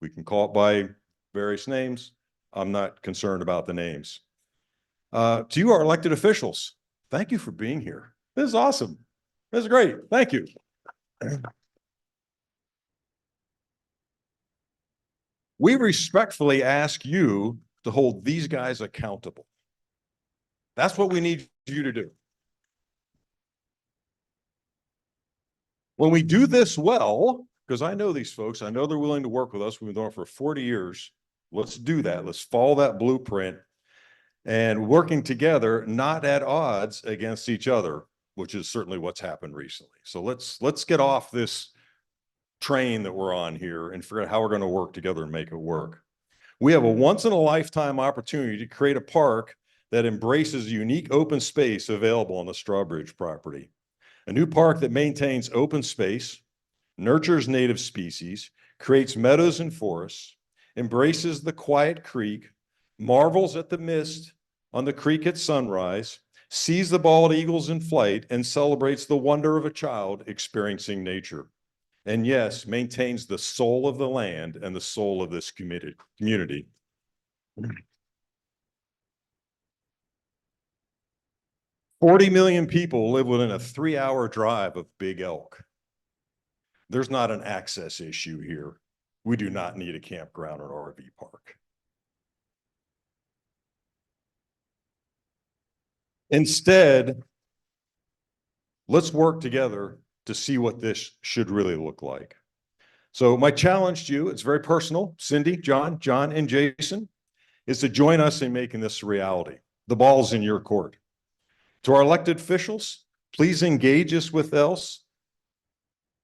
We can call it by various names. I'm not concerned about the names. To you, our elected officials, thank you for being here. This is awesome. This is great. Thank you. We respectfully ask you to hold these guys accountable. That's what we need you to do. When we do this well, because I know these folks, I know they're willing to work with us. We've been doing it for 40 years. Let's do that. Let's follow that blueprint and working together, not at odds against each other, which is certainly what's happened recently. So let's get off this train that we're on here and figure out how we're going to work together and make it work. We have a once in a lifetime opportunity to create a park that embraces unique open space available on the Strawbridge property. A new park that maintains open space, nurtures native species, creates meadows and forests, embraces the quiet creek, marvels at the mist on the creek at sunrise, sees the bald eagles in flight, and celebrates the wonder of a child experiencing nature. And yes, maintains the soul of the land and the soul of this community. 40 million people live within a 3-hour drive of Big Elk. There's not an access issue here. We do not need a campground or RV park. Instead, let's work together to see what this should really look like. So my challenge to you, it's very personal, Cindy, John, and Jason, is to join us in making this a reality. The ball's in your court. To our elected officials, Please engage us with else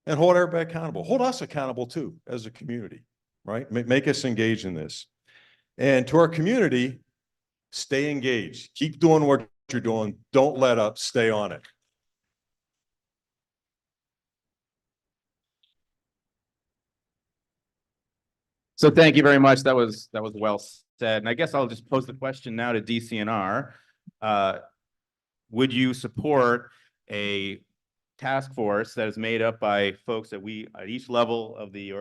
and hold everybody accountable. Hold us accountable too, as a community, right? Make us engage in this. And to our community, stay engaged. Keep doing what you're doing. Don't let up. Stay on it. So thank you very much. That was well said. And I guess I'll just pose the question now to DCNR. Would you support a task force that is made up by folks that at each level of the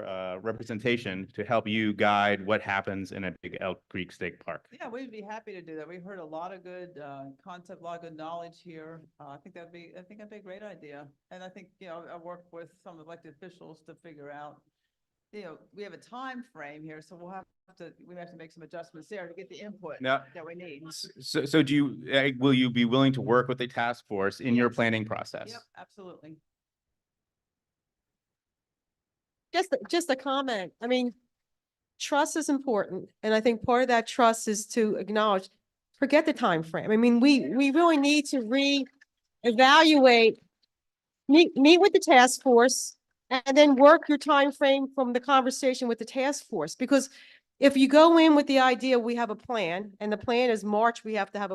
representation to help you guide what happens in a big Elk Creek State Park? Yeah, we'd be happy to do that. We've heard a lot of good concept, a lot of good knowledge here. I think that'd be a great idea. And I think, I work with some elected officials to figure out, we have a time frame here, so we have to make some adjustments there to get the input Now- that we need. So will you be willing to work with the task force in your planning process? Yep, absolutely. Just a comment. I mean, trust is important. And I think part of that trust is to acknowledge, forget the time frame. I mean, we really need to reevaluate, meet with the task force, and then work your time frame from the conversation with the task force. Because if you go in with the idea we have a plan and the plan is March, we have to have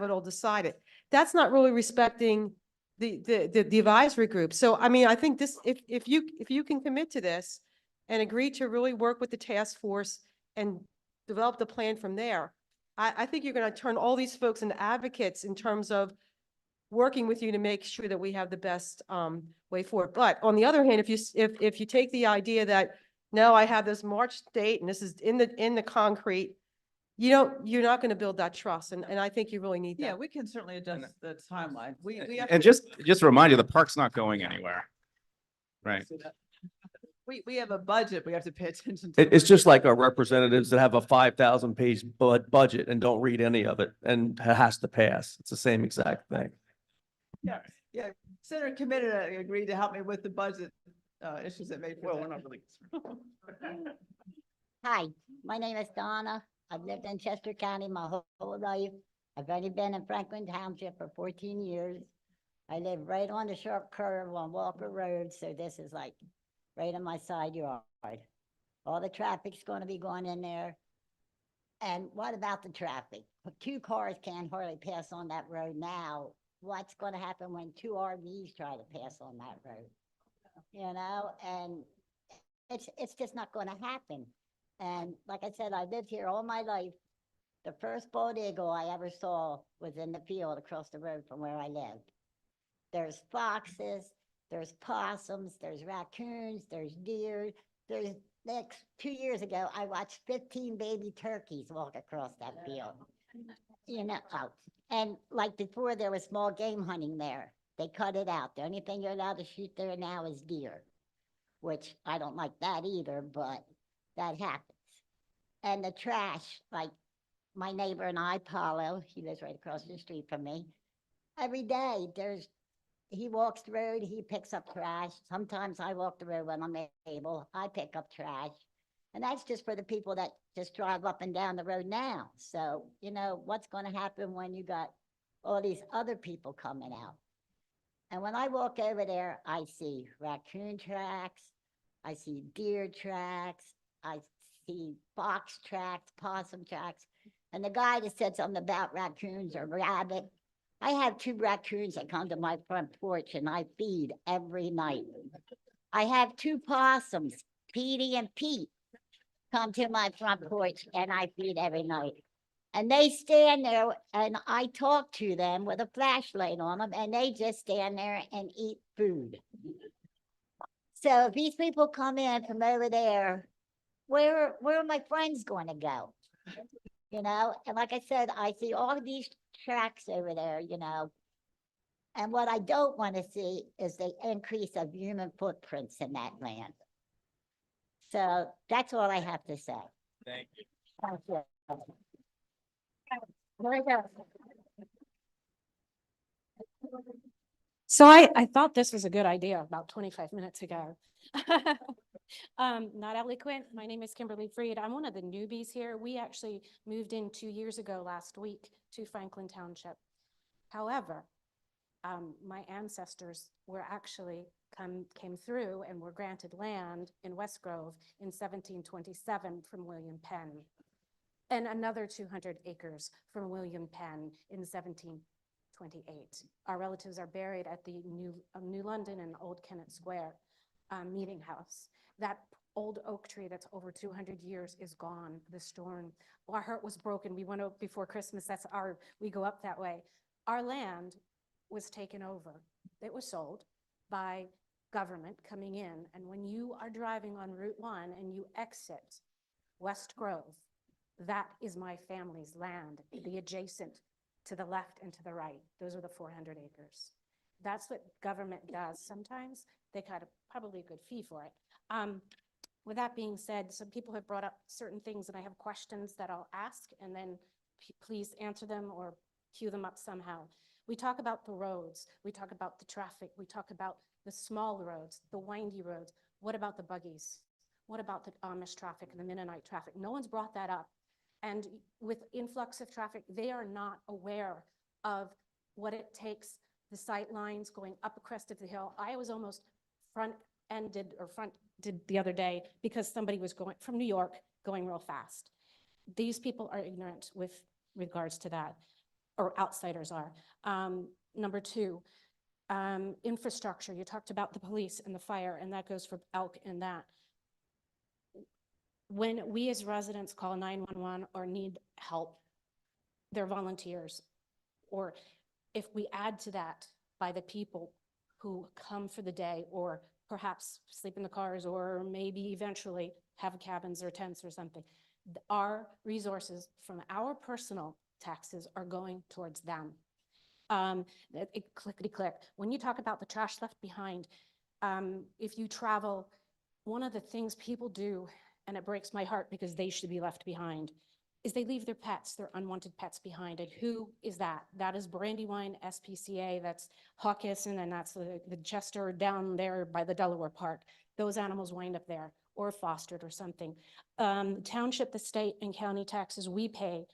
it all decided. That's not really respecting the advisory group. So I mean, I think this, if you can commit to this and agree to really work with the task force and develop the plan from there, I think you're going to turn all these folks into advocates in terms of working with you to make sure that we have the best way forward. But on the other hand, if you take the idea that, no, I have this March date and this is in the concrete, you're not going to build that trust. And I think you really need that. Yeah, we can certainly adjust the timeline. We have And to- just to remind you, the park's not going anywhere. Right. We have a budget we have to pay attention to. It's just like our representatives that have a 5,000 page budget and don't read any of it and has to pass. It's the same exact thing. Yeah. Senator committed, agreed to help me with the budget issues that may. Well, we're not really. Hi, my name is Donna. I've lived in Chester County my whole life. I've only been in Franklin Township for 14 years. I live right on the sharp curve on Walker Road, so this is like right in my side yard. All the traffic's going to be going in there. And what about the traffic? 2 cars can't hardly pass on that road now. What's going to happen when 2 RVs try to pass on that road? And it's just not going to happen. And like I said, I lived here all my life. The first bald eagle I ever saw was in the field across the road from where I lived. There's foxes, there's possums, there's raccoons, there's deer. There's 2 years ago, I watched 15 baby turkeys walk across that field. And like before, there was small game hunting there. They cut it out. The only thing you're allowed to shoot there now is deer, which I don't like that either, but that happens. And the trash, like my neighbor and I, Paulo, he lives right across the street from me. Every day he walks the road, he picks up trash. Sometimes I walk the road when I'm able, I pick up trash. And that's just for the people that just drive up and down the road now. So, what's going to happen when you got all these other people coming out? And when I walk over there, I see raccoon tracks, I see deer tracks, I see fox tracks, possum tracks. And the guy that said something about raccoons or rabbit, I have 2 raccoons that come to my front porch and I feed every night. I have 2 possums, Petey and Pete, come to my front porch and I feed every night. And they stand there and I talk to them with a flashlight on them and they just stand there and eat food. So if these people come in from over there, where are my friends going to go? And like I said, I see all of these tracks over there, and what I don't want to see is the increase of human footprints in that land. So that's all I have to say. Thank you. Thank you. So I thought this was a good idea about 25 minutes ago. Not eloquent. My name is Kimberly Freed. I'm one of the newbies here. We actually moved in 2 years ago last week to Franklin Township. However, My ancestors were actually came through and were granted land in West Grove in 1727 from William Penn, and another 200 acres from William Penn in 1728. Our relatives are buried at the New London and Old Kennett Square Meeting House. That old oak tree that's over 200 years is gone. The storm, our heart was broken. We went up before Christmas. We go up that way. Our land was taken over. It was sold by government coming in. And when you are driving on Route 1 and you exit West Grove, that is my family's land, the adjacent to the left and to the right. Those are the 400 acres. That's what government does. Sometimes they kind of probably a good fee for it. With that being said, some people have brought up certain things and I have questions that I'll ask and then please answer them or cue them up somehow. We talk about the roads, we talk about the traffic, we talk about the small roads, the windy roads. What about the buggies? What about the Amish traffic and the Mennonite traffic? No one's brought that up. And with influx of traffic, they are not aware of what it takes, the sight lines going up a crest of the hill. I was almost front-ended the other day because somebody was going from New York going real fast. These people are ignorant with regards to that, or outsiders are. Number two, infrastructure. You talked about the police and the fire, and that goes for Elk and that. When we as residents call 911 or need help, they're volunteers. Or if we add to that by the people who come for the day or perhaps sleep in the cars or maybe eventually have cabins or tents or something, our resources from our personal taxes are going towards them. Clickety-click. When you talk about the trash left behind, if you travel, one of the things people do, and it breaks my heart because they should be left behind, is they leave their pets, their unwanted pets behind. And who is that? That is Brandywine SPCA, that's Hawkesson, and that's the Chester down there by the Delaware Park. Those animals wind up there or fostered or something. Township, the state and county taxes we pay,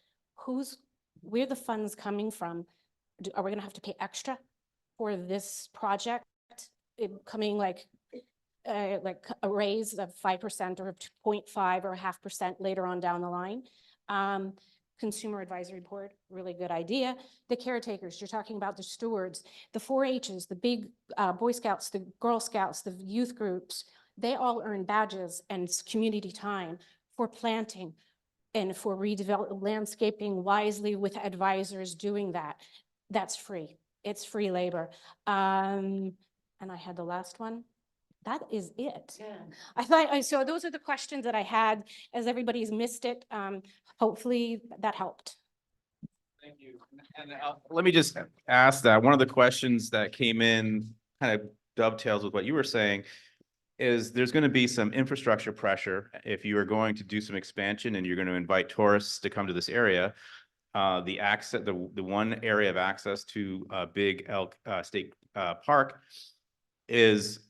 where the funds coming from? Are we gonna have to pay extra for this project? Coming like a raise of 5% or 0.5 or 0.5% later on down the line. Consumer Advisory Board, really good idea. The caretakers, you're talking about the stewards, the 4-H's, the big Boy Scouts, the Girl Scouts, the youth groups, they all earn badges and community time for planting and for landscaping wisely with advisors doing that. That's free. It's free labor. And I had the last one. That is it. Yeah. I thought, so those are the questions that I had, as everybody's missed it. Hopefully that helped. Thank you. And let me just ask that one of the questions that came in kind of dovetails with what you were saying is there's going to be some infrastructure pressure if you are going to do some expansion and you're going to invite tourists to come to this area. The one area of access to Big Elk State Park is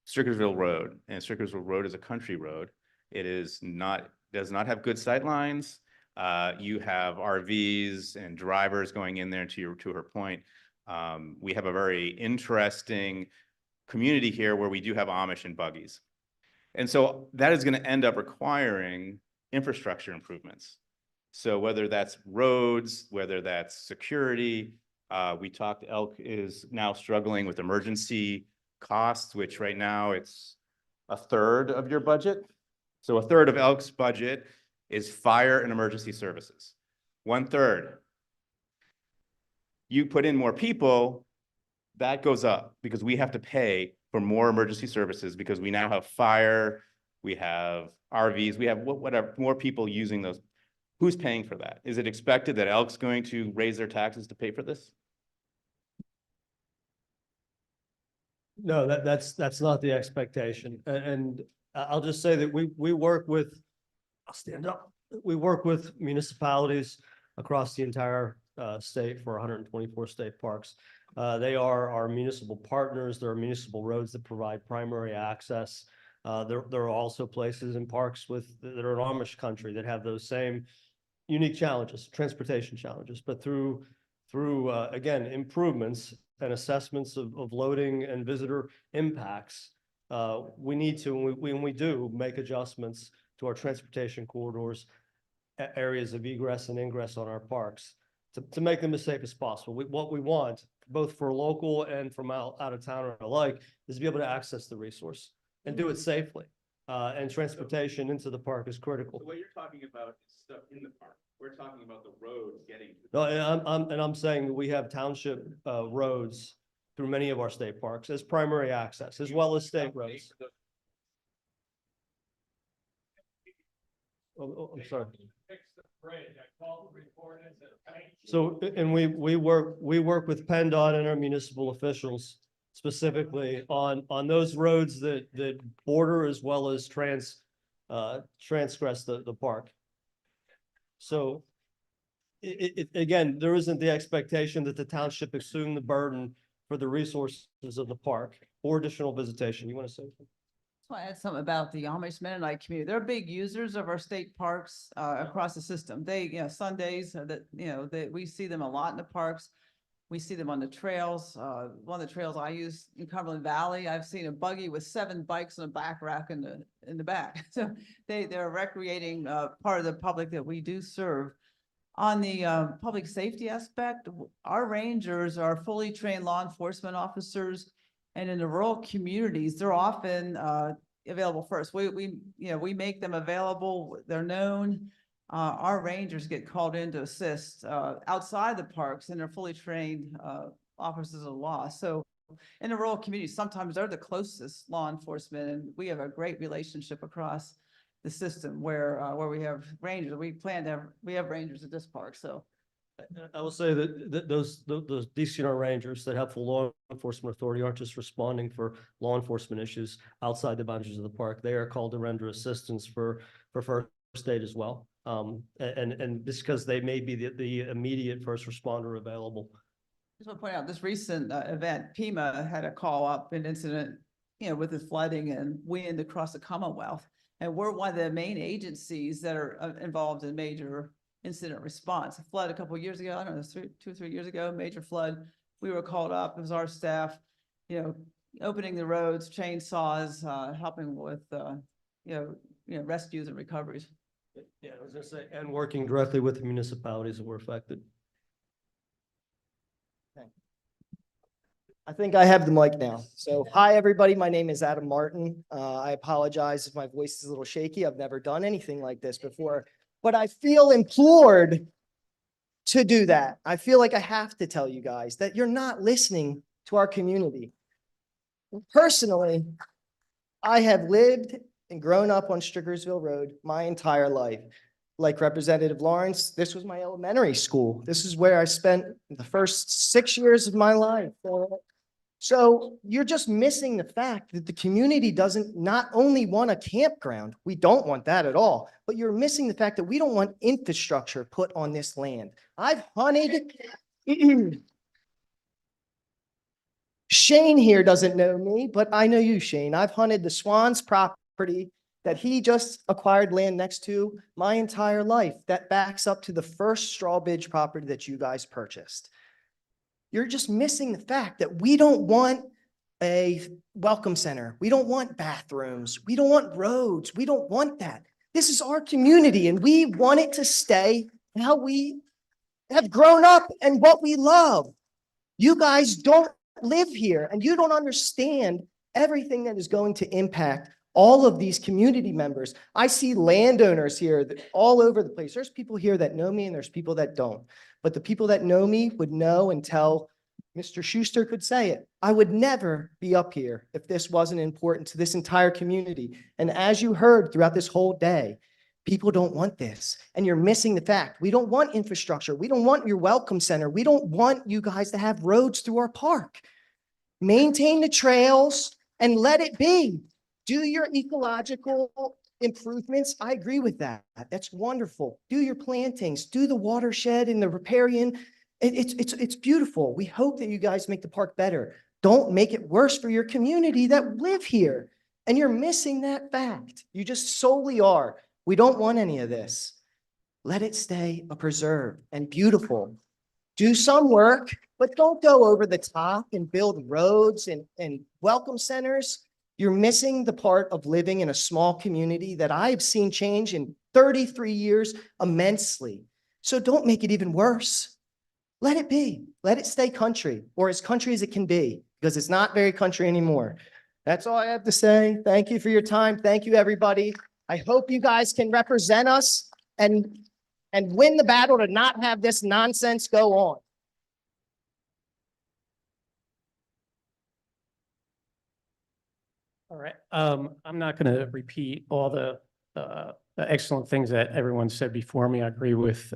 Strickersville Road, and Strickersville Road is a country road. It does not have good sight lines. You have RVs and drivers going in there. To her point, we have a very interesting community here where we do have Amish and buggies, and so that is going to end up requiring infrastructure improvements. So whether that's roads, whether that's security, we talked. Elk is now struggling with emergency costs, which right now it's 1/3 of your budget. So 1/3 of Elk's budget is fire and emergency services. 1/3. You put in more people, that goes up because we have to pay for more emergency services because we now have fire, we have RVs, we have whatever, more people using those. Who's paying for that? Is it expected that Elk's going to raise their taxes to pay for this? No, that's not the expectation. And I'll just say that we work with, I'll stand up. We work with municipalities across the entire state for 124 state parks. They are our municipal partners. There are municipal roads that provide primary access. There are also places in parks that are an Amish country that have those same unique challenges, transportation challenges, but through through, again, improvements and assessments of loading and visitor impacts, we need to, when we do make adjustments to our transportation corridors, areas of egress and ingress on our parks, to make them as safe as possible. What we want, both for local and from out of town alike, is to be able to access the resource and do it safely. And transportation into the park is critical. What you're talking about is stuff in the park. We're talking about the roads getting. No, and I'm saying that we have township roads through many of our state parks as primary access, as well as state roads. Oh, I'm sorry. So, and we work with PennDOT and our municipal officials specifically on those roads that border as well as transgress the park. So again, there isn't the expectation that the township assume the burden for the resources of the park or additional visitation. You want to say something? I want to add something about the Amish Mennonite community. They're big users of our state parks across the system. They, Sundays that we see them a lot in the parks. We see them on the trails. One of the trails I use in Cumberland Valley, I've seen a buggy with 7 bikes on a back rack in the back. So they're recreating part of the public that we do serve. On the public safety aspect, our rangers are fully trained law enforcement officers. And in the rural communities, they're often available first. We make them available. They're known. Our rangers get called in to assist outside the parks, and they're fully trained officers of law. So in the rural communities, sometimes they're the closest law enforcement, and we have a great relationship across the system where we have rangers. We have rangers at this park. So I will say that those DCNR rangers that have full law enforcement authority aren't just responding for law enforcement issues outside the boundaries of the park. They are called to render assistance for first aid as well. And just because they may be the immediate first responder available. I just want to point out this recent event, Pima had a call up an incident, with the flooding and wind across the Commonwealth. And we're one of the main agencies that are involved in major incident response. A flood a couple of years ago, I don't know, 2 or 3 years ago, major flood. We were called up. It was our staff, opening the roads, chainsaws, helping with, rescues and recoveries. Yeah, I was gonna say, and working directly with the municipalities that were affected. I think I have the mic now. So hi, everybody. My name is Adam Martin. I apologize if my voice is a little shaky. I've never done anything like this before, but I feel implored to do that. I feel like I have to tell you guys that you're not listening to our community. Personally, I have lived and grown up on Strickersville Road my entire life. Like Representative Lawrence, this was my elementary school. This is where I spent the first 6 years of my life. So you're just missing the fact that the community doesn't not only want a campground, we don't want that at all, but you're missing the fact that we don't want infrastructure put on this land. I've hunted. Shane here doesn't know me, but I know you, Shane. I've hunted the Swans property that he just acquired land next to my entire life. That backs up to the first Strawbridge property that you guys purchased. You're just missing the fact that we don't want a welcome center. We don't want bathrooms. We don't want roads. We don't want that. This is our community, and we want it to stay how we have grown up and what we love. You guys don't live here, and you don't understand everything that is going to impact all of these community members. I see landowners here all over the place. There's people here that know me, and there's people that don't. But the people that know me would know and tell. Mr. Schuster could say it. I would never be up here if this wasn't important to this entire community. And as you heard throughout this whole day, people don't want this. And you're missing the fact. We don't want infrastructure. We don't want your welcome center. We don't want you guys to have roads through our park. Maintain the trails and let it be. Do your ecological improvements. I agree with that. That's wonderful. Do your plantings, do the watershed and the riparian. It's beautiful. We hope that you guys make the park better. Don't make it worse for your community that live here. And you're missing that fact. You just solely are. We don't want any of this. Let it stay a preserve and beautiful. do some work, but don't go over the top and build roads and welcome centers. You're missing the part of living in a small community that I've seen change in 33 years immensely. So don't make it even worse. Let it be. Let it stay country, or as country as it can be, because it's not very country anymore. That's all I have to say. Thank you for your time. Thank you, everybody. I hope you guys can represent us and win the battle to not have this nonsense go on. All right. I'm not going to repeat all the excellent things that everyone said before me. I agree with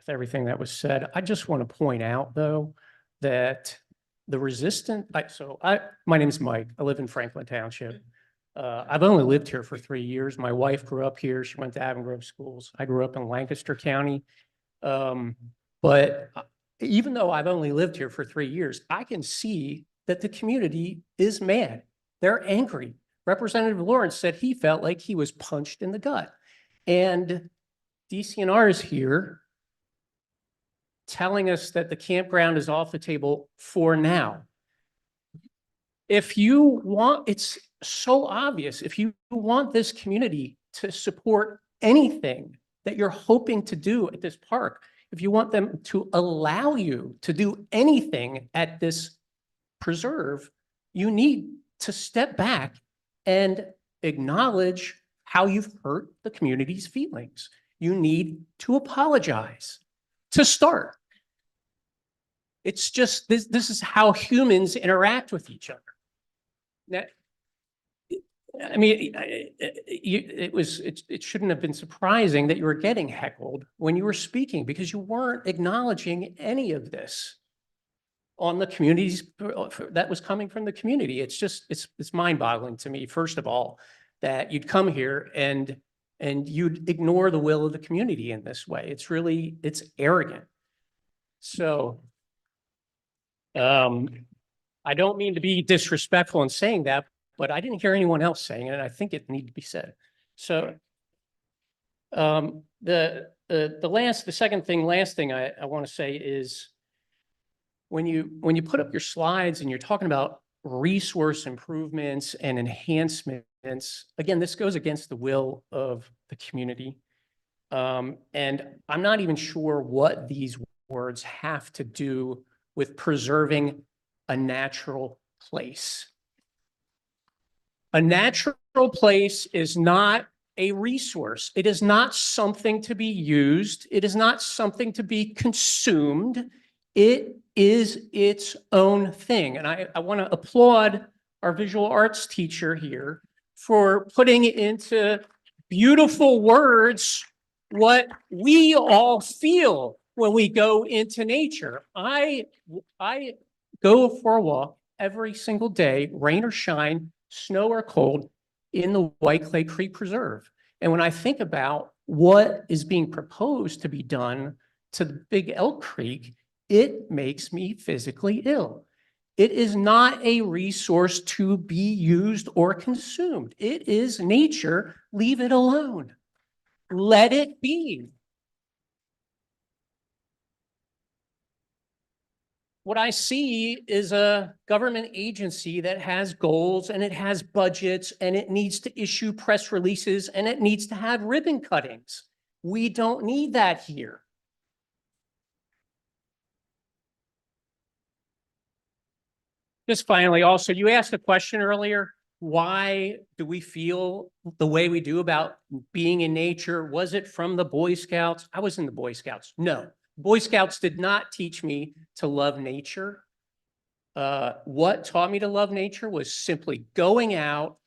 everything that was said. I just want to point out, though, that the my name is Mike. I live in Franklin Township. I've only lived here for 3 years. My wife grew up here. She went to Avon Grove schools. I grew up in Lancaster County. But even though I've only lived here for 3 years, I can see that the community is mad. They're angry. Representative Lawrence said he felt like he was punched in the gut. And DCNR is here telling us that the campground is off the table for now. If you want, it's so obvious, if you want this community to support anything that you're hoping to do at this park, if you want them to allow you to do anything at this preserve, you need to step back and acknowledge how you've hurt the community's feelings. You need to apologize to start. It's just, this is how humans interact with each other. Now, I mean, it shouldn't have been surprising that you were getting heckled when you were speaking, because you weren't acknowledging any of this on the communities that was coming from the community. It's just, it's mind-boggling to me, first of all, that you'd come here and you'd ignore the will of the community in this way. It's really, it's arrogant. So, I don't mean to be disrespectful in saying that, but I didn't hear anyone else saying it, and I think it needed to be said. So, the last thing I want to say is, when you put up your slides and you're talking about resource improvements and enhancements, again, this goes against the will of the community. And I'm not even sure what these words have to do with preserving a natural place. A natural place is not a resource. It is not something to be used. It is not something to be consumed. It is its own thing. And I want to applaud our visual arts teacher here for putting into beautiful words what we all feel when we go into nature. I go for a walk every single day, rain or shine, snow or cold, in the White Clay Creek Preserve. And when I think about what is being proposed to be done to the Big Elk Creek, it makes me physically ill. It is not a resource to be used or consumed. It is nature. Leave it alone. Let it be. What I see is a government agency that has goals and it has budgets and it needs to issue press releases and it needs to have ribbon cuttings. We don't need that here. Just finally, also, you asked a question earlier. Why do we feel the way we do about being in nature? Was it from the Boy Scouts? I was in the Boy Scouts. No, Boy Scouts did not teach me to love nature. What taught me to love nature was simply going out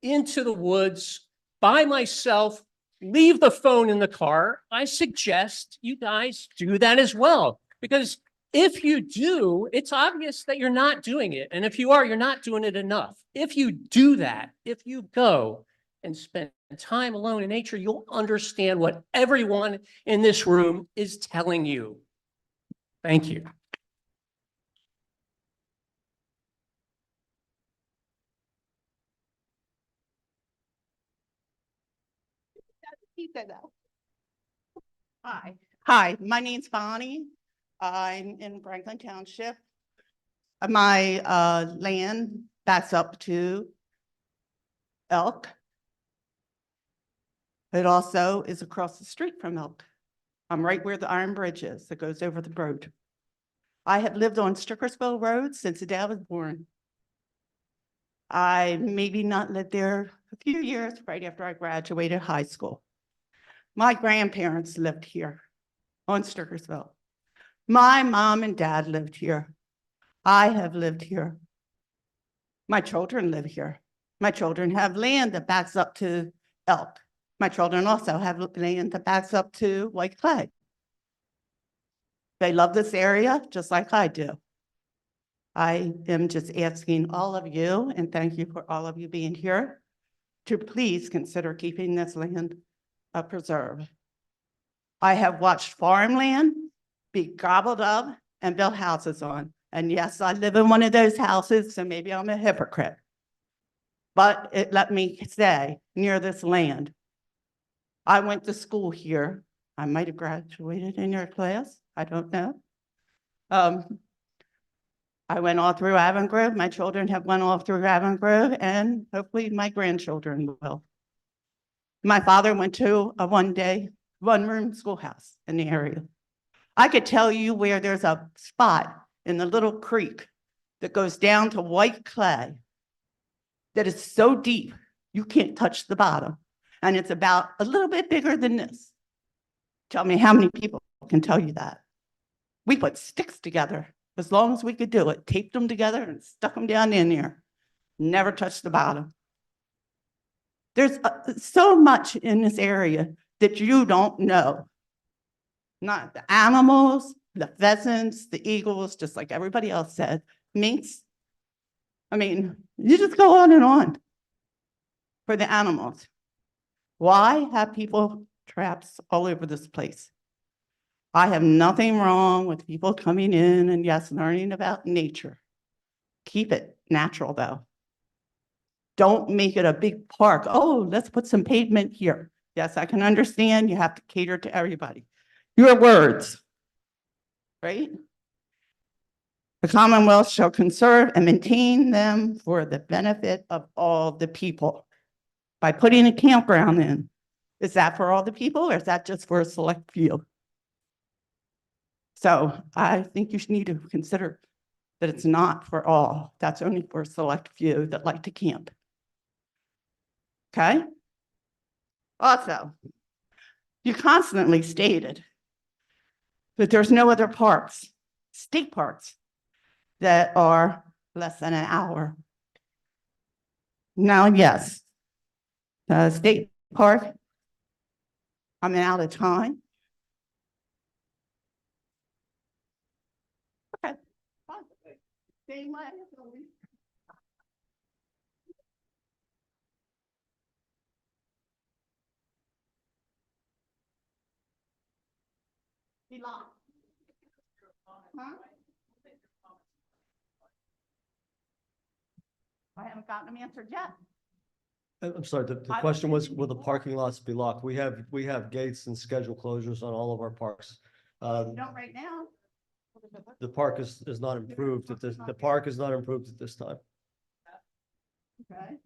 into the woods by myself, leave the phone in the car. I suggest you guys do that as well, because if you do, it's obvious that you're not doing it. And if you are, you're not doing it enough. If you do that, if you go and spend time alone in nature, you'll understand what everyone in this room is telling you. Thank you. Hi, my name's Bonnie. I'm in Franklin Township. My land backs up to Elk. It also is across the street from Elk. I'm right where the Iron Bridge is that goes over the road. I have lived on Strickersville Road since the day I was born. I maybe not lived there a few years right after I graduated high school. My grandparents lived here on Strickersville. My mom and dad lived here. I have lived here. My children live here. My children have land that backs up to Elk. My children also have land that backs up to White Clay. They love this area just like I do. I am just asking all of you, and thank you for all of you being here, to please consider keeping this land a preserve. I have watched farmland be gobbled up and built houses on. And yes, I live in one of those houses, so maybe I'm a hypocrite. But it let me stay near this land. I went to school here. I might have graduated in your class. I don't know. I went all through Avon Grove. My children have went all through Avon Grove, and hopefully my grandchildren will. My father went to a one-room schoolhouse in the area. I could tell you where there's a spot in the little creek that goes down to White Clay that is so deep you can't touch the bottom. And it's about a little bit bigger than this. Tell me how many people can tell you that. We put sticks together as long as we could do it, taped them together and stuck them down in there. Never touched the bottom. There's so much in this area that you don't know. Not the animals, the pheasants, the eagles, just like everybody else said, minks. I mean, you just go on for the animals. Why have people traps all over this place? I have nothing wrong with people coming in and yes, learning about nature. Keep it natural though. Don't make it a big park. Oh, let's put some pavement here. Yes, I can understand you have to cater to everybody. Your words, right? The Commonwealth shall conserve and maintain them for the benefit of all the people. By putting a campground in, is that for all the people or is that just for a select few? So I think you should need to consider that it's not for all. That's only for a select few that like to camp. Okay? Also, you constantly stated that there's no other parks, state parks, that are less than an hour. Now, yes, the state park, I'm out of time. Okay. Same way as always. Be locked. Huh? I haven't gotten them answered yet. I'm sorry, the question was, will the parking lots be locked? We have gates and scheduled closures on all of our parks. Don't right now. The park is not improved at this, the park is not improved at this time. Okay.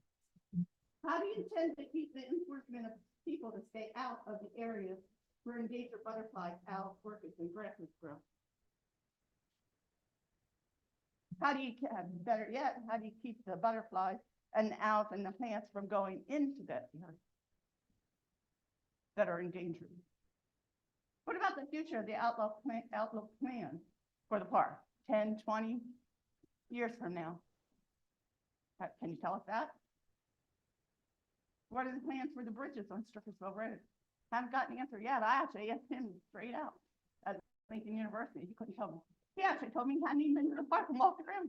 How do you intend to keep the enforcement of people to stay out of the areas where endangered butterflies, owls, orchids, and grasses grow? How do you, better yet, how do you keep the butterflies and the owls and the plants from going into that area that are endangered? What about the future of the outlook plan for the park, 10, 20 years from now? Can you tell us that? What are the plans for the bridges on Strickersville Road? Haven't gotten an answer yet. I actually asked him straight out at Lincoln University. He couldn't tell me. He actually told me he hadn't even been to the park and walked around.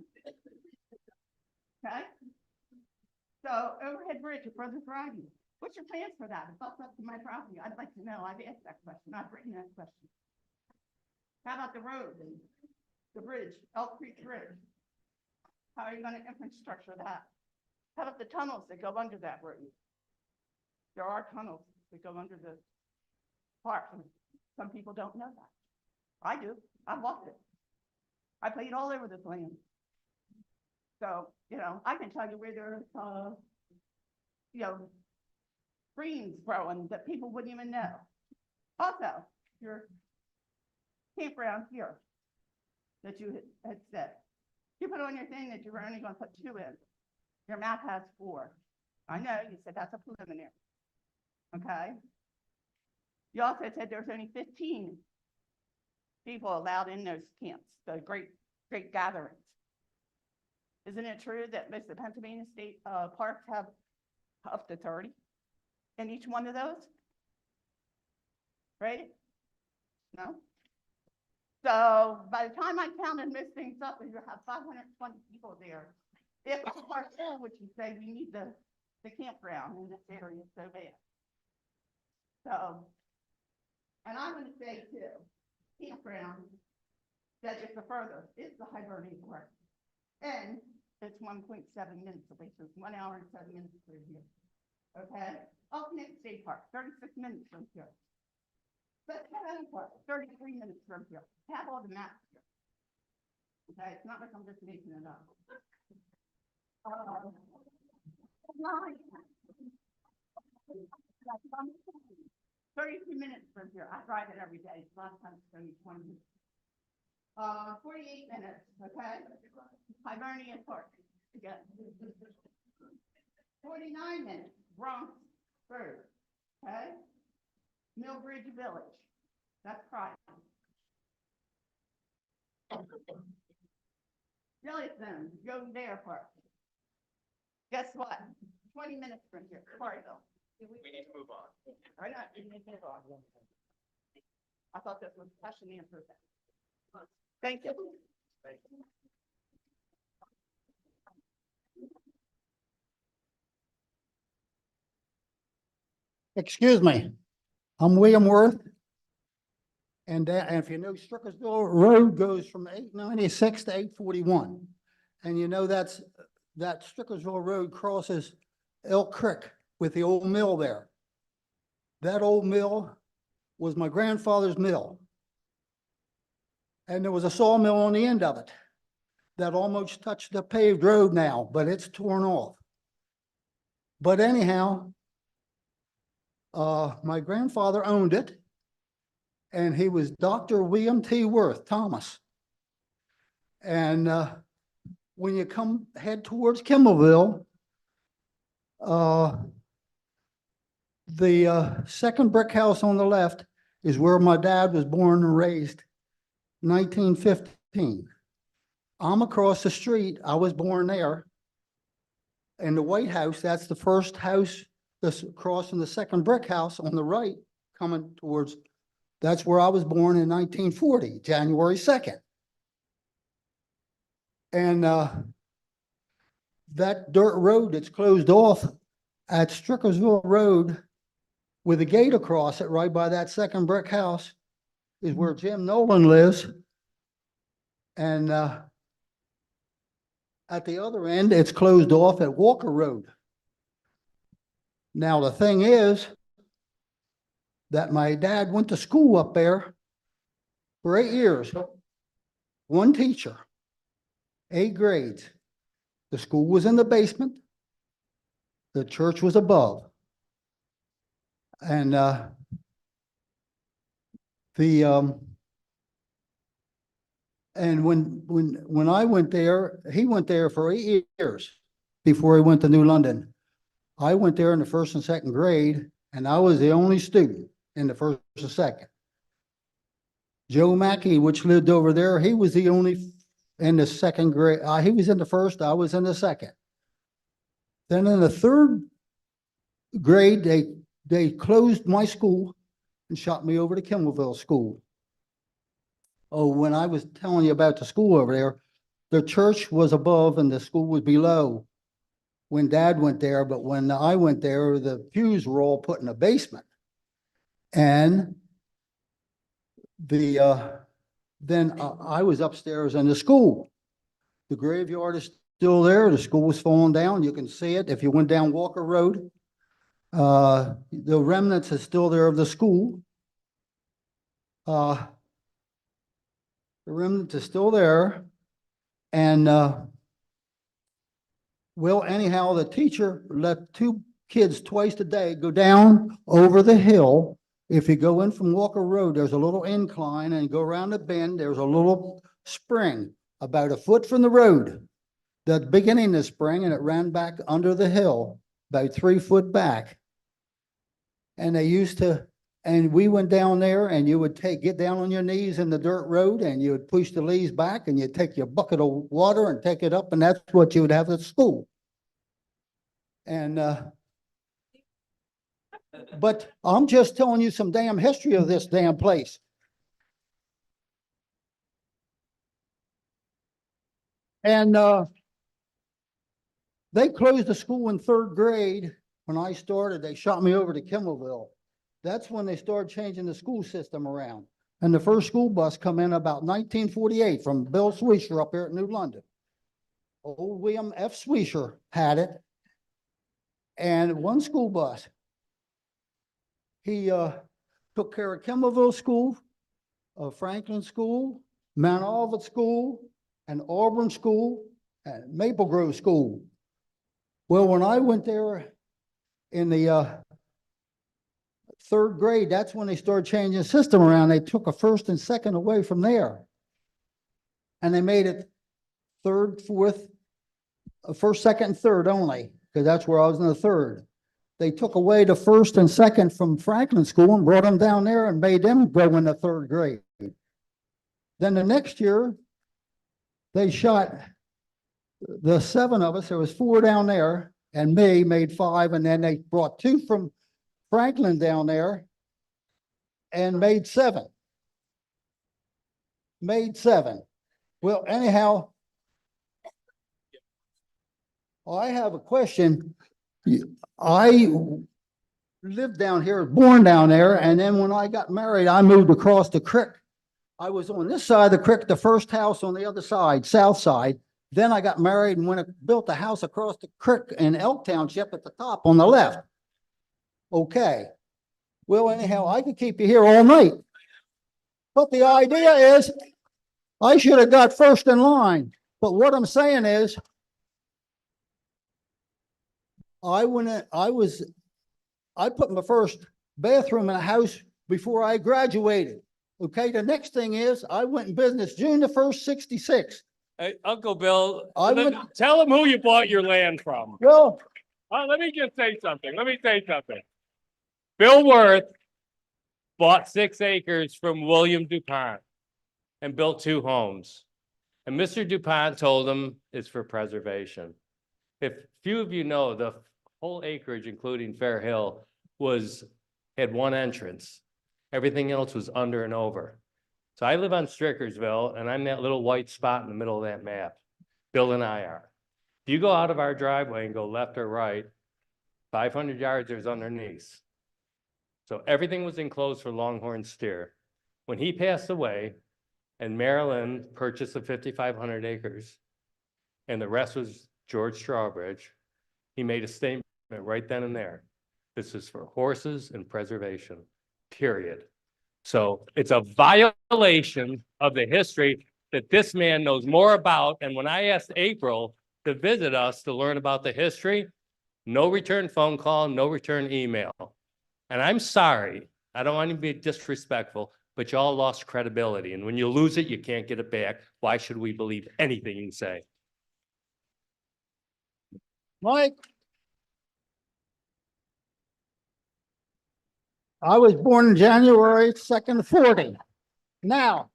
Okay? So overhead bridge or further driving. What's your plans for that? It butts up to my property. I'd like to know. I've asked that question. I've written that question. How about the road and the bridge, Elk Creek Bridge? How are you going to infrastructure that? How about the tunnels that go under that road? There are tunnels that go under the park. Some people don't know that. I do. I walked it. I played all over this land. So, you know, I can tell you where there's, you know, greens growing that people wouldn't even know. Also, your campground here that you had said. You put on your thing that you were only going to put 2 in. Your map has 4. I know you said that's a preliminary. Okay. You also said there's only 15 people allowed in those camps, the great gatherings. Isn't it true that most of the Pennsylvania state parks have up to 30 in each one of those? Right? No? So by the time I counted most things up, we would have 520 people there. If the park's full, which you say we need the campground in this area so bad. So, and I'm going to say too, campground, that is the furthest, is the Hibernian Park. And it's 1.7 minutes away, so it's 1 hour and 7 minutes from here. Okay? Elk State Park, 36 minutes from here. But Park, 33 minutes from here. Have all the maps here. Okay, it's not like I'm just making it up. 32 minutes from here. I drive it every day. Last time it's only 20 minutes. 48 minutes, okay? Hibernian Park, again. 49 minutes, Bronx Road, okay? Millbridge Village, that's private. Yellowstone, Golden Bear Park. Guess what? 20 minutes from here, Carterville. We need to move on. I know, we need to move on. I thought this was question and answer. Thank you. Thank you. Excuse me, I'm William Worth. And if you know, Strickersville Road goes from 896 to 841. And you know that Strickersville Road crosses Elk Creek with the old mill there. That old mill was my grandfather's mill. And there was a sawmill on the end of it that almost touched the paved road now, but it's torn off. But anyhow, my grandfather owned it, and he was Dr. William T. Worth Thomas. And when you head towards Kimmelville, the second brick house on the left is where my dad was born and raised, 1915. I'm across the street. I was born there. And the White House, that's the first house that's crossing the second brick house on the right, coming towards, that's where I was born in 1940, January 2nd. And that dirt road that's closed off at Strickersville Road with a gate across it right by that second brick house is where Jim Nolan lives. And at the other end, it's closed off at Walker Road. Now, the thing is that my dad went to school up there for 8 years. One teacher, 8 grades. The school was in the basement. The church was above. And and when I went there, he went there for 8 years before he went to New London. I went there in the 1st and 2nd grade, and I was the only student in the 1st and 2nd. Joe Mackey, which lived over there, he was the only in the 2nd grade. He was in the 1st, I was in the 2nd. Then in the 3rd grade, they closed my school and shot me over to Kimmelville School. Oh, when I was telling you about the school over there, the church was above and the school was below when Dad went there. But when I went there, the pews were all put in the basement. And then I was upstairs in the school. The graveyard is still there. The school was falling down. You can see it if you went down Walker Road. The remnants are still there of the school. The remnant is still there. And, well, anyhow, the teacher let two kids twice a day go down over the hill. If you go in from Walker Road, there's a little incline, and go around the bend, there's a little spring about a foot from the road. The beginning of the spring, and it ran back under the hill, about 3 foot back. And they used to, and we went down there, and you would get down on your knees in the dirt road, and you would push the leaves back, and you'd take your bucket of water and take it up, and that's what you would have at school. And, but I'm just telling you some damn history of this damn place. And, they closed the school in 3rd grade. When I started, they shot me over to Kimmelville. That's when they started changing the school system around. And the first school bus come in about 1948 from Bill Swisher up here at New London. Old William F. Swisher had it. And one school bus. He took care of Kimmelville School, Franklin School, Mount Olivet School, and Auburn School, and Maple Grove School. Well, when I went there in the 3rd grade, that's when they started changing the system around. They took a 1st and 2nd away from there. And they made it 3rd, 4th, 1st, 2nd, and 3rd only, because that's where I was in the 3rd. They took away the 1st and 2nd from Franklin School and brought them down there and made them go in the 3rd grade. Then the next year, they shot the 7 of us. There was 4 down there, and me made 5, and then they brought 2 from Franklin down there and made 7. Made 7. Well, anyhow, I have a question. I lived down here, born down there, and then when I got married, I moved across the creek. I was on this side of the creek, the first house on the other side, south side. Then I got married and built a house across the creek in Elk Township at the top on the left. Okay. Well, anyhow, I could keep you here all night. But the idea is, I should have got first in line. But what I'm saying is, I put my first bathroom in a house before I graduated. Okay, the next thing is, I went in business June the 1st, 66. Hey, Uncle Bill, I tell them who you bought your land from. Well, let me just say something. Bill Worth bought 6 acres from William DuPont and built 2 homes. And Mr. DuPont told him it's for preservation. If few of you know, the whole acreage, including Fair Hill, had 1 entrance. Everything else was under and over. So I live on Strickersville, and I'm that little white spot in the middle of that map. Bill and I are. If you go out of our driveway and go left or right, 500 yards, there's underneath. So everything was enclosed for longhorn steer. When he passed away, and Maryland purchased the 5,500 acres, and the rest was George Strawbridge, he made a statement right then and there. This is for horses and preservation, period. So it's a violation of the history that this man knows more about. And when I asked April to visit us to learn about the history, no return phone call, no return email. And I'm sorry, I don't want to be disrespectful, but y'all lost credibility. And when you lose it, you can't get it back. Why should we believe anything you say? Mike, I was born in January 2nd, 40. Now,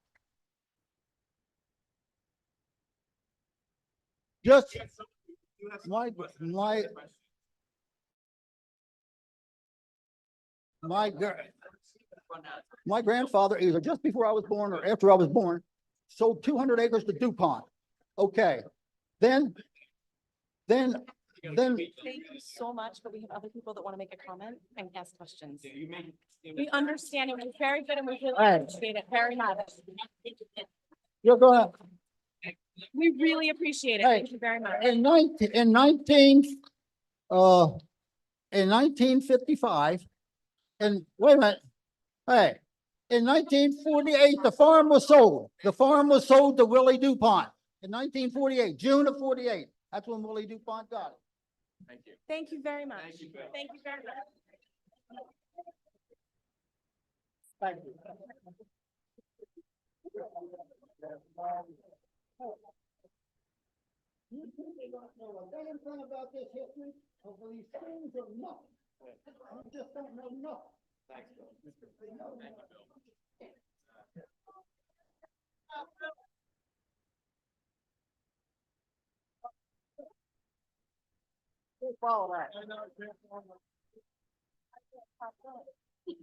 just my grandfather, either just before I was born or after I was born, sold 200 acres to DuPont. Okay, then. Thank you so much, but we have other people that want to make a comment and ask questions. We understand it was very good and we really appreciate it very much. You're gonna. We really appreciate it. Thank you very much. In 1955, and wait a minute, hey, In 1948, the farm was sold. The farm was sold to Willie DuPont in 1948, June of 48. That's when Willie DuPont got it. Thank you. Thank you very much. Thank you very much. Thank you. You really don't know a damn thing about this history of these things or nothing. You just don't know nothing. Thanks, Bill.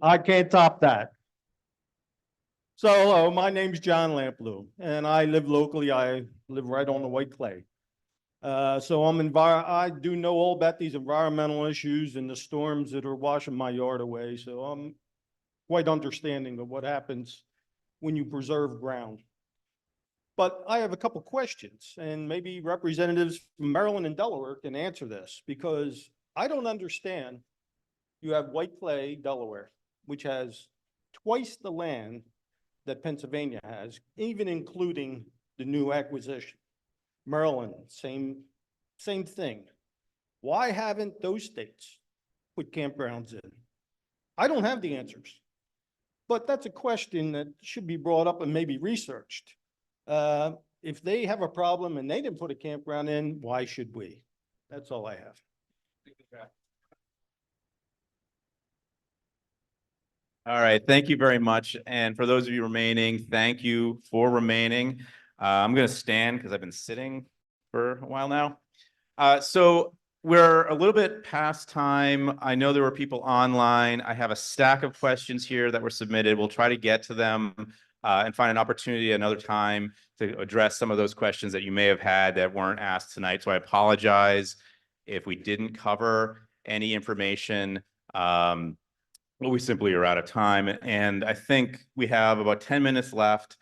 I can't top that. So, hello, my name's John Lamplugh, and I live locally. I live right on the White Clay. So I do know all about these environmental issues and the storms that are washing my yard away. So I'm quite understanding of what happens when you preserve ground. But I have a couple questions, and maybe representatives from Maryland and Delaware can answer this, because I don't understand. You have White Clay, Delaware, which has twice the land that Pennsylvania has, even including the new acquisition. Maryland, same thing. Why haven't those states put campgrounds in? I don't have the answers, but that's a question that should be brought up and maybe researched. If they have a problem and they didn't put a campground in, why should we? That's all I have. All right, thank you very much. And for those of you remaining, thank you for remaining. I'm going to stand because I've been sitting for a while now. So we're a little bit past time. I know there were people online. I have a stack of questions here that were submitted. We'll try to get to them and find an opportunity another time to address some of those questions that you may have had that weren't asked tonight. So I apologize if we didn't cover any information. Well, we simply are out of time, and I think we have about 10 minutes left.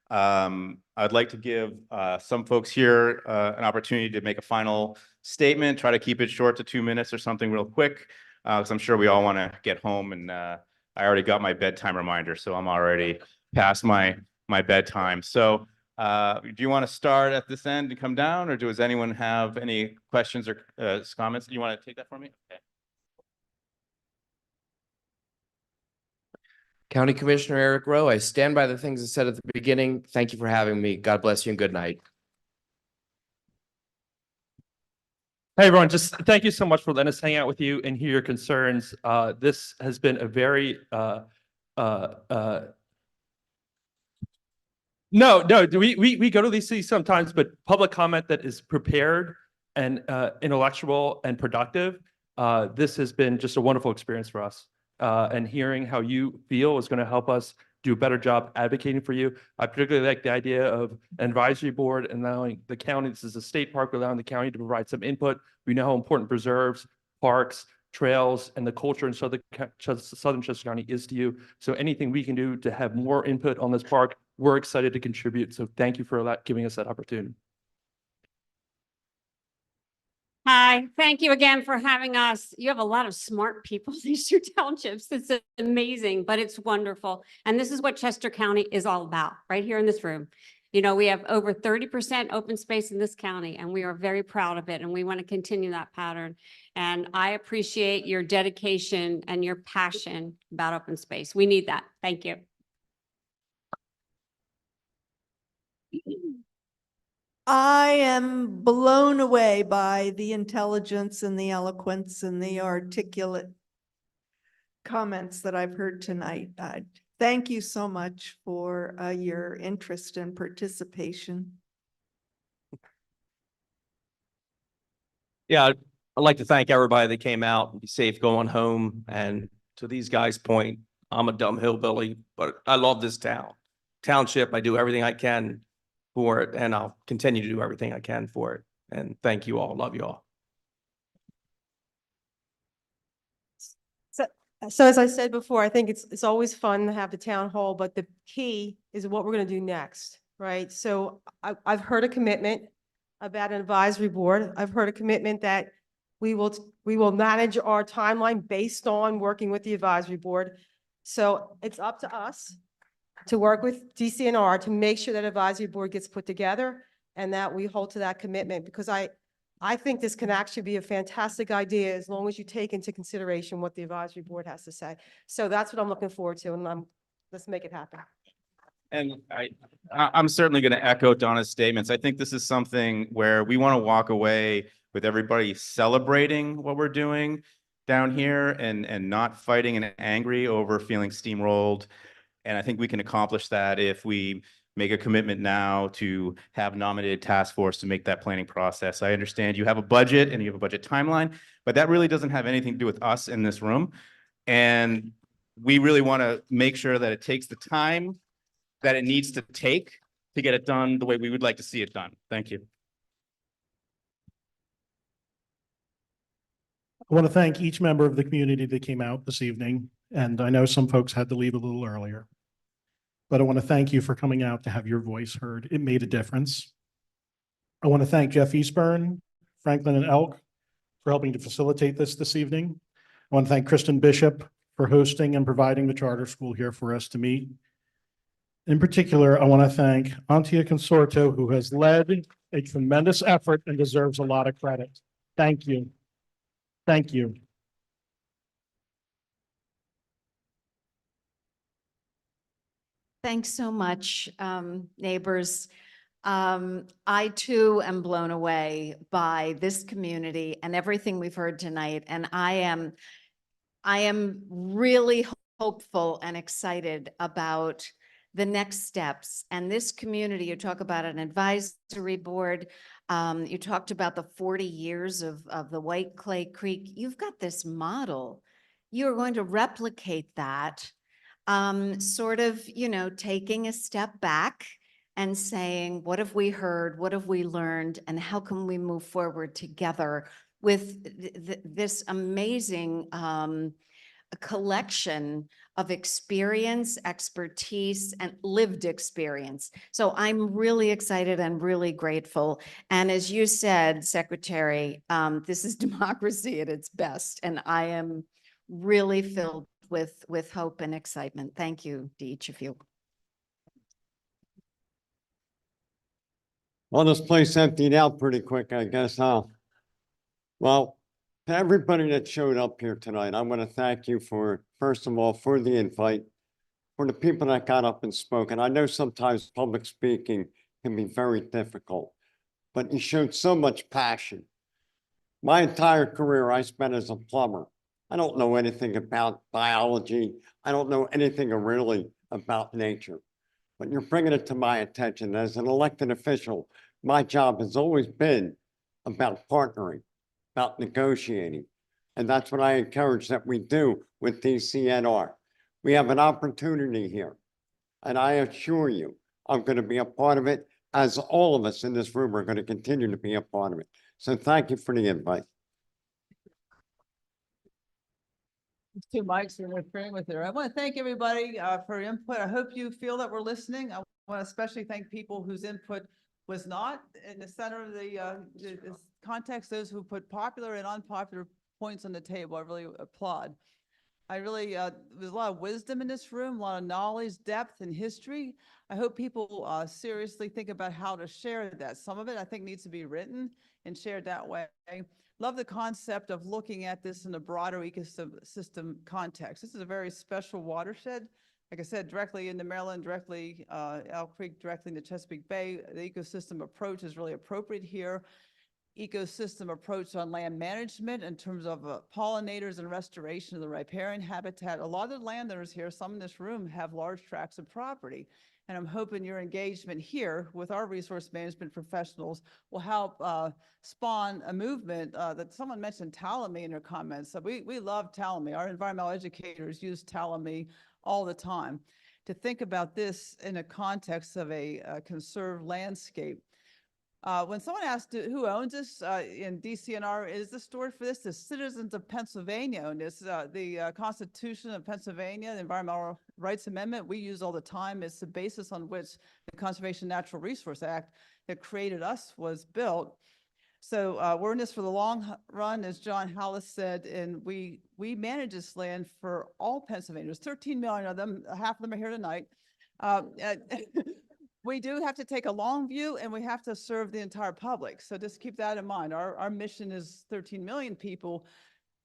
I'd like to give some folks here an opportunity to make a final statement, try to keep it short to 2 minutes or something real quick, because I'm sure we all want to get home, and I already got my bedtime reminder, so I'm already past my bedtime. So do you want to start at this end and come down, or does anyone have any questions or comments? You want to take that for me? Okay. County Commissioner Eric Rowe, I stand by the things I said at the beginning. Thank you for having me. God bless you and good night. Hey, everyone, just thank you so much for letting us hang out with you and hear your concerns. This has been a very, no, we go to these cities sometimes, but public comment that is prepared and intellectual and productive, this has been just a wonderful experience for us. And hearing how you feel is going to help us do a better job advocating for you. I particularly like the idea of an advisory board and allowing the county, this is a state park, allowing the county to provide some input. We know how important preserves, parks, trails, and the culture in southern Chester County is to you. So anything we can do to have more input on this park, we're excited to contribute. So thank you for giving us that opportunity. Hi, thank you again for having us. You have a lot of smart people, these two townships. It's amazing, but it's wonderful. And this is what Chester County is all about, right here in this room. You know, we have over 30% open space in this county, and we are very proud of it, and we want to continue that pattern. And I appreciate your dedication and your passion about open space. We need that. Thank you. I am blown away by the intelligence and the eloquence and the articulate comments that I've heard tonight. Thank you so much for your interest and participation. Yeah, I'd like to thank everybody that came out and be safe going home. And to these guys' point, I'm a dumb hillbilly, but I love this township. I do everything I can for it, and I'll continue to do everything I can for it. And thank you all. Love you all. So as I said before, I think it's always fun to have the town hall, but the key is what we're going to do next, right? So I've heard a commitment about an advisory board. I've heard a commitment that we will manage our timeline based on working with the advisory board. So it's up to us to work with DCNR to make sure that advisory board gets put together and that we hold to that commitment, because I think this can actually be a fantastic idea as long as you take into consideration what the advisory board has to say. So that's what I'm looking forward to, and let's make it happen. And I'm certainly going to echo Donna's statements. I think this is something where we want to walk away with everybody celebrating what we're doing down here and not fighting and angry over feeling steamrolled. And I think we can accomplish that if we make a commitment now to have nominated task force to make that planning process. I understand you have a budget and you have a budget timeline, but that really doesn't have anything to do with us in this room. And we really want to make sure that it takes the time that it needs to take to get it done the way we would like to see it done. Thank you. I want to thank each member of the community that came out this evening. And I know some folks had to leave a little earlier, but I want to thank you for coming out to have your voice heard. It made a difference. I want to thank Jeff Eastburn, Franklin and Elk for helping to facilitate this evening. I want to thank Kristen Bishop for hosting and providing the charter school here for us to meet. In particular, I want to thank Antia Consorto, who has led a tremendous effort and deserves a lot of credit. Thank you. Thank you. Thanks so much, neighbors. I too am blown away by this community and everything we've heard tonight. And I am really hopeful and excited about the next steps. And this community, you talk about an advisory board, you talked about the 40 years of the White Clay Creek. You've got this model. You're going to replicate that, sort of, taking a step back and saying, what have we heard? What have we learned? And how can we move forward together with this amazing a collection of experience, expertise, and lived experience. So I'm really excited and really grateful. And as you said, Secretary, this is democracy at its best. And I am really filled with hope and excitement. Thank you to each of you. Well, this place emptied out pretty quick, I guess, huh? Well, to everybody that showed up here tonight, I want to thank you for, first of all, for the invite, for the people that got up and spoke. And I know sometimes public speaking can be very difficult, but you showed so much passion. My entire career I spent as a plumber. I don't know anything about biology. I don't know anything really about nature, but you're bringing it to my attention. As an elected official, my job has always been about partnering, about negotiating. And that's what I encourage that we do with DCNR. We have an opportunity here. And I assure you, I'm going to be a part of it, as all of us in this room are going to continue to be a part of it. So thank you for the invite. Two mics are interfering with her. I want to thank everybody for your input. I hope you feel that we're listening. I want to especially thank people whose input was not in the center of the context, those who put popular and unpopular points on the table. I really applaud. I really, there's a lot of wisdom in this room, a lot of knowledge, depth, and history. I hope people seriously think about how to share that. Some of it I think needs to be written and shared that way. Love the concept of looking at this in a broader ecosystem context. This is a very special watershed. Like I said, directly into Maryland, directly Elk Creek, directly into Chesapeake Bay. The ecosystem approach is really appropriate here. Ecosystem approach on land management in terms of pollinators and restoration of the riparian habitat. A lot of the landowners here, some in this room, have large tracts of property. And I'm hoping your engagement here with our resource management professionals will help spawn a movement that someone mentioned Talamy in their comments. So we love Talamy. Our environmental educators use Talamy all the time. To think about this in a context of a conserved landscape. When someone asked who owns this in DCNR, is the story for this? The citizens of Pennsylvania own this. The Constitution of Pennsylvania, the Environmental Rights Amendment, we use all the time. It's the basis on which the Conservation Natural Resource Act that created us was built. So we're in this for the long run, as John Hallis said, and we manage this land for all Pennsylvanians. 13 million of them, half of them are here tonight. We do have to take a long view and we have to serve the entire public. So just keep that in mind. Our mission is 13 million people.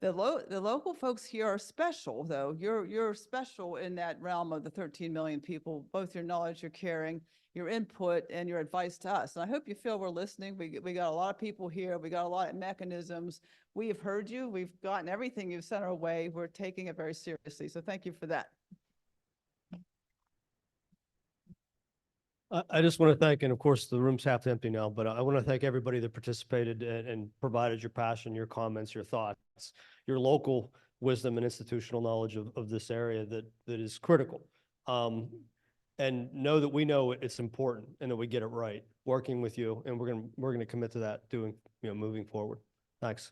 The local folks here are special, though. You're special in that realm of the 13 million people, both your knowledge, your caring, your input, and your advice to us. And I hope you feel we're listening. We got a lot of people here. We got a lot of mechanisms. We have heard you. We've gotten everything you've sent our way. We're taking it very seriously. So thank you for that. I just want to thank, and of course, the room's half empty now, but I want to thank everybody that participated and provided your passion, your comments, your thoughts, your local wisdom and institutional knowledge of this area that is critical. And know that we know it's important and that we get it right, working with you, and we're going to commit to that moving forward. Thanks.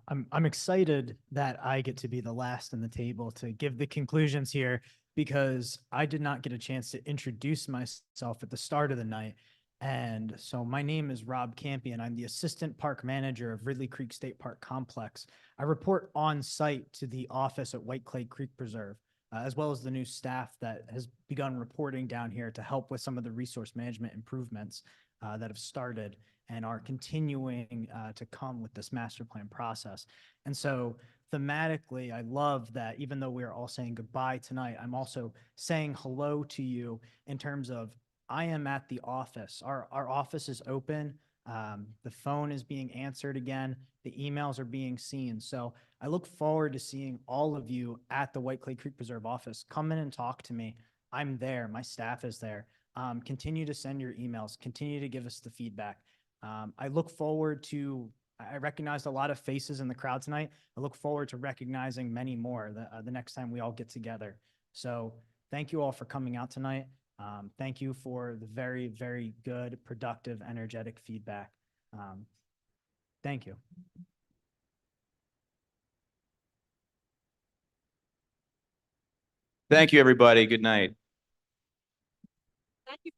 I'm excited that I get to be the last in the table to give the conclusions here, because I did not get a chance to introduce myself at the start of the night. And so my name is Rob Campion. I'm the Assistant Park Manager of Ridley Creek State Park Complex. I report on site to the office at White Clay Creek Preserve, as well as the new staff that has begun reporting down here to help with some of the resource management improvements that have started and are continuing to come with this master plan process. And so thematically, I love that even though we are all saying goodbye tonight, I'm also saying hello to you in terms of I am at the office. Our office is open. The phone is being answered again. The emails are being seen. So I look forward to seeing all of you at the White Clay Creek Preserve office. Come in and talk to me. I'm there. My staff is there. Continue to send your emails. Continue to give us the feedback. I look forward to, I recognized a lot of faces in the crowd tonight. I look forward to recognizing many more the next time we all get together. So thank you all for coming out tonight. Thank you for the very, very good, productive, energetic feedback. Thank you. Thank you, everybody. Good night. Thank you.